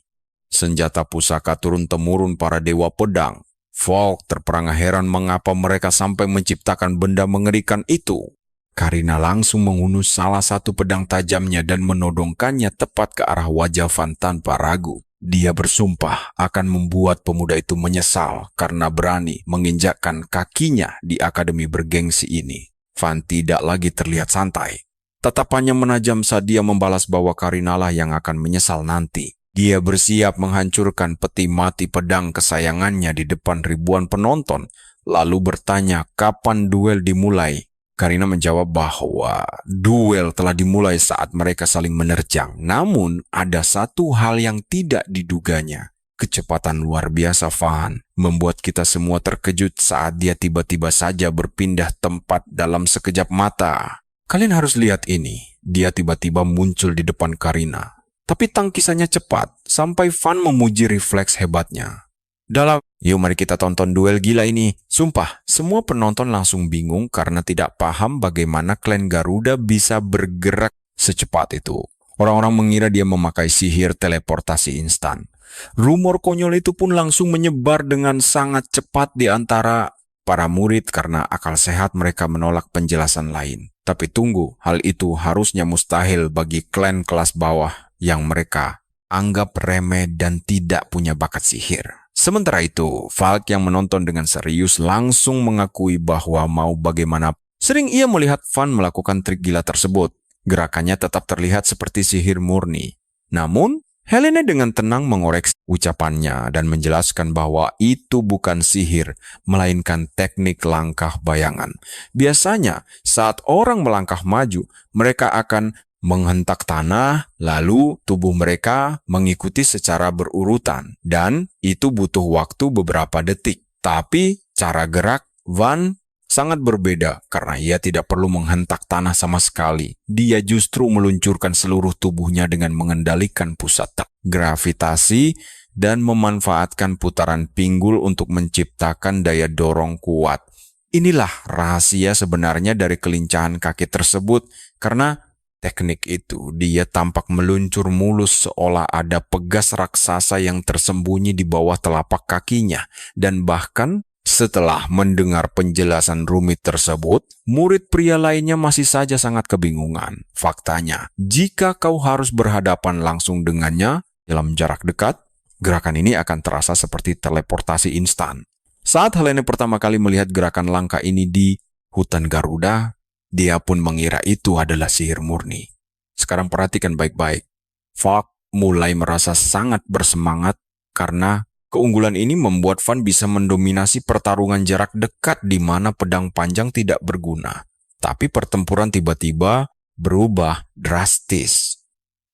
Senjata pusaka turun-temurun para dewa pedang. Falk terperangah heran mengapa mereka sampai menciptakan benda mengerikan itu. Karina langsung menghunus salah satu pedang tajamnya dan menodongkannya tepat ke arah wajah Van tanpa ragu. Dia bersumpah akan membuat pemuda itu menyesal karena berani menginjakkan kakinya di akademi bergengsi ini. Van tidak lagi terlihat santai. Tatapannya menajam saat dia membalas bahwa Karina lah yang akan menyesal nanti. Dia bersiap menghancurkan peti mati pedang kesayangannya di depan ribuan penonton, lalu bertanya kapan duel dimulai. Karina menjawab bahwa duel telah dimulai saat mereka saling menerjang. Namun, ada satu hal yang tidak diduganya. Kecepatan luar biasa Van membuat kita semua terkejut saat dia tiba-tiba saja berpindah tempat dalam sekejap mata. Kalian harus lihat ini. Dia tiba-tiba muncul di depan Karina. Tapi tangkisannya cepat, sampai Van memuji refleks hebatnya. Yuk mari kita tonton duel gila ini. Sumpah, semua penonton langsung bingung karena tidak paham bagaimana klan Garuda bisa bergerak secepat itu. Orang-orang mengira dia memakai sihir teleportasi instan. Rumor konyol itu pun langsung menyebar dengan sangat cepat di antara para murid karena akal sehat mereka menolak penjelasan lain. Tapi tunggu, hal itu harusnya mustahil bagi klan kelas bawah yang mereka anggap remeh dan tidak punya bakat sihir. Sementara itu, Falk yang menonton dengan serius langsung mengakui bahwa mau bagaimana. Sering ia melihat Van melakukan trik gila tersebut. Gerakannya tetap terlihat seperti sihir murni. Namun, Helene dengan tenang mengoreksi ucapannya dan menjelaskan bahwa itu bukan sihir, melainkan teknik langkah bayangan. Biasanya, saat orang melangkah maju, mereka akan menghentak tanah, lalu tubuh mereka mengikuti secara berurutan, dan itu butuh waktu beberapa detik. Tapi cara gerak Van sangat berbeda karena ia tidak perlu menghentak tanah sama sekali. Dia justru meluncurkan seluruh tubuhnya dengan mengendalikan pusat gravitasi dan memanfaatkan putaran pinggul untuk menciptakan daya dorong kuat. Inilah rahasia sebenarnya dari kelincahan kaki tersebut, karena teknik itu, dia tampak meluncur mulus seolah ada pegas raksasa yang tersembunyi di bawah telapak kakinya. Dan bahkan setelah mendengar penjelasan rumit tersebut, murid pria lainnya masih saja sangat kebingungan. Faktanya, jika kau harus berhadapan langsung dengannya dalam jarak dekat, gerakan ini akan terasa seperti teleportasi instan. Saat Helene pertama kali melihat gerakan langka ini di hutan Garuda, dia pun mengira itu adalah sihir murni. Sekarang perhatikan baik-baik. Falk mulai merasa sangat bersemangat karena keunggulan ini membuat Van bisa mendominasi pertarungan jarak dekat di mana pedang panjang tidak berguna. Tapi pertempuran tiba-tiba berubah drastis.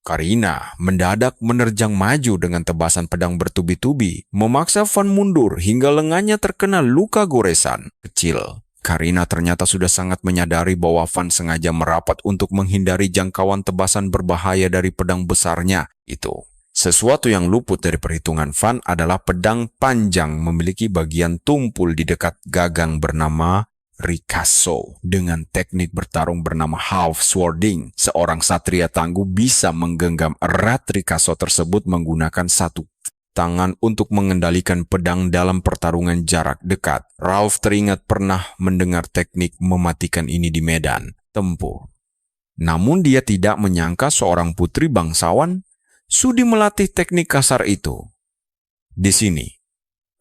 Karina mendadak menerjang maju dengan tebasan pedang bertubi-tubi, memaksa Van mundur hingga lengannya terkena luka goresan kecil. Karina ternyata sudah sangat menyadari bahwa Van sengaja merapat untuk menghindari jangkauan tebasan berbahaya dari pedang besarnya itu. Sesuatu yang luput dari perhitungan Van adalah pedang panjang memiliki bagian tumpul di dekat gagang bernama Ricasso. Dengan teknik bertarung bernama half swording, seorang satria tangguh bisa menggenggam erat Ricasso tersebut menggunakan satu tangan untuk mengendalikan pedang dalam pertarungan jarak dekat. Ralph teringat pernah mendengar teknik mematikan ini di medan tempur. Namun dia tidak menyangka seorang putri bangsawan sudi melatih teknik kasar itu. Di sini,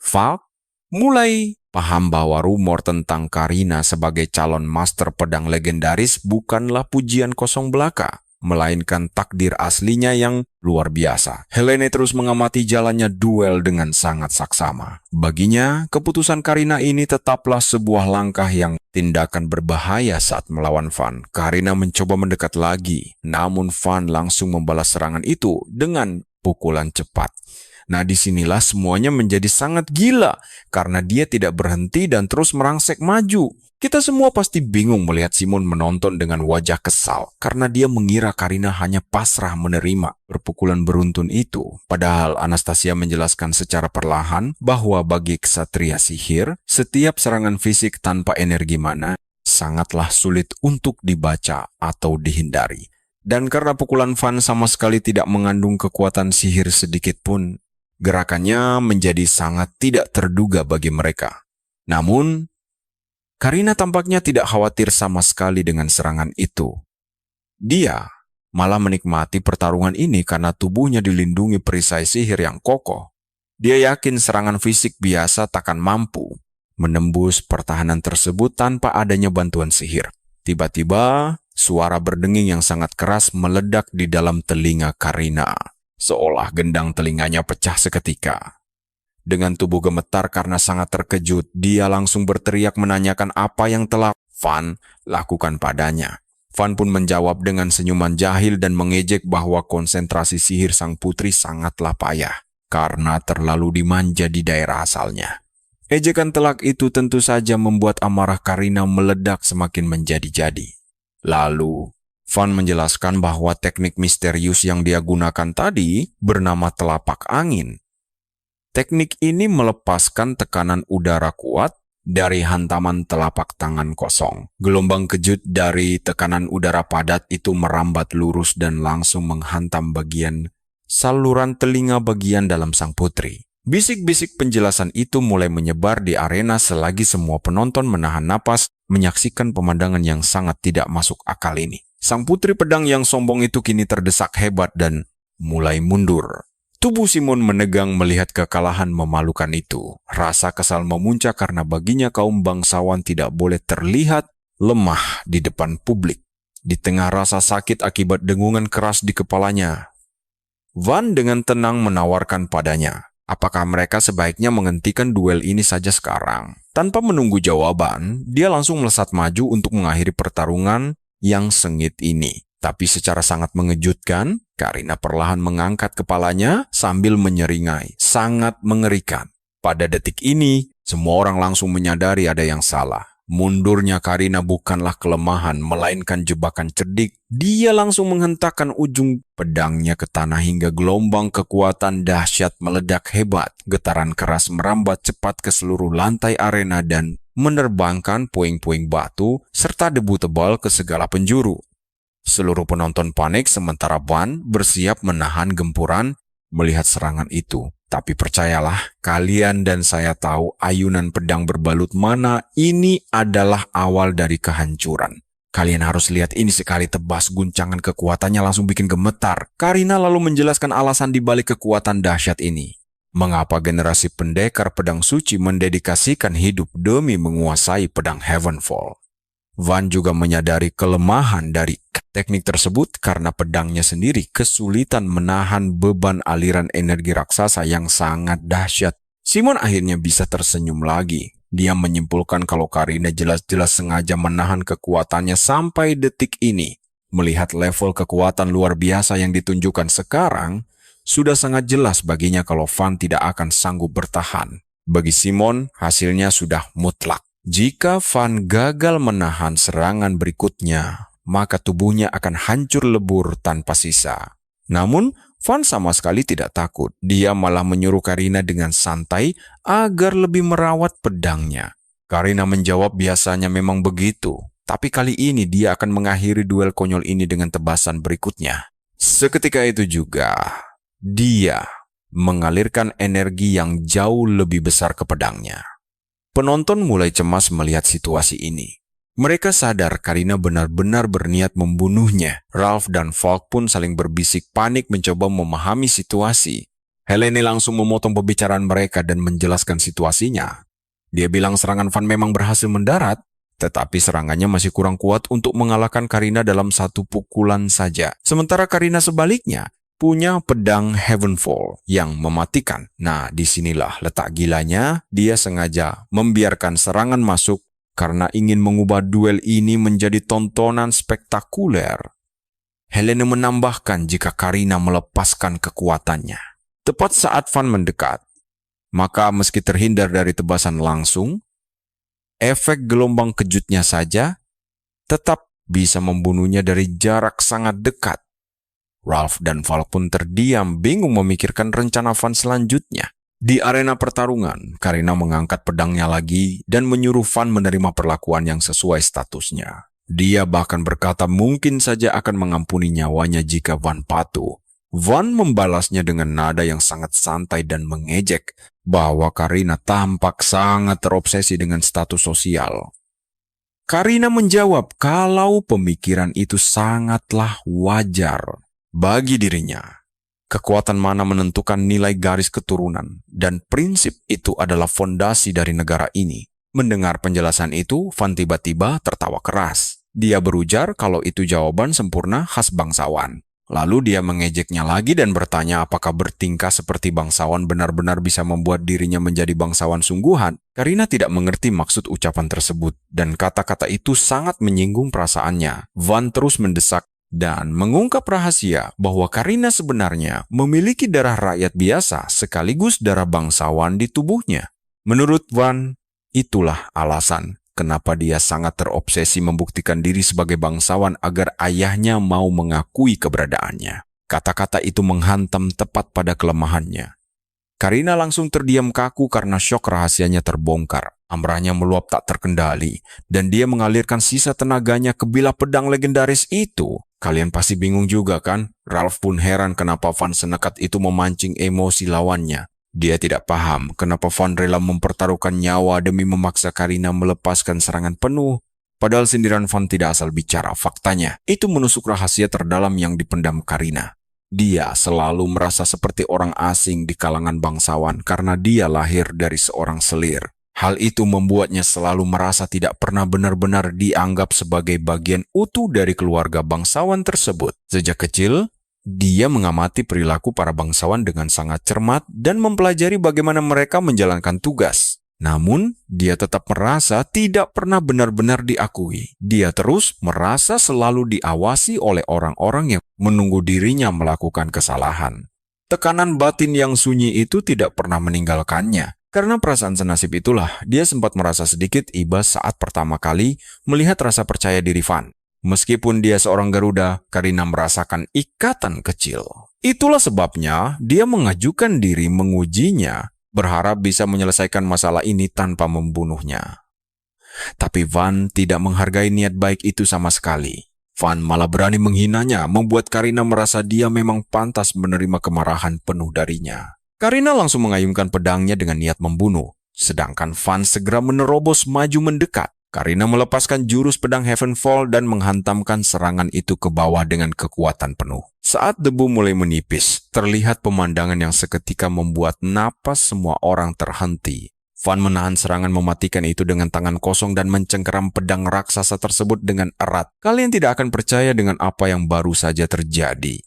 Falk mulai paham bahwa rumor tentang Karina sebagai calon master pedang legendaris bukanlah pujian kosong belaka, melainkan takdir aslinya yang luar biasa. Helene terus mengamati jalannya duel dengan sangat saksama. Baginya, keputusan Karina ini tetaplah sebuah langkah yang tindakan berbahaya saat melawan Van. Karina mencoba mendekat lagi, namun Van langsung membalas serangan itu dengan pukulan cepat. Nah, disinilah semuanya menjadi sangat gila karena dia tidak berhenti dan terus merangsek maju. Kita semua pasti bingung melihat Simon menonton dengan wajah kesal karena dia mengira Karina hanya pasrah menerima perpukulan beruntun itu. Padahal Anastasia menjelaskan secara perlahan bahwa bagi ksatria sihir, setiap serangan fisik tanpa energi mana sangatlah sulit untuk dibaca atau dihindari. Dan karena pukulan Van sama sekali tidak mengandung kekuatan sihir sedikit pun, gerakannya menjadi sangat tidak terduga bagi mereka. Namun, Karina tampaknya tidak khawatir sama sekali dengan serangan itu. Dia malah menikmati pertarungan ini karena tubuhnya dilindungi perisai sihir yang kokoh. Dia yakin serangan fisik biasa takkan mampu menembus pertahanan tersebut tanpa adanya bantuan sihir. Tiba-tiba, suara berdenging yang sangat keras meledak di dalam telinga Karina, seolah gendang telinganya pecah seketika. Dengan tubuh gemetar karena sangat terkejut, dia langsung berteriak menanyakan apa yang telah Van lakukan padanya. Van pun menjawab dengan senyuman jahil dan mengejek bahwa konsentrasi sihir sang putri sangatlah payah karena terlalu dimanja di daerah asalnya. Ejekan telak itu tentu saja membuat amarah Karina meledak semakin menjadi-jadi. Lalu, Van menjelaskan bahwa teknik misterius yang dia gunakan tadi bernama telapak angin. Teknik ini melepaskan tekanan udara kuat dari hantaman telapak tangan kosong. Gelombang kejut dari tekanan udara padat itu merambat lurus dan langsung menghantam bagian saluran telinga bagian dalam sang putri. Bisik-bisik penjelasan itu mulai menyebar di arena selagi semua penonton menahan napas menyaksikan pemandangan yang sangat tidak masuk akal ini. Sang putri pedang yang sombong itu kini terdesak hebat dan mulai mundur. Tubuh Simon menegang melihat kekalahan memalukan itu. Rasa kesal memuncak karena baginya kaum bangsawan tidak boleh terlihat lemah di depan publik. Di tengah rasa sakit akibat dengungan keras di kepalanya, Van dengan tenang menawarkan padanya, apakah mereka sebaiknya menghentikan duel ini saja sekarang. Tanpa menunggu jawaban, dia langsung melesat maju untuk mengakhiri pertarungan yang sengit ini. Tapi secara sangat mengejutkan, Karina perlahan mengangkat kepalanya sambil menyeringai, sangat mengerikan. Pada detik ini, semua orang langsung menyadari ada yang salah. Mundurnya Karina bukanlah kelemahan, melainkan jebakan cerdik. Dia langsung menghentakkan ujung pedangnya ke tanah hingga gelombang kekuatan dahsyat meledak hebat. Getaran keras merambat cepat ke seluruh lantai arena dan menerbangkan puing-puing batu serta debu tebal ke segala penjuru. Seluruh penonton panik sementara Van bersiap menahan gempuran melihat serangan itu. Tapi percayalah, kalian dan saya tahu ayunan pedang berbalut mana ini adalah awal dari kehancuran. Kalian harus lihat ini sekali tebas, guncangan kekuatannya langsung bikin gemetar. Karina lalu menjelaskan alasan dibalik kekuatan dahsyat ini. Mengapa generasi pendekar pedang suci mendedikasikan hidup demi menguasai pedang Heavenfall. Van juga menyadari kelemahan dari teknik tersebut karena pedangnya sendiri kesulitan menahan beban aliran energi raksasa yang sangat dahsyat. Simon akhirnya bisa tersenyum lagi. Dia menyimpulkan kalau Karina jelas-jelas sengaja menahan kekuatannya sampai detik ini. Melihat level kekuatan luar biasa yang ditunjukkan sekarang, sudah sangat jelas baginya kalau Van tidak akan sanggup bertahan. Bagi Simon, hasilnya sudah mutlak. Jika Van gagal menahan serangan berikutnya, maka tubuhnya akan hancur lebur tanpa sisa. Namun, Van sama sekali tidak takut. Dia malah menyuruh Karina dengan santai agar lebih merawat pedangnya. Karina menjawab biasanya memang begitu, tapi kali ini dia akan mengakhiri duel konyol ini dengan tebasan berikutnya. Seketika itu juga, dia mengalirkan energi yang jauh lebih besar ke pedangnya. Penonton mulai cemas melihat situasi ini. Mereka sadar Karina benar-benar berniat membunuhnya. Ralph dan Falk pun saling berbisik panik mencoba memahami situasi. Helene langsung memotong pembicaraan mereka dan menjelaskan situasinya. Dia bilang serangan Van memang berhasil mendarat, tetapi serangannya masih kurang kuat untuk mengalahkan Karina dalam satu pukulan saja. Sementara Karina sebaliknya punya pedang Heavenfall yang mematikan. Nah, disinilah letak gilanya. Dia sengaja membiarkan serangan masuk karena ingin mengubah duel ini menjadi tontonan spektakuler. Helene menambahkan jika Karina melepaskan kekuatannya tepat saat Van mendekat, maka meski terhindar dari tebasan langsung, efek gelombang kejutnya saja tetap bisa membunuhnya dari jarak sangat dekat. Ralph dan Falk pun terdiam bingung memikirkan rencana Van selanjutnya. Di arena pertarungan, Karina mengangkat pedangnya lagi dan menyuruh Van menerima perlakuan yang sesuai statusnya. Dia bahkan berkata mungkin saja akan mengampuni nyawanya jika Van patuh. Van membalasnya dengan nada yang sangat santai dan mengejek bahwa Karina tampak sangat terobsesi dengan status sosial. Karina menjawab kalau pemikiran itu sangatlah wajar bagi dirinya. Kekuatan mana menentukan nilai garis keturunan, dan prinsip itu adalah fondasi dari negara ini. Mendengar penjelasan itu, Van tiba-tiba tertawa keras. Dia berujar kalau itu jawaban sempurna khas bangsawan. Lalu dia mengejeknya lagi dan bertanya apakah bertingkah seperti bangsawan benar-benar bisa membuat dirinya menjadi bangsawan sungguhan. Karina tidak mengerti maksud ucapan tersebut, dan kata-kata itu sangat menyinggung perasaannya. Van terus mendesak dan mengungkap rahasia bahwa Karina sebenarnya memiliki darah rakyat biasa sekaligus darah bangsawan di tubuhnya. Menurut Van, itulah alasan kenapa dia sangat terobsesi membuktikan diri sebagai bangsawan agar ayahnya mau mengakui keberadaannya. Kata-kata itu menghantam tepat pada kelemahannya. Karina langsung terdiam kaku karena syok rahasianya terbongkar. Amarahnya meluap tak terkendali, dan dia mengalirkan sisa tenaganya ke bilah pedang legendaris itu. Kalian pasti bingung juga kan? Ralph pun heran kenapa Van senekat itu memancing emosi lawannya. Dia tidak paham kenapa Van rela mempertaruhkan nyawa demi memaksa Karina melepaskan serangan penuh. Padahal sindiran Van tidak asal bicara, faktanya itu menusuk rahasia terdalam yang dipendam Karina. Dia selalu merasa seperti orang asing di kalangan bangsawan karena dia lahir dari seorang selir. Hal itu membuatnya selalu merasa tidak pernah benar-benar dianggap sebagai bagian utuh dari keluarga bangsawan tersebut. Sejak kecil, dia mengamati perilaku para bangsawan dengan sangat cermat dan mempelajari bagaimana mereka menjalankan tugas. Namun, dia tetap merasa tidak pernah benar-benar diakui. Dia terus merasa selalu diawasi oleh orang-orang yang menunggu dirinya melakukan kesalahan. Tekanan batin yang sunyi itu tidak pernah meninggalkannya. Karena perasaan senasib itulah, dia sempat merasa sedikit iba saat pertama kali melihat rasa percaya diri Van. Meskipun dia seorang Garuda, Karina merasakan ikatan kecil. Itulah sebabnya dia mengajukan diri mengujinya, berharap bisa menyelesaikan masalah ini tanpa membunuhnya. Tapi Van tidak menghargai niat baik itu sama sekali. Van malah berani menghinanya, membuat Karina merasa dia memang pantas menerima kemarahan penuh darinya. Karina langsung mengayunkan pedangnya dengan niat membunuh, sedangkan Van segera menerobos maju mendekat. Karina melepaskan jurus pedang Heavenfall dan menghantamkan serangan itu ke bawah dengan kekuatan penuh. Saat debu mulai menipis, terlihat pemandangan yang seketika membuat napas semua orang terhenti. Van menahan serangan mematikan itu dengan tangan kosong dan mencengkeram pedang raksasa tersebut dengan erat. Kalian tidak akan percaya dengan apa yang baru saja terjadi.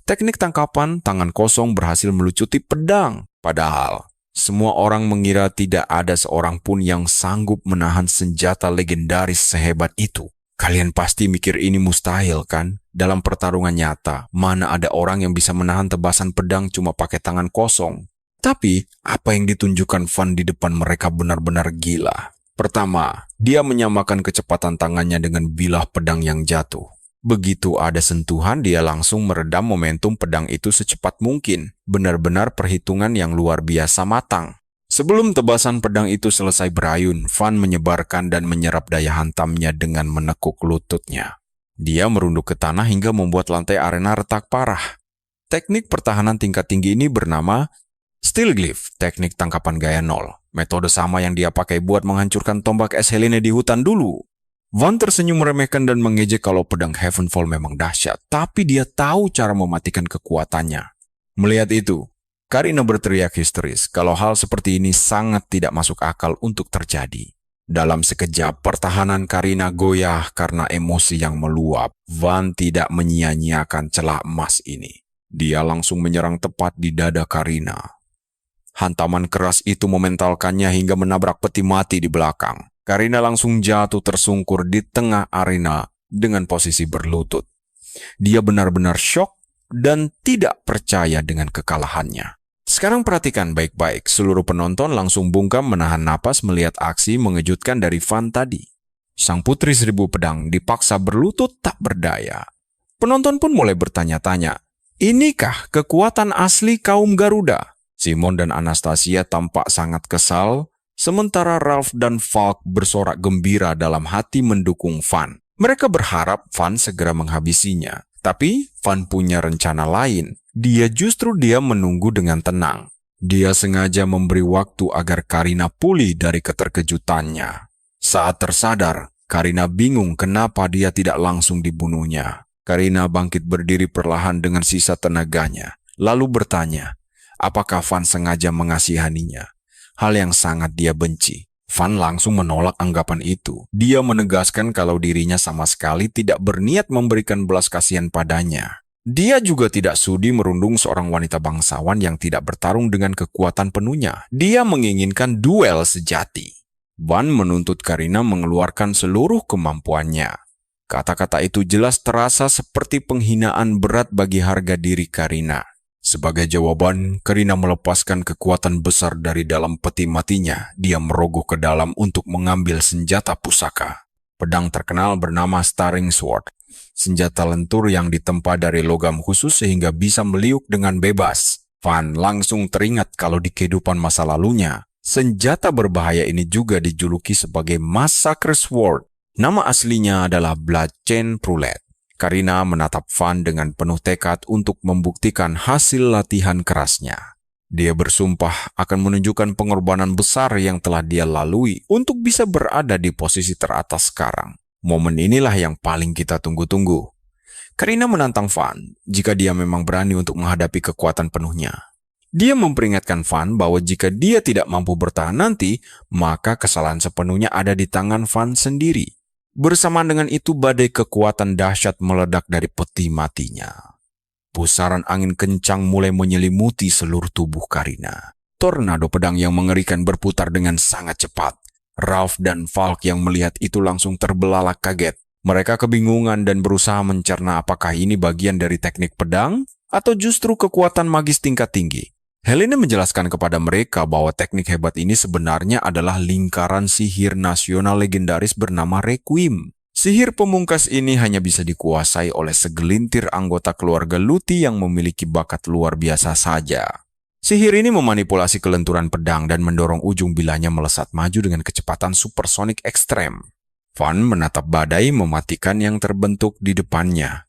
Teknik tangkapan tangan kosong berhasil melucuti pedang. Padahal, semua orang mengira tidak ada seorang pun yang sanggup menahan senjata legendaris sehebat itu. Kalian pasti mikir ini mustahil kan? Dalam pertarungan nyata, mana ada orang yang bisa menahan tebasan pedang cuma pakai tangan kosong? Tapi, apa yang ditunjukkan Van di depan mereka benar-benar gila. Pertama, dia menyamakan kecepatan tangannya dengan bilah pedang yang jatuh. Begitu ada sentuhan, dia langsung meredam momentum pedang itu secepat mungkin. Benar-benar perhitungan yang luar biasa matang. Sebelum tebasan pedang itu selesai berayun, Van menyebarkan dan menyerap daya hantamnya dengan menekuk lututnya. Dia merunduk ke tanah hingga membuat lantai arena retak parah. Teknik pertahanan tingkat tinggi ini bernama Steel Glyph, teknik tangkapan gaya nol. Metode sama yang dia pakai buat menghancurkan tombak es Helene di hutan dulu. Van tersenyum meremehkan dan mengejek kalau pedang Heavenfall memang dahsyat, tapi dia tahu cara mematikan kekuatannya. Melihat itu, Karina berteriak histeris kalau hal seperti ini sangat tidak masuk akal untuk terjadi. Dalam sekejap, pertahanan Karina goyah karena emosi yang meluap. Van tidak menyia-nyiakan celah emas ini. Dia langsung menyerang tepat di dada Karina. Hantaman keras itu mementalkannya hingga menabrak peti mati di belakang. Karina langsung jatuh tersungkur di tengah arena dengan posisi berlutut. Dia benar-benar syok dan tidak percaya dengan kekalahannya. Sekarang perhatikan baik-baik, seluruh penonton langsung bungkam menahan napas melihat aksi mengejutkan dari Van tadi. Sang putri seribu pedang dipaksa berlutut tak berdaya. Penonton pun mulai bertanya-tanya, inikah kekuatan asli kaum Garuda? Simon dan Anastasia tampak sangat kesal, sementara Ralph dan Falk bersorak gembira dalam hati mendukung Van. Mereka berharap Van segera menghabisinya. Tapi Van punya rencana lain. Dia menunggu dengan tenang. Dia sengaja memberi waktu agar Karina pulih dari keterkejutannya. Saat tersadar, Karina bingung kenapa dia tidak langsung dibunuhnya. Karina bangkit berdiri perlahan dengan sisa tenaganya. Lalu bertanya, apakah Van sengaja mengasihaninya? Hal yang sangat dia benci. Van langsung menolak anggapan itu. Dia menegaskan kalau dirinya sama sekali tidak berniat memberikan belas kasihan padanya. Dia juga tidak sudi merundung seorang wanita bangsawan yang tidak bertarung dengan kekuatan penuhnya. Dia menginginkan duel sejati. Van menuntut Karina mengeluarkan seluruh kemampuannya. Kata-kata itu jelas terasa seperti penghinaan berat bagi harga diri Karina. Sebagai jawaban, Karina melepaskan kekuatan besar dari dalam peti matinya. Dia merogoh ke dalam untuk mengambil senjata pusaka. Pedang terkenal bernama Staring Sword. Senjata lentur yang ditempa dari logam khusus sehingga bisa meliuk dengan bebas. Van langsung teringat kalau di kehidupan masa lalunya, senjata berbahaya ini juga dijuluki sebagai Massacre Sword. Nama aslinya adalah Bloodchain Prulet. Karina menatap Van dengan penuh tekad untuk membuktikan hasil latihan kerasnya. Dia bersumpah akan menunjukkan pengorbanan besar yang telah dia lalui untuk bisa berada di posisi teratas sekarang. Momen inilah yang paling kita tunggu-tunggu. Karina menantang Van jika dia memang berani untuk menghadapi kekuatan penuhnya. Dia memperingatkan Van bahwa jika dia tidak mampu bertahan nanti, maka kesalahan sepenuhnya ada di tangan Van sendiri. Bersamaan dengan itu, badai kekuatan dahsyat meledak dari peti matinya. Pusaran angin kencang mulai menyelimuti seluruh tubuh Karina. Tornado pedang yang mengerikan berputar dengan sangat cepat. Ralph dan Falk yang melihat itu langsung terbelalak kaget. Mereka kebingungan dan berusaha mencerna apakah ini bagian dari teknik pedang atau justru kekuatan magis tingkat tinggi. Helene menjelaskan kepada mereka bahwa teknik hebat ini sebenarnya adalah lingkaran sihir nasional legendaris bernama Requiem. Sihir pemungkas ini hanya bisa dikuasai oleh segelintir anggota keluarga Luthi yang memiliki bakat luar biasa saja. Sihir ini memanipulasi kelenturan pedang dan mendorong ujung bilanya melesat maju dengan kecepatan supersonik ekstrem. Van menatap badai mematikan yang terbentuk di depannya.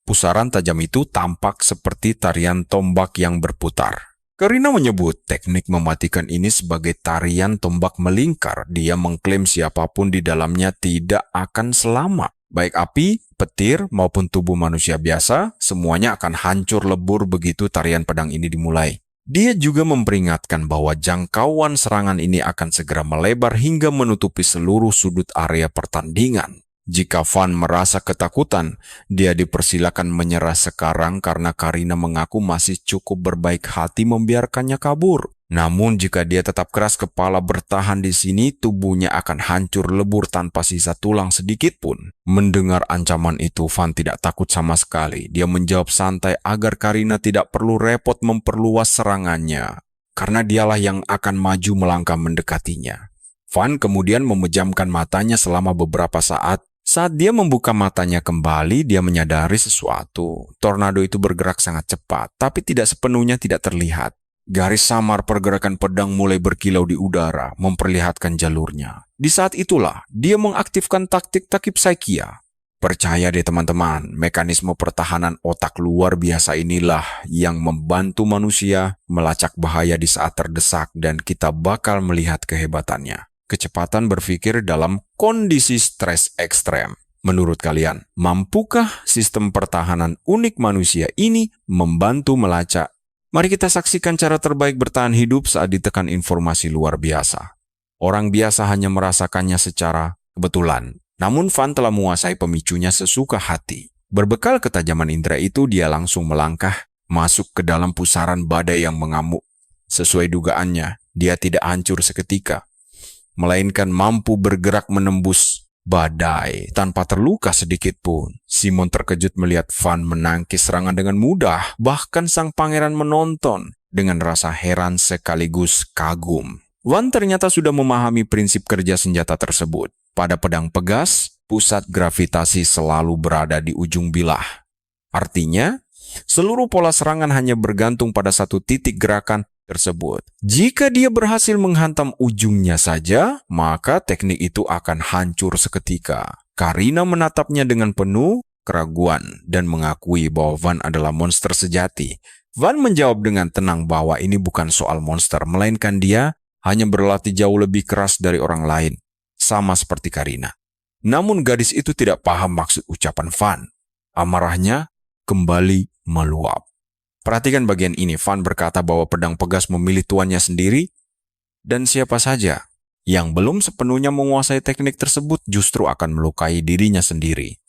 Pusaran tajam itu tampak seperti tarian tombak yang berputar. Karina menyebut teknik mematikan ini sebagai tarian tombak melingkar. Dia mengklaim siapapun di dalamnya tidak akan selamat. Baik api, petir, maupun tubuh manusia biasa, semuanya akan hancur lebur begitu tarian pedang ini dimulai. Dia juga memperingatkan bahwa jangkauan serangan ini akan segera melebar hingga menutupi seluruh sudut area pertandingan. Jika Van merasa ketakutan, dia dipersilakan menyerah sekarang karena Karina mengaku masih cukup berbaik hati membiarkannya kabur. Namun jika dia tetap keras kepala bertahan di sini, tubuhnya akan hancur lebur tanpa sisa tulang sedikit pun. Mendengar ancaman itu, Van tidak takut sama sekali. Dia menjawab santai agar Karina tidak perlu repot memperluas serangannya, karena dialah yang akan maju melangkah mendekatinya. Van kemudian memejamkan matanya selama beberapa saat. Saat dia membuka matanya kembali, dia menyadari sesuatu. Tornado itu bergerak sangat cepat, tapi tidak sepenuhnya tidak terlihat. Garis samar pergerakan pedang mulai berkilau di udara, memperlihatkan jalurnya. Di saat itulah, dia mengaktifkan taktik Takip Saikia. Percaya deh teman-teman, mekanisme pertahanan otak luar biasa inilah yang membantu manusia melacak bahaya di saat terdesak dan kita bakal melihat kehebatannya. Kecepatan berpikir dalam kondisi stres ekstrem. Menurut kalian, mampukah sistem pertahanan unik manusia ini membantu melacak? Mari kita saksikan cara terbaik bertahan hidup saat ditekan informasi luar biasa. Orang biasa hanya merasakannya secara kebetulan. Namun Van telah menguasai pemicunya sesuka hati. Berbekal ketajaman indera itu, dia langsung melangkah masuk ke dalam pusaran badai yang mengamuk. Sesuai dugaannya, dia tidak hancur seketika, melainkan mampu bergerak menembus badai tanpa terluka sedikit pun. Simon terkejut melihat Van menangkis serangan dengan mudah. Bahkan sang pangeran menonton dengan rasa heran sekaligus kagum. Van ternyata sudah memahami prinsip kerja senjata tersebut. Pada pedang pegas, pusat gravitasi selalu berada di ujung bilah. Artinya, seluruh pola serangan hanya bergantung pada satu titik gerakan tersebut. Jika dia berhasil menghantam ujungnya saja, maka teknik itu akan hancur seketika. Karina menatapnya dengan penuh keraguan dan mengakui bahwa Van adalah monster sejati. Van menjawab dengan tenang bahwa ini bukan soal monster, melainkan dia hanya berlatih jauh lebih keras dari orang lain. Sama seperti Karina. Namun gadis itu tidak paham maksud ucapan Van. Amarahnya kembali meluap. Perhatikan bagian ini. Van berkata bahwa pedang pegas memilih tuannya sendiri, dan siapa saja yang belum sepenuhnya menguasai teknik tersebut justru akan melukai dirinya sendiri.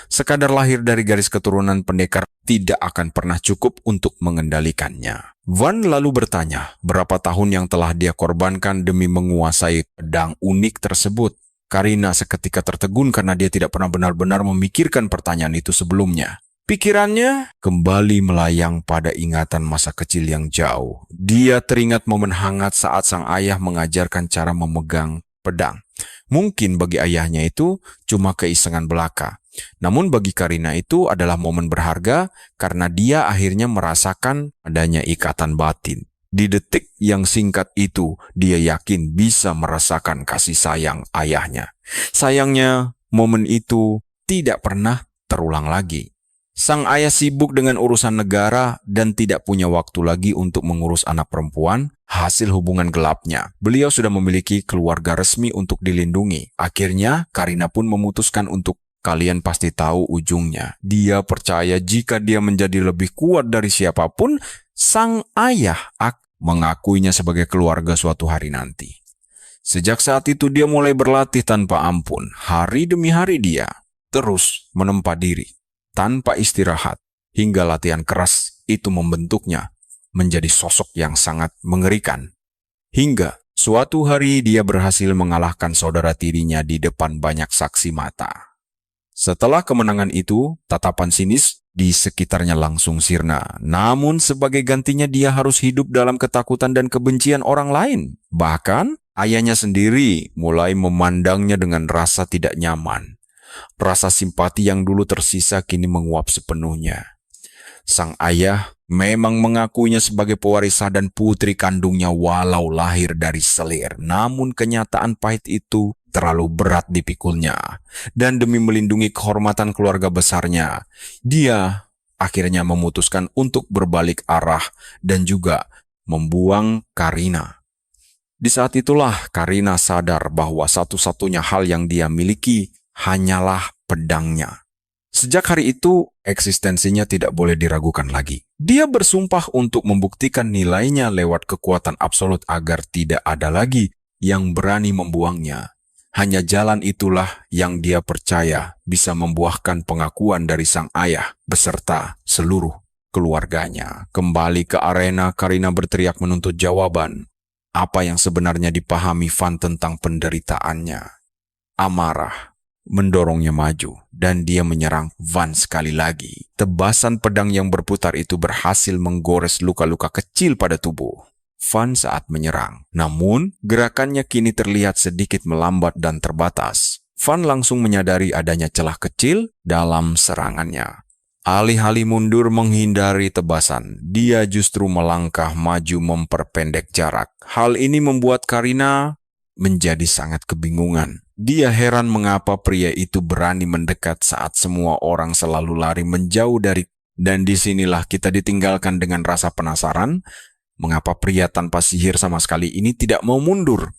Sekadar lahir dari garis keturunan pendekar tidak akan pernah cukup untuk mengendalikannya. Van lalu bertanya, berapa tahun yang telah dia korbankan demi menguasai pedang unik tersebut? Karina seketika tertegun karena dia tidak pernah benar-benar memikirkan pertanyaan itu sebelumnya. Pikirannya kembali melayang pada ingatan masa kecil yang jauh. Dia teringat momen hangat saat sang ayah mengajarkan cara memegang pedang. Mungkin bagi ayahnya itu cuma keisengan belaka. Namun bagi Karina itu adalah momen berharga karena dia akhirnya merasakan adanya ikatan batin. Di detik yang singkat itu, dia yakin bisa merasakan kasih sayang ayahnya. Sayangnya, momen itu tidak pernah terulang lagi. Sang ayah sibuk dengan urusan negara dan tidak punya waktu lagi untuk mengurus anak perempuan, hasil hubungan gelapnya. Beliau sudah memiliki keluarga resmi untuk dilindungi. Akhirnya, Karina pun memutuskan untuk kalian pasti tahu ujungnya. Dia percaya jika dia menjadi lebih kuat dari siapapun, sang ayah akan mengakuinya sebagai keluarga suatu hari nanti. Sejak saat itu dia mulai berlatih tanpa ampun. Hari demi hari dia terus menempa diri tanpa istirahat, hingga latihan keras itu membentuknya menjadi sosok yang sangat mengerikan. Hingga suatu hari dia berhasil mengalahkan saudara tirinya di depan banyak saksi mata. Setelah kemenangan itu, tatapan sinis di sekitarnya langsung sirna. Namun sebagai gantinya dia harus hidup dalam ketakutan dan kebencian orang lain. Bahkan ayahnya sendiri mulai memandangnya dengan rasa tidak nyaman. Rasa simpati yang dulu tersisa kini menguap sepenuhnya. Sang ayah memang mengakuinya sebagai pewaris sah dan putri kandungnya walau lahir dari selir. Namun kenyataan pahit itu terlalu berat dipikulnya. Dan demi melindungi kehormatan keluarga besarnya, dia akhirnya memutuskan untuk berbalik arah dan juga membuang Karina. Di saat itulah Karina sadar bahwa satu-satunya hal yang dia miliki hanyalah pedangnya. Sejak hari itu, eksistensinya tidak boleh diragukan lagi. Dia bersumpah untuk membuktikan nilainya lewat kekuatan absolut agar tidak ada lagi yang berani membuangnya. Hanya jalan itulah yang dia percaya bisa membuahkan pengakuan dari sang ayah beserta seluruh keluarganya. Kembali ke arena, Karina berteriak menuntut jawaban. Apa yang sebenarnya dipahami Van tentang penderitaannya? Amarah mendorongnya maju dan dia menyerang Van sekali lagi. Tebasan pedang yang berputar itu berhasil menggores luka-luka kecil pada tubuh Van saat menyerang. Namun, gerakannya kini terlihat sedikit melambat dan terbatas. Van langsung menyadari adanya celah kecil dalam serangannya. Alih-alih mundur menghindari tebasan, dia justru melangkah maju memperpendek jarak. Hal ini membuat Karina menjadi sangat kebingungan. Dia heran mengapa pria itu berani mendekat saat semua orang selalu lari menjauh dari. Dan disinilah kita ditinggalkan dengan rasa penasaran, mengapa pria tanpa sihir sama sekali ini tidak mau mundur.